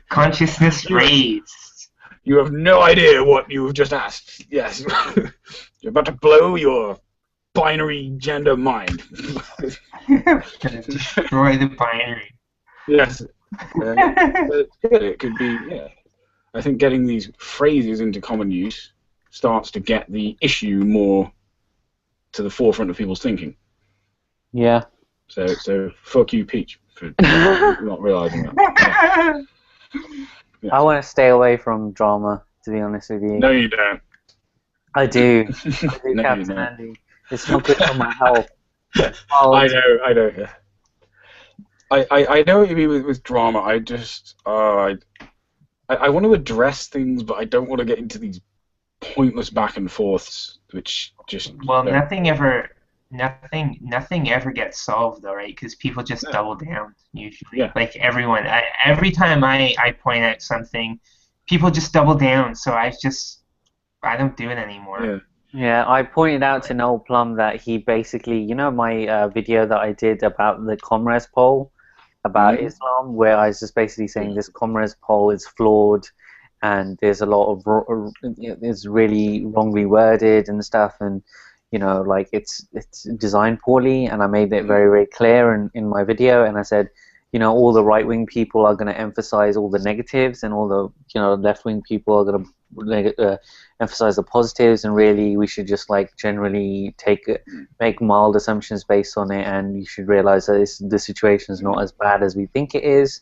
Speaker 3: Consciousness raised.
Speaker 1: You have no idea what you've just asked. Yes, you're about to blow your binary gender mind.
Speaker 3: Gonna destroy the binary.
Speaker 1: Yes. It could be, I think getting these phrases into common use starts to get the issue more to the forefront of people's thinking.
Speaker 2: Yeah.
Speaker 1: So fuck you, Peach, for not realising that. Yeah.
Speaker 2: I want to stay away from drama, to be honest with you.
Speaker 1: No, you don't.
Speaker 2: I do. No, Captain Andy. It's not good for my health.
Speaker 1: I know. Yeah. I know what you mean with drama. I just I want to address things, but I don't want to get into these pointless back and forths, which just
Speaker 3: nothing ever gets solved though, right? Because people just double down usually. Yeah. Like everyone, every time I point out something, people just double down. So I don't do it anymore.
Speaker 1: Yeah.
Speaker 2: Yeah, I pointed out to Noel Plum that he basically, you know, my video that I did about the Comres poll about Islam, where I was just basically saying this Comres poll is flawed and there's a lot of it's really wrongly worded and stuff, and like it's designed poorly, and I made it very, very clear in my video, and I said, all the right-wing people are going to emphasize all the negatives, and all the left-wing people are going to emphasize the positives, and really we should just like generally make mild assumptions based on it, and you should realize that the situation is not as bad as we think it is.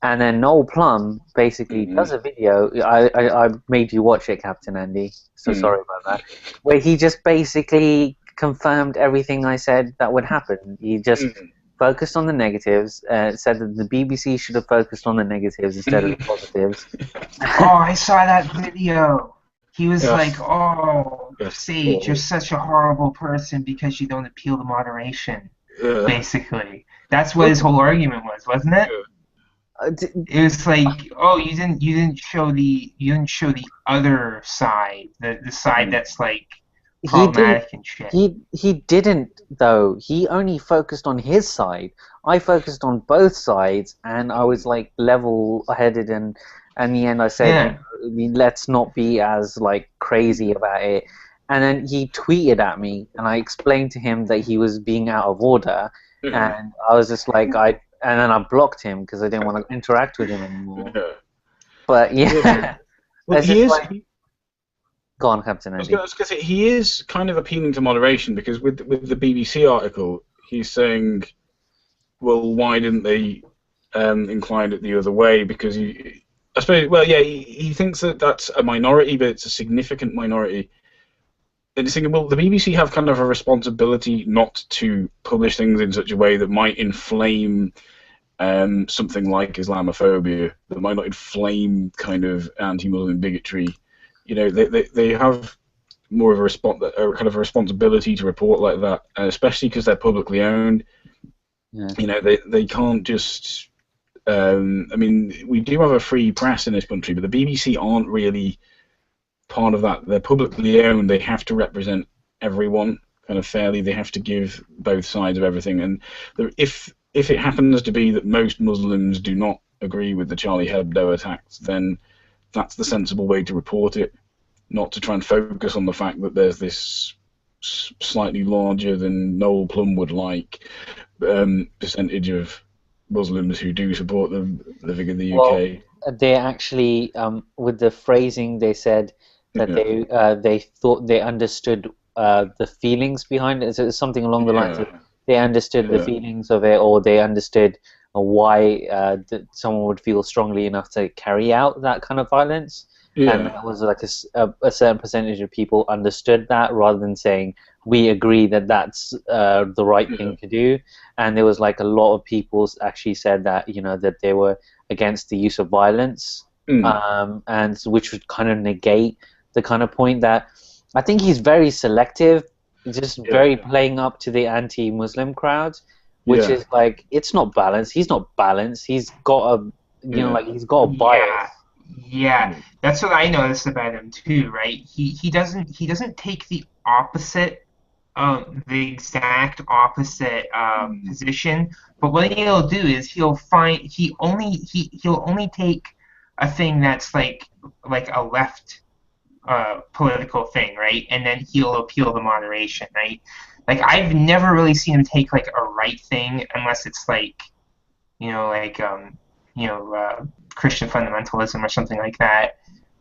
Speaker 2: And then Noel Plum basically does a video. I made you watch it, Captain Andy, so sorry about that, where he just basically confirmed everything I said that would happen. He just focused on the negatives, said that the BBC should have focused on the negatives instead of the positives.
Speaker 3: Oh, I saw that video. He was like, "Oh, Sage, you're such a horrible person because you don't appeal to moderation." Basically, that's what his whole argument was, wasn't it? It was like, "Oh, you didn't show the other side, the side that's like problematic and shit."
Speaker 2: He didn't though. He only focused on his side. I focused on both sides, and I was like level-headed, and in the end I said, let's not be as like crazy about it. And then he tweeted at me, and I explained to him that he was being out of order, and I was just like, and then I blocked him because I didn't want to interact with him anymore. But
Speaker 1: well,
Speaker 2: go on, Captain Andy.
Speaker 1: I was going to say, he is kind of appealing to moderation, because with the BBC article, he's saying, well, why didn't they incline it the other way? Because he thinks that that's a minority, but it's a significant minority. And he's thinking, well, the BBC have kind of a responsibility not to publish things in such a way that might inflame something like Islamophobia, that might not inflame kind of anti-Muslim bigotry. They have more of a kind of a responsibility to report like that, especially because they're publicly owned. Yeah. They can't just. We do have a free press in this country, but the BBC aren't really part of that. They're publicly owned. They have to represent everyone kind of fairly. They have to give both sides of everything. And if it happens to be that most Muslims do not agree with the Charlie Hebdo attacks, then that's the sensible way to report it, not to try and focus on the fact that there's this slightly larger than Noel Plum would like percentage of Muslims who do support them living in the UK.
Speaker 2: They actually, with the phrasing, they said that they thought they understood the feelings behind it. So it's something along the lines of they understood the feelings of it, or they understood why someone would feel strongly enough to carry out that kind of violence. And that was like a certain percentage of people understood that, rather than saying we agree that that's the right thing to do. And there was like a lot of people actually said that that they were against the use of violence, and which would kind of negate the kind of point that I think he's very selective, just very playing up to the anti-Muslim crowd, which is like, it's not balanced. He's not balanced. He's got a he's got a bias.
Speaker 3: Yeah, that's what I noticed about him too, right? He doesn't take the opposite, the exact opposite position. But what he'll do is he'll only take a thing that's like a left political thing, right? And then he'll appeal to moderation, right? Like, I've never really seen him take like a right thing unless it's like, Christian fundamentalism or something like that.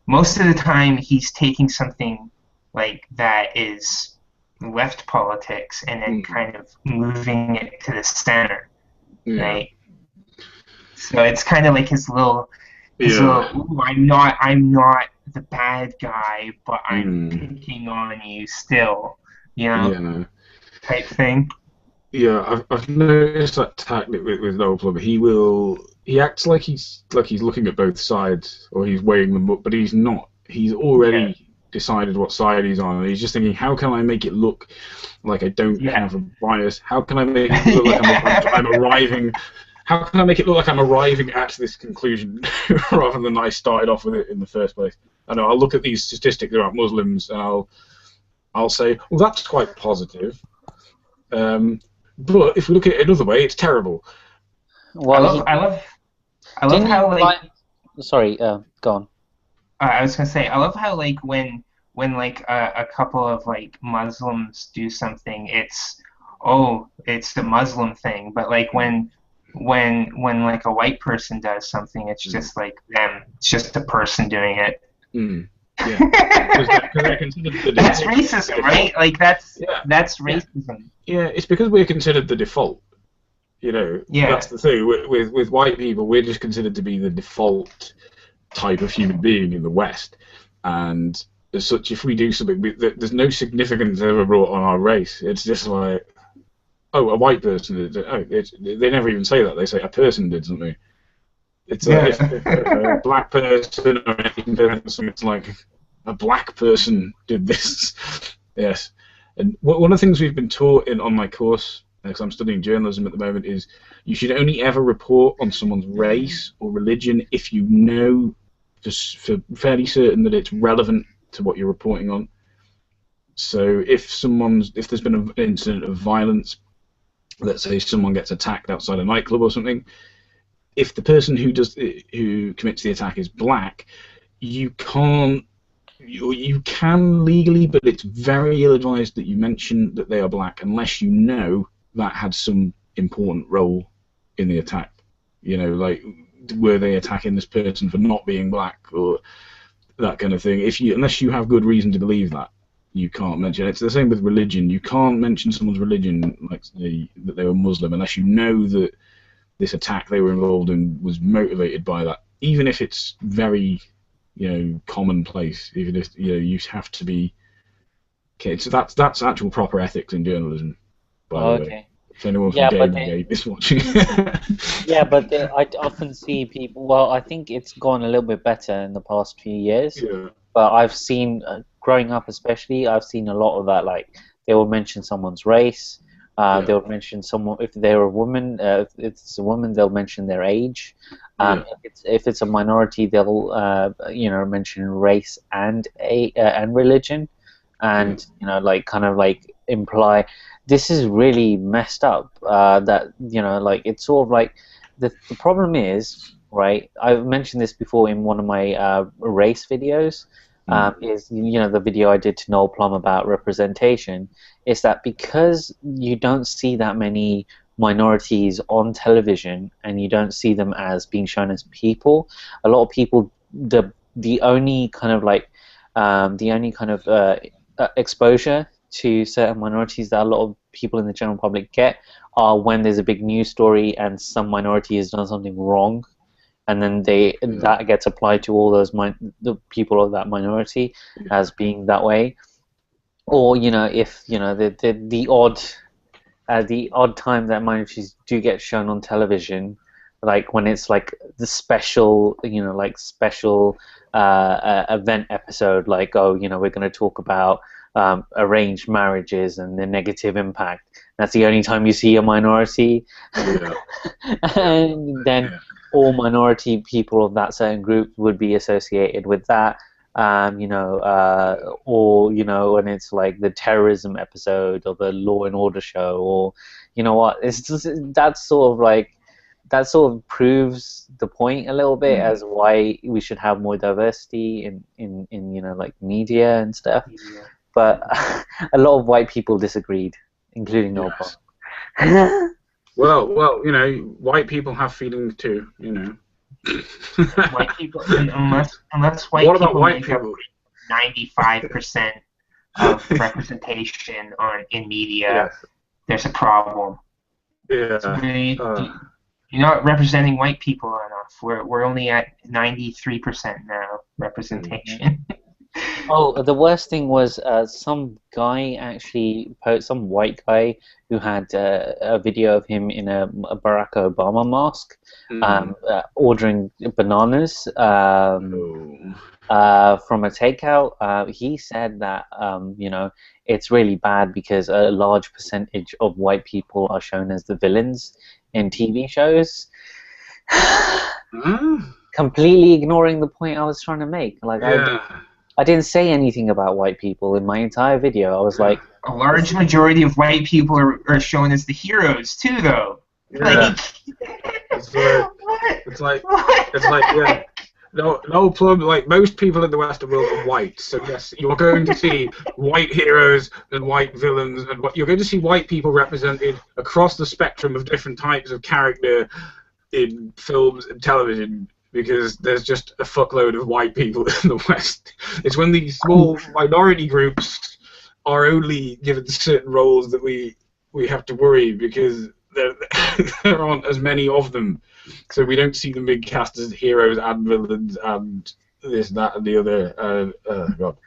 Speaker 3: Most of the time, he's taking something like that is left politics and then kind of moving it to the center, right? So it's kind of like his little, ooh, I'm not the bad guy, but I'm picking on you still, type thing.
Speaker 1: Yeah, I've noticed that tactic with Noel Plum. He acts like he's looking at both sides, or he's weighing them up, but he's not. He's already decided what side he's on, and he's just thinking, how can I make it look like I don't have a bias? How can I make it look like I'm arriving? How can I make it look like I'm arriving at this conclusion rather than I started off with it in the first place? I know I'll look at these statistics about Muslims, and I'll say, well, that's quite positive. But if we look at it another way, it's terrible.
Speaker 2: Well,
Speaker 3: I love how
Speaker 2: Sorry, go on.
Speaker 3: I was gonna say, I love how like when when like a couple of like Muslims do something, it's the Muslim thing. But like when like a white person does something, it's just like them. It's just a person doing it.
Speaker 1: Yeah.
Speaker 3: That's racism, right? Like that's racism.
Speaker 1: Yeah, it's because we're considered the default. You know, that's the thing. With white people, we're just considered to be the default type of human being in the West, and as such, if we do something, there's no significance ever brought on our race. It's just like, oh, a white person did it. Oh, they never even say that. They say a person did something. It's if a black person or an Asian person, it's like a black person did this. Yes. And one of the things we've been taught on my course, because I'm studying journalism at the moment, is you should only ever report on someone's race or religion if you know for fairly certain that it's relevant to what you're reporting on. So if there's been an incident of violence, let's say someone gets attacked outside a nightclub or something, if the person who commits the attack is black, you can legally, but it's very ill-advised that you mention that they are black unless you know that had some important role in the attack. You know, like, were they attacking this person for not being black or that kind of thing? Unless you have good reason to believe that, you can't mention it. It's the same with religion. You can't mention someone's religion, like say that they were Muslim, unless you know that this attack they were involved in was motivated by that, even if it's very, commonplace. Even if you have to be. Okay, so that's actual proper ethics in journalism. By the way, if anyone from Gate is watching.
Speaker 2: Yeah, but I often see people. Well, I think it's gone a little bit better in the past few years.
Speaker 1: Yeah. But
Speaker 2: I've seen, growing up especially, I've seen a lot of that. Like, they will mention someone's race. They'll mention someone, if they're a woman, if it's a woman, they'll mention their age. If it's a minority, they'll mention race and religion, and kind of imply this is really messed up. That it's sort of like the problem is, right? I've mentioned this before in one of my race videos. Is the video I did to Noel Plum about representation, is that because you don't see that many minorities on television and you don't see them as being shown as people, a lot of people, the only kind of exposure to certain minorities that a lot of people in the general public get are when there's a big news story and some minority has done something wrong. And then that gets applied to all those the people of that minority as being that way, or if the odd time that minorities do get shown on television, like when it's like the special event episode, like we're going to talk about arranged marriages and the negative impact. That's the only time you see a minority, and then. All minority people of that certain group would be associated with that, or when it's like the terrorism episode or the Law and Order show, or it's just that sort of proves the point a little bit as why we should have more diversity in media and stuff. But a lot of white people disagreed, including Noel Plum.
Speaker 1: Well, white people have feelings too,
Speaker 3: White people, unless white
Speaker 1: what
Speaker 3: people
Speaker 1: about white people?
Speaker 3: 95% of representation in media, there's a problem.
Speaker 1: Yeah.
Speaker 3: So you're not representing white people enough. We're only at 93% now representation.
Speaker 2: Oh, the worst thing was some guy actually some white guy who had a video of him in a Barack Obama mask ordering bananas from a takeout. He said that it's really bad because a large percentage of white people are shown as the villains in TV shows. Completely ignoring the point I was trying to make. I didn't say anything about white people in my entire video. I was like,
Speaker 3: a large majority of white people are shown as the heroes too, though.
Speaker 1: Yeah. It's like no plum. Like most people in the Western world are white, so yes, you're going to see white heroes and white villains, and you're going to see white people represented across the spectrum of different types of character in films and television, because there's just a fuckload of white people in the West. It's when these small minority groups are only given certain roles that we have to worry, because there aren't as many of them. So we don't see them being cast as heroes and villains and this, that, and the other. God.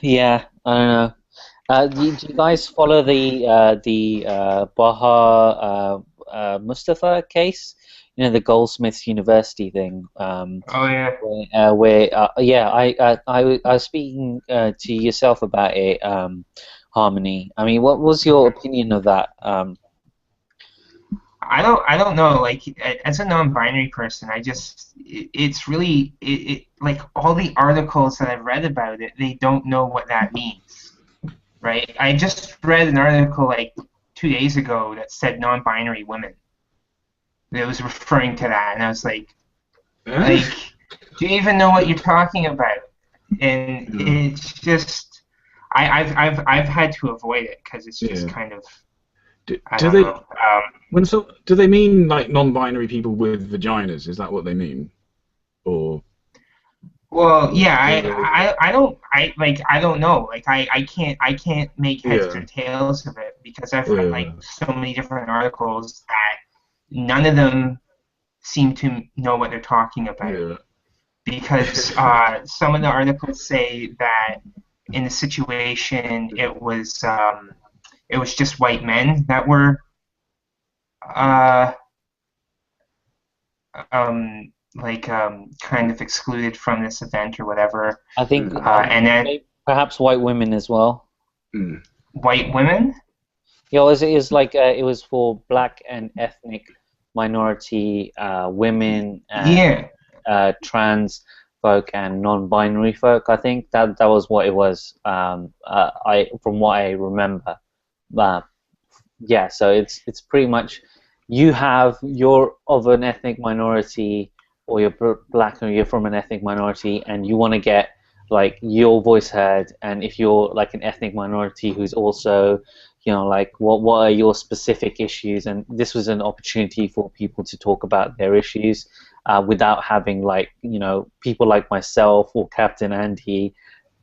Speaker 2: Yeah, I don't know. Do you guys follow the Baha Mustafa case? You know, the Goldsmiths University thing.
Speaker 3: Oh yeah.
Speaker 2: I was speaking to yourself about it, Harmony. I mean, what was your opinion of that?
Speaker 3: I don't know. Like, as a non-binary person, it's really like all the articles that I've read about it, they don't know what that means, right? I just read an article like 2 days ago that said non-binary women. That was referring to that, and I was like, do you even know what you're talking about? And it's just, I've had to avoid it because it's just kind of. Do
Speaker 1: they mean like non-binary people with vaginas? Is that what they mean? Or
Speaker 3: well, yeah, I don't know. Like I can't make heads or tails of it because I've read like so many different articles that none of them seem to know what they're talking about. Yeah. Because some of the articles say that in the situation it was just white men that were kind of excluded from this event or whatever.
Speaker 2: I think and then perhaps white women as well.
Speaker 3: White women?
Speaker 2: Yeah, it was for black and ethnic minority women and trans folk and non-binary folk. I think that was what it was. From what I remember. Yeah, so it's pretty much you're of an ethnic minority, or you're black, or you're from an ethnic minority, and you want to get like your voice heard. And if you're like an ethnic minority who's also, you know, like what are your specific issues? And this was an opportunity for people to talk about their issues without having, like, you know, people like myself or Captain Andy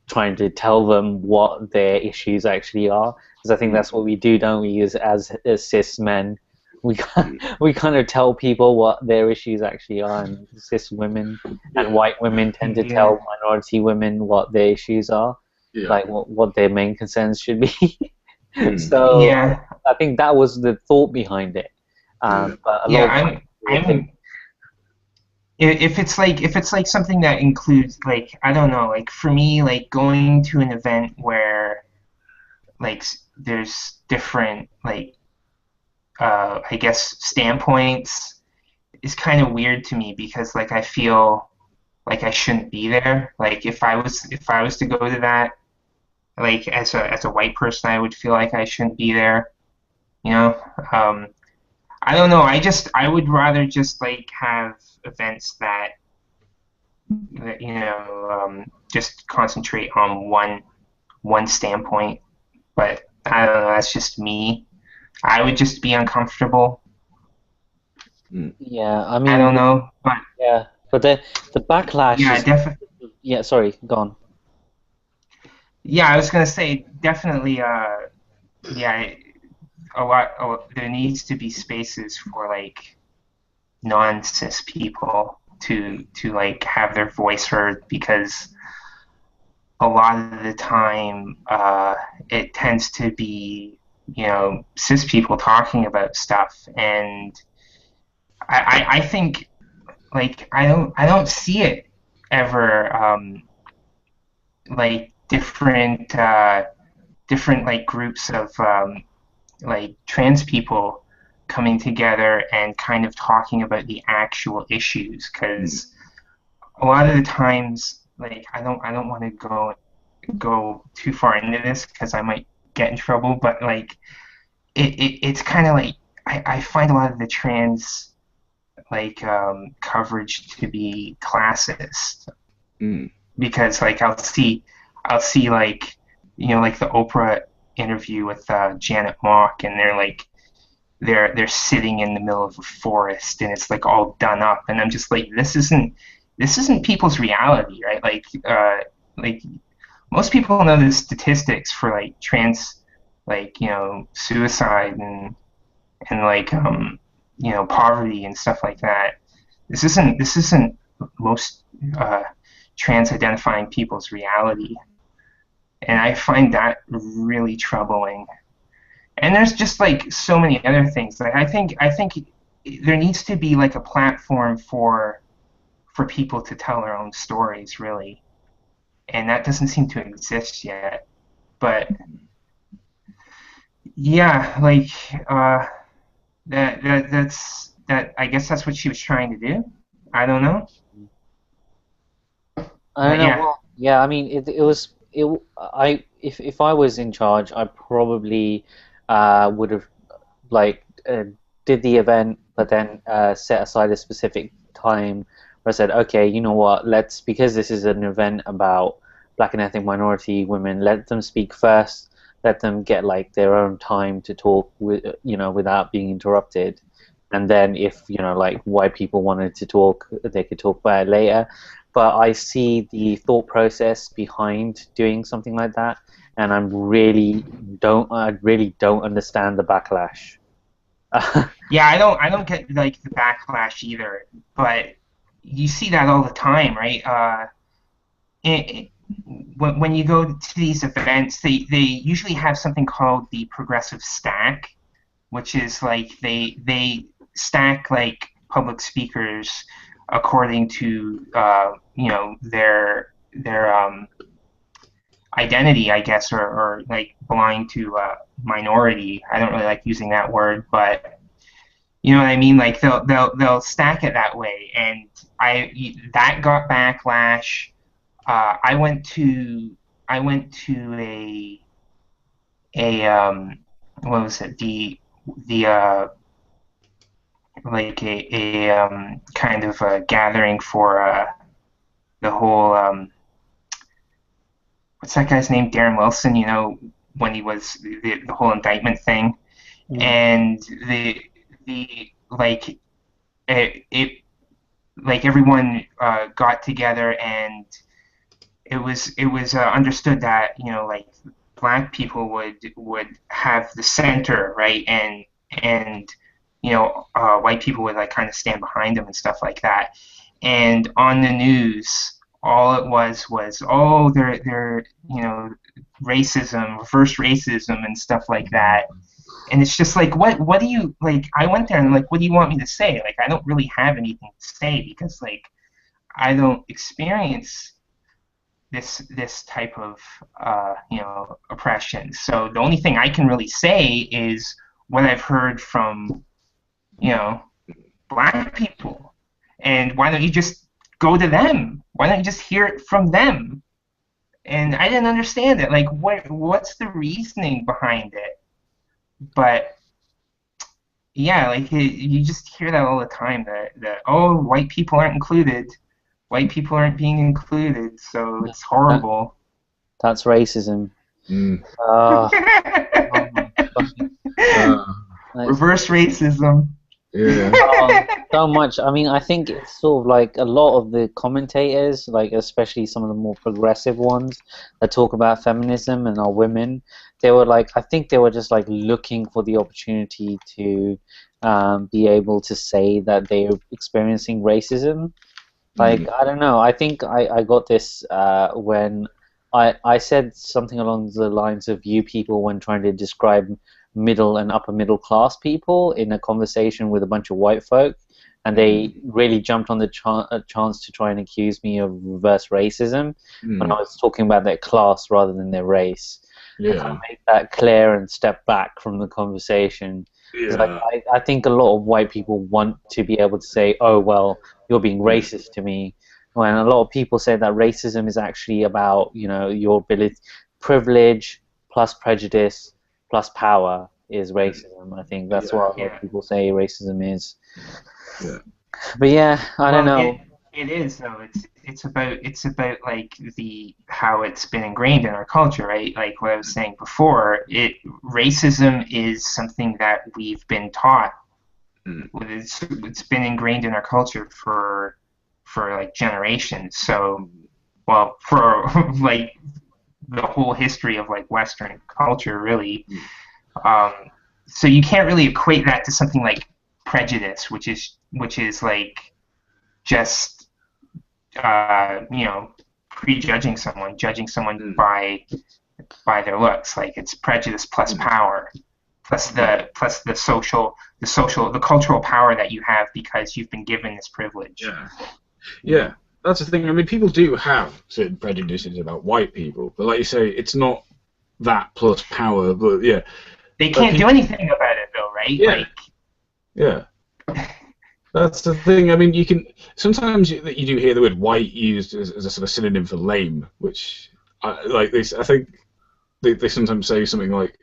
Speaker 2: trying to tell them what their issues actually are. Because I think that's what we do, don't we? As cis men, we kind of tell people what their issues actually are, and cis women and white women tend to tell minority women what their issues are, like what their main concerns should be. So I think that was the thought behind it.
Speaker 3: If it's like something that includes, like, I don't know, like for me, like going to an event where like there's different like I guess standpoints is kind of weird to me, because like I feel like I shouldn't be there. Like if I was to go to that, like as a white person, I would feel like I shouldn't be there. You know, I don't know. I would rather just like have events that you know just concentrate on one standpoint. But I don't know. That's just me. I would just be uncomfortable.
Speaker 2: Yeah, I mean,
Speaker 3: I don't know, but
Speaker 2: but the backlash.
Speaker 3: Yeah, definitely.
Speaker 2: Yeah, sorry, go on.
Speaker 3: Yeah, I was gonna say definitely. There needs to be spaces for like non-cis people to like have their voice heard, because a lot of the time it tends to be, you know, cis people talking about stuff, and I think like I don't see it ever like different like groups of like trans people coming together and kind of talking about the actual issues, because a lot of the times, like I don't want to go too far into this because I might get in trouble, but like it's kind of like I find a lot of the trans coverage to be classist.
Speaker 1: Mm.
Speaker 3: Because like I'll see like like the Oprah interview with Janet Mock, and they're like they're sitting in the middle of a forest and it's like all done up, and I'm just like, this isn't people's reality, right? Like most people know the statistics for like trans suicide and like poverty and stuff like that. This isn't most trans-identifying people's reality, and I find that really troubling. And there's just like so many other things. Like I think there needs to be like a platform for people to tell their own stories, really, and that doesn't seem to exist yet. But yeah, like that's I guess that's what she was trying to do. I don't know.
Speaker 2: I don't know.
Speaker 3: Yeah.
Speaker 2: Well, yeah, I mean, if I was in charge, I probably would have did the event, but then set aside a specific time where I said, okay, you know what, because this is an event about Black and ethnic minority women, let them speak first, let them get like their own time to talk without being interrupted, and then if like white people wanted to talk, they could talk about it later. But I see the thought process behind doing something like that, and I really don't understand the backlash.
Speaker 3: Yeah, I don't get like the backlash either, but you see that all the time, right? When you go to these events, they usually have something called the progressive stack, which is like they stack like public speakers according to their identity, I guess, or like belonging to minority. I don't really like using that word, but you know what I mean? Like they'll stack it that way, and that got backlash. I went to a what was it, the like a kind of a gathering for the whole what's that guy's name, Darren Wilson, when he was the whole indictment thing. And the like it like everyone got together, and it was understood that like Black people would have the center, right, and white people would like kind of stand behind them and stuff like that. And on the news, all it was oh, they're racism, reverse racism and stuff like that. And it's just like, what do you, like, I went there and I'm like, what do you want me to say? Like, I don't really have anything to say, because like I don't experience this type of oppression. So the only thing I can really say is what I've heard from Black people. And why don't you just go to them? Why don't you just hear it from them? And I didn't understand it. Like, what's the reasoning behind it? But yeah, like you just hear that all the time, that oh, white people aren't included, white people aren't being included, so it's horrible.
Speaker 2: That's racism.
Speaker 3: Reverse racism.
Speaker 1: Yeah.
Speaker 2: So much. I mean, I think it's sort of like a lot of the commentators, like especially some of the more progressive ones that talk about feminism and are women, they were like, I think they were just like looking for the opportunity to be able to say that they're experiencing racism. Like, I don't know. I think I got this when I said something along the lines of you people when trying to describe middle and upper middle class people in a conversation with a bunch of white folk, and they really jumped on the chance to try and accuse me of reverse racism when I was talking about their class rather than their race.
Speaker 1: Yeah.
Speaker 2: I made that clear and step back from the conversation.
Speaker 1: Yeah.
Speaker 2: Like, I think a lot of white people want to be able to say, oh, well, you're being racist to me, when a lot of people say that racism is actually about, your ability, privilege plus prejudice plus power is racism. I think that's what a lot of people say racism is.
Speaker 1: Yeah.
Speaker 2: But yeah, I don't
Speaker 3: Well,
Speaker 2: know.
Speaker 3: it is though. It's about like the how it's been ingrained in our culture, right? Like what I was saying before, racism is something that we've been taught. It's been ingrained in our culture for like generations. So, well, for like the whole history of like Western culture, really. Um, so you can't really equate that to something like prejudice, which is like just prejudging someone, judging someone by their looks. Like it's prejudice plus power, plus the cultural power that you have because you've been given this privilege.
Speaker 1: Yeah, that's the thing. I mean, people do have certain prejudices about white people, but like you say, it's not that plus power. But yeah,
Speaker 3: they can't do anything about it though, right?
Speaker 1: Yeah. Yeah. That's the thing. I mean, you can sometimes you do hear the word white used as a sort of synonym for lame, which I think they sometimes say something like,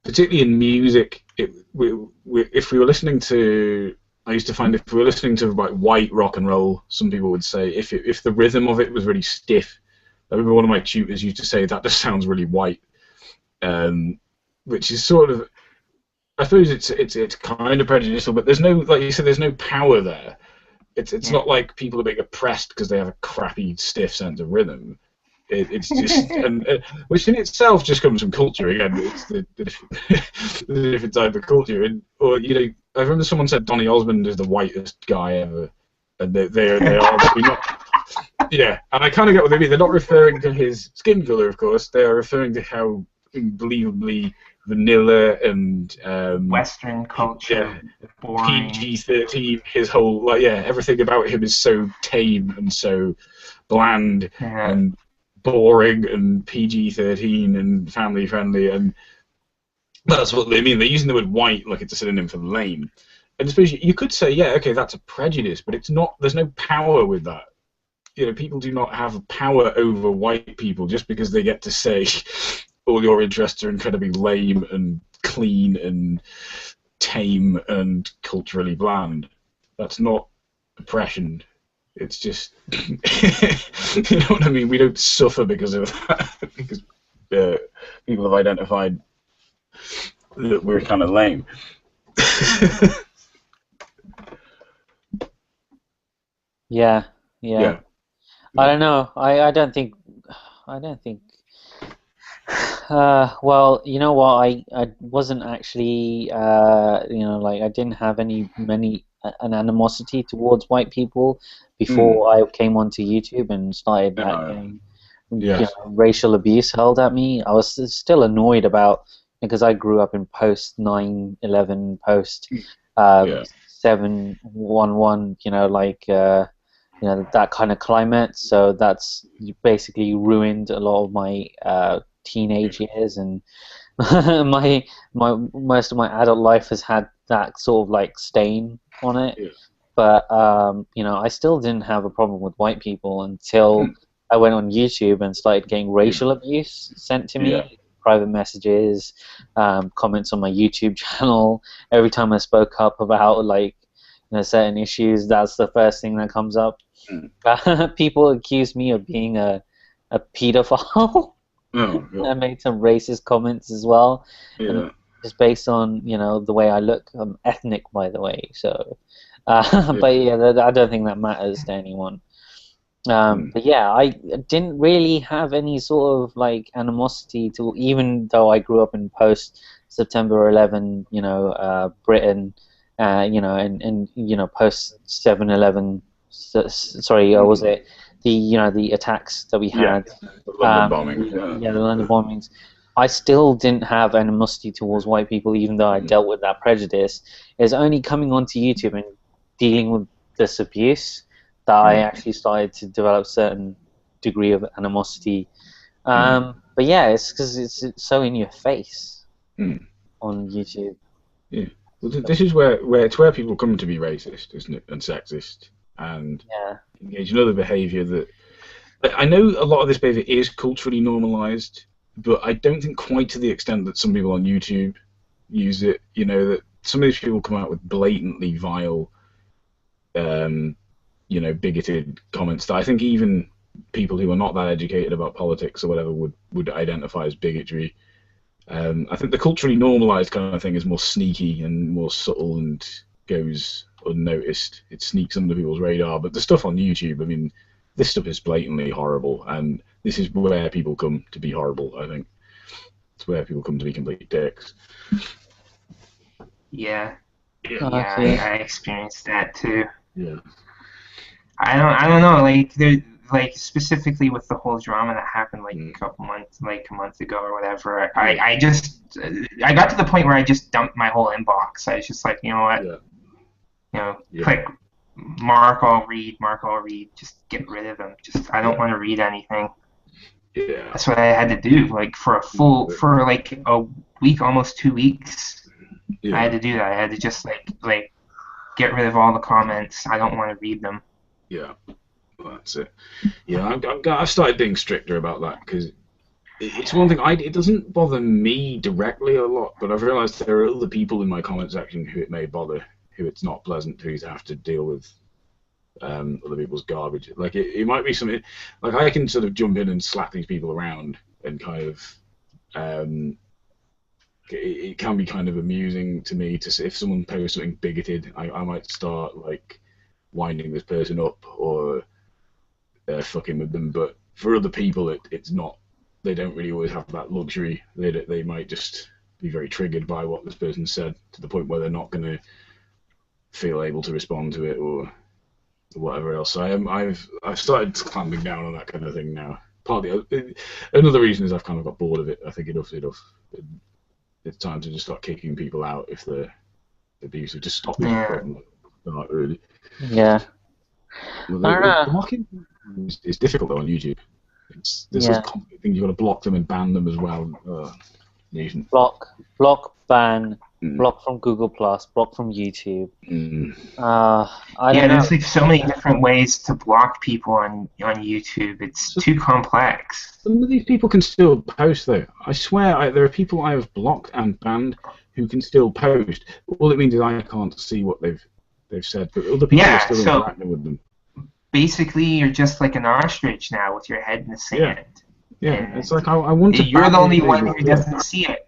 Speaker 1: particularly in music, if we were listening to, I used to find if we were listening to like white rock and roll, some people would say if the rhythm of it was really stiff. I remember one of my tutors used to say that just sounds really white, which is sort of. I suppose it's kind of prejudicial, but there's no, like you said, there's no power there. It's not like people are being oppressed because they have a crappy, stiff sense of rhythm. It's just, which in itself just comes from culture again. It's the different type of culture, or I remember someone said Donny Osmond is the whitest guy ever, and they are obviously not. Yeah, and I kind of get what they mean. They're not referring to his skin color, of course. They are referring to how unbelievably vanilla and
Speaker 3: Western culture,
Speaker 1: boring. PG-13. His whole everything about him is so tame and so bland and boring and PG-13 and family friendly, and that's what they mean. They're using the word white like it's a synonym for lame. And I suppose you could say, yeah, okay, that's a prejudice, but it's not. There's no power with that. People do not have power over white people just because they get to say all your interests are incredibly lame and clean and tame and culturally bland. That's not oppression. It's just, you know what I mean? We don't suffer because of that, because people have identified that we're kind of lame.
Speaker 2: Yeah. I don't know. I don't think. Well, you know what? I wasn't actually. I didn't have an animosity towards white people before I came onto YouTube and started getting racial abuse hurled at me. I was still annoyed about, because I grew up in post 9/11, post 7/11. That kind of climate. So that's basically ruined a lot of my teenage years, and my most of my adult life has had that sort of like stain on it. But I still didn't have a problem with white people until I went on YouTube and started getting racial abuse sent to me, private messages, comments on my YouTube channel. Every time I spoke up about certain issues, that's the first thing that comes up. People accuse me of being a pedophile. I made some racist comments as well. And just based on the way I look. I'm ethnic, by the way. So, but I don't think that matters to anyone. But yeah, I didn't really have any sort of animosity to, even though I grew up in post September 11, Britain, and post 7/11. Sorry, was it the attacks that we had?
Speaker 1: The London bombings.
Speaker 2: The London bombings. I still didn't have animosity towards white people, even though I dealt with that prejudice. It's only coming onto YouTube and dealing with this abuse that I actually started to develop certain degree of animosity. But yeah, it's because it's so in your face on YouTube.
Speaker 1: Yeah. Well, this is where it's where people come to be racist, isn't it, and sexist, and engage in other behaviour that I know a lot of this behaviour is culturally normalised, but I don't think quite to the extent that some people on YouTube use it. That some of these people come out with blatantly vile you know, bigoted comments that I think even people who are not that educated about politics or whatever would identify as bigotry. I think the culturally normalized kind of thing is more sneaky and more subtle and goes unnoticed. It sneaks under people's radar. But the stuff on YouTube, I mean, this stuff is blatantly horrible, and this is where people come to be horrible, I think. It's where people come to be complete dicks.
Speaker 3: Yeah.
Speaker 2: Yeah.
Speaker 3: I experienced that too.
Speaker 1: Yeah.
Speaker 3: I don't know, like specifically with the whole drama that happened like a month ago or whatever. I got to the point where I just dumped my whole inbox. I was just like, you know what, click mark I'll read, just get rid of them. I don't want to read anything.
Speaker 1: Yeah.
Speaker 3: That's what I had to do, like for like a week, almost 2 weeks. I had to do that. I had to just like get rid of all the comments. I don't want to read them.
Speaker 1: Yeah, well, that's it. Yeah, I've started being stricter about that because it's one thing. It doesn't bother me directly a lot, but I've realised there are other people in my comment section who it may bother, who it's not pleasant to have to deal with other people's garbage. Like it might be something like I can sort of jump in and slap these people around and kind of. It can be kind of amusing to me to see if someone posts something bigoted. I might start like winding this person up or fucking with them, but for other people it's not. They don't really always have that luxury. They might just be very triggered by what this person said to the point where they're not going to feel able to respond to it or whatever else. So I've started clamping down on that kind of thing now. Partly another reason is I've kind of got bored of it. I think enough. It's time to just start kicking people out if they're abusive. Just stop it. Not really.
Speaker 2: Yeah.
Speaker 1: Blocking is difficult though on YouTube. There's those complicated things. You've got to block them and ban them as well.
Speaker 2: Block, ban, block from Google+, block from YouTube.
Speaker 3: There's like so many different ways to block people on YouTube. It's too complex.
Speaker 1: Some of these people can still post though. I swear there are people I have blocked and banned who can still post. All it means is I can't see what they've said, but other people are still interacting with them.
Speaker 3: Basically, you're just like an ostrich now with your head in the sand.
Speaker 1: Yeah. It's like I want to.
Speaker 3: You're the only one who doesn't see it.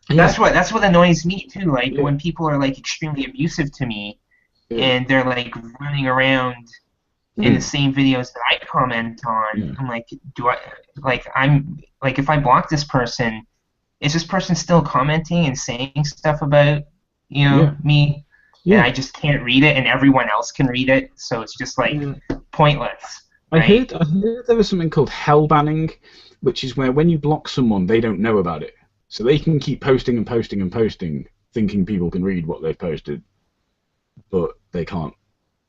Speaker 3: That's what annoys me too. Like when people are like extremely abusive to me, and they're like running around in the same videos that I comment on. I'm like, if I block this person, is this person still commenting and saying stuff about me? Yeah. And I just can't read it, and everyone else can read it, so it's just like pointless. Right?
Speaker 1: I heard there was something called hell banning, which is where when you block someone, they don't know about it. So they can keep posting and posting and posting, thinking people can read what they've posted, but they can't.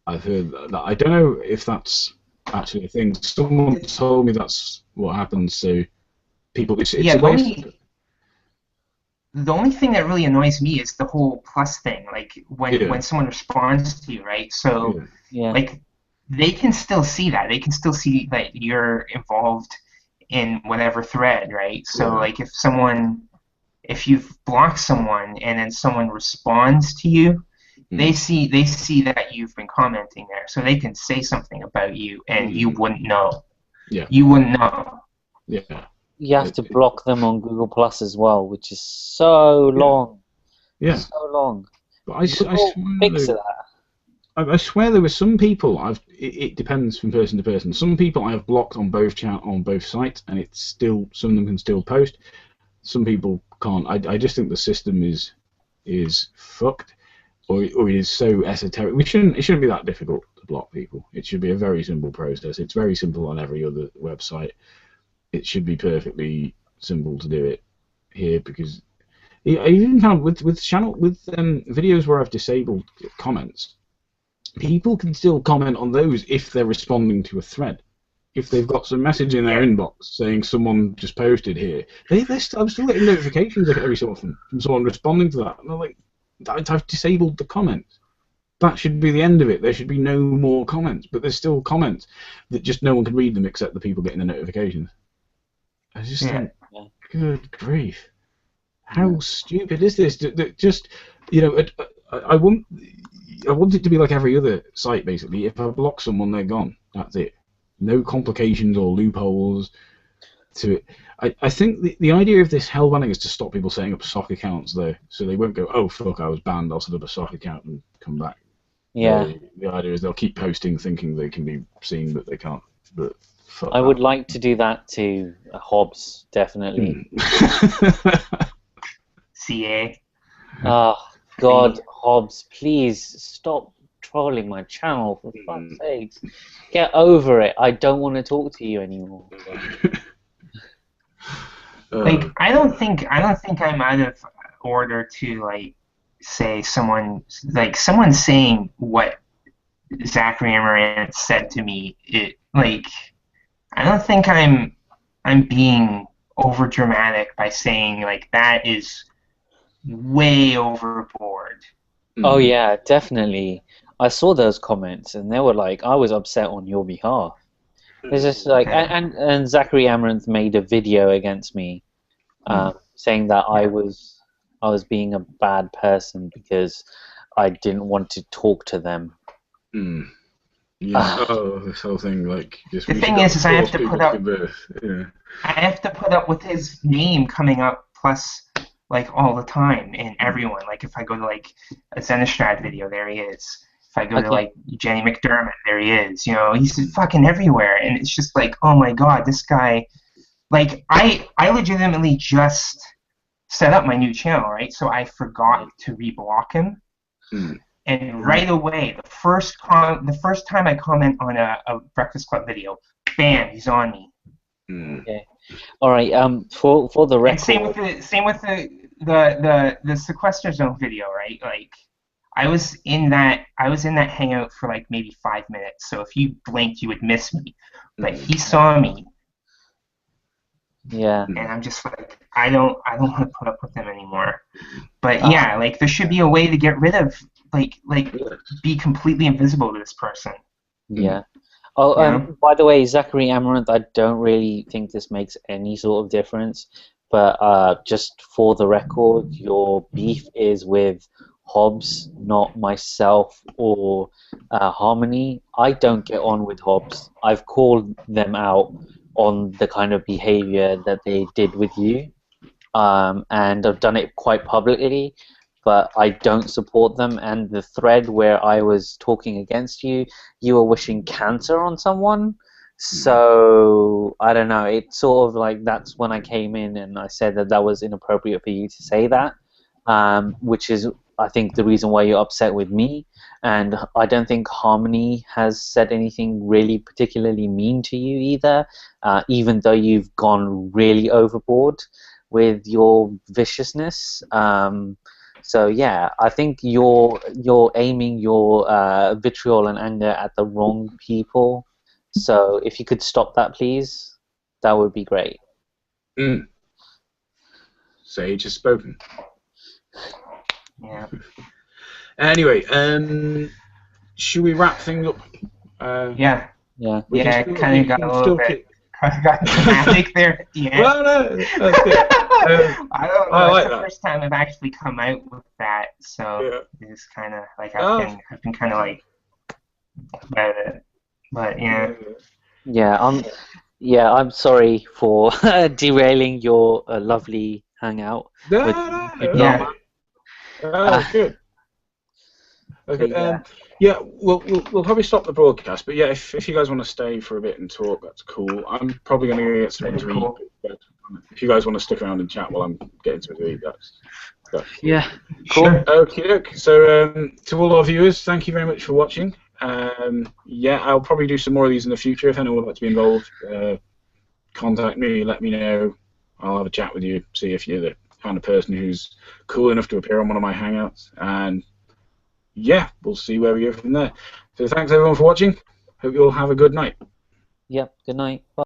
Speaker 1: I've heard that. I don't know if that's actually a thing. Someone told me that's what happens. So people,
Speaker 3: the only thing that really annoys me is the whole plus thing. Like when someone responds to you, right? So like they can still see that. They can still see that you're involved in whatever thread, right? So like if you've blocked someone and then someone responds to you, they see that you've been commenting there, so they can say something about you and you wouldn't know.
Speaker 1: Yeah.
Speaker 3: You wouldn't know.
Speaker 1: Yeah.
Speaker 2: You have to block them on Google Plus as well, which is so long.
Speaker 1: Yeah.
Speaker 2: So long.
Speaker 1: But I swear
Speaker 2: fix that.
Speaker 1: I swear there were some people it depends from person to person. Some people I have blocked on both sites, and it's still some of them can still post. Some people can't. I just think the system is fucked, or it is so esoteric. It shouldn't be that difficult to block people. It should be a very simple process. It's very simple on every other website. It should be perfectly simple to do it here, because I even found with videos where I've disabled comments, people can still comment on those if they're responding to a thread. If they've got some message in their inbox saying someone just posted here, I'm still getting notifications every so often from someone responding to that. And they're like, I've disabled the comments. That should be the end of it. There should be no more comments. But there's still comments that just no one can read them except the people getting the notifications. I just think, good grief. How stupid is this? Just, I want... I want it to be like every other site, basically. If I block someone, they're gone. That's it. No complications or loopholes to it. I think the idea of this hell banning is to stop people setting up sock accounts, though, so they won't go, oh, fuck, I was banned, I'll set up a sock account and come back.
Speaker 2: Yeah.
Speaker 1: The idea is they'll keep posting thinking they can be seen, but they can't. But fuck
Speaker 2: I would like to do that to Hobbs, definitely.
Speaker 3: CA.
Speaker 2: Oh, God, Hobbs, please stop trolling my channel, for fuck's sakes. Get over it. I don't want to talk to you anymore.
Speaker 3: Like, I don't think I'm out of order to, like, say someone saying what Zachary Amaranth said to me. I don't think I'm being over dramatic by saying, like, that is way overboard.
Speaker 2: Oh yeah, definitely. I saw those comments and they were like, I was upset on your behalf. It's just like, and Zachary Amaranth made a video against me, saying that I was being a bad person because I didn't want to talk to them.
Speaker 1: Yeah. This whole thing, like, just
Speaker 3: the thing is I have to put up. I have to put up with his name coming up, plus, like, all the time, and everyone. Like, if I go to, like, a Zenistrad video, there he is. If I go to, like, Jenny McDermott, there he is. You know, he's fucking everywhere, and it's just like, oh my god, this guy. Like, I legitimately just set up my new channel, right? So I forgot to reblock him, and right away, the first time I comment on a Breakfast Club video, bam, he's on me.
Speaker 2: Okay. All right. For the record.
Speaker 3: And same with the sequester zone video, right? Like, I was in that hangout for like maybe 5 minutes. So if you blinked, you would miss me. But he saw me.
Speaker 2: Yeah.
Speaker 3: And I'm just like, I don't want to put up with him anymore. But yeah, like, there should be a way to get rid of, like be completely invisible to this person.
Speaker 2: Yeah. Oh, by the way, Zachary Amaranth, I don't really think this makes any sort of difference, but just for the record, your beef is with Hobbs, not myself or Harmony. I don't get on with Hobbs. I've called them out on the kind of behavior that they did with you, and I've done it quite publicly, but I don't support them. And the thread where I was talking against you, you were wishing cancer on someone. So I don't know. It's sort of like that's when I came in and I said that was inappropriate for you to say that, which is, I think, the reason why you're upset with me. And I don't think Harmony has said anything really particularly mean to you either, even though you've gone really overboard with your viciousness. So yeah, I think you're aiming your vitriol and anger at the wrong people. So if you could stop that, please, that would be great.
Speaker 1: Sage has spoken.
Speaker 3: Yeah.
Speaker 1: Anyway, should we wrap things up?
Speaker 3: Yeah.
Speaker 2: Yeah.
Speaker 3: Yeah, it kind of got a little bit. Got dramatic there at the end.
Speaker 1: Well, no, that's good.
Speaker 3: I don't know.
Speaker 1: Like
Speaker 3: it's the
Speaker 1: that.
Speaker 3: first time I've actually come out with that, so it's kind of like I've been kind of like about it, but yeah.
Speaker 2: Yeah, I'm sorry for derailing your lovely hangout.
Speaker 1: No, good. Okay. Yeah, we'll probably stop the broadcast, but yeah, if you guys want to stay for a bit and talk, that's cool. I'm probably going to get something to eat. But if you guys want to stick around and chat while I'm getting something to eat, that's
Speaker 2: yeah, cool.
Speaker 3: Sure.
Speaker 1: Okay. So to all our viewers, thank you very much for watching. Yeah, I'll probably do some more of these in the future. If anyone would like to be involved, contact me, let me know. I'll have a chat with you, see if you're the kind of person who's cool enough to appear on one of my hangouts, and yeah, we'll see where we go from there. So thanks everyone for watching. Hope you all have a good night.
Speaker 2: Yep, good night. Bye.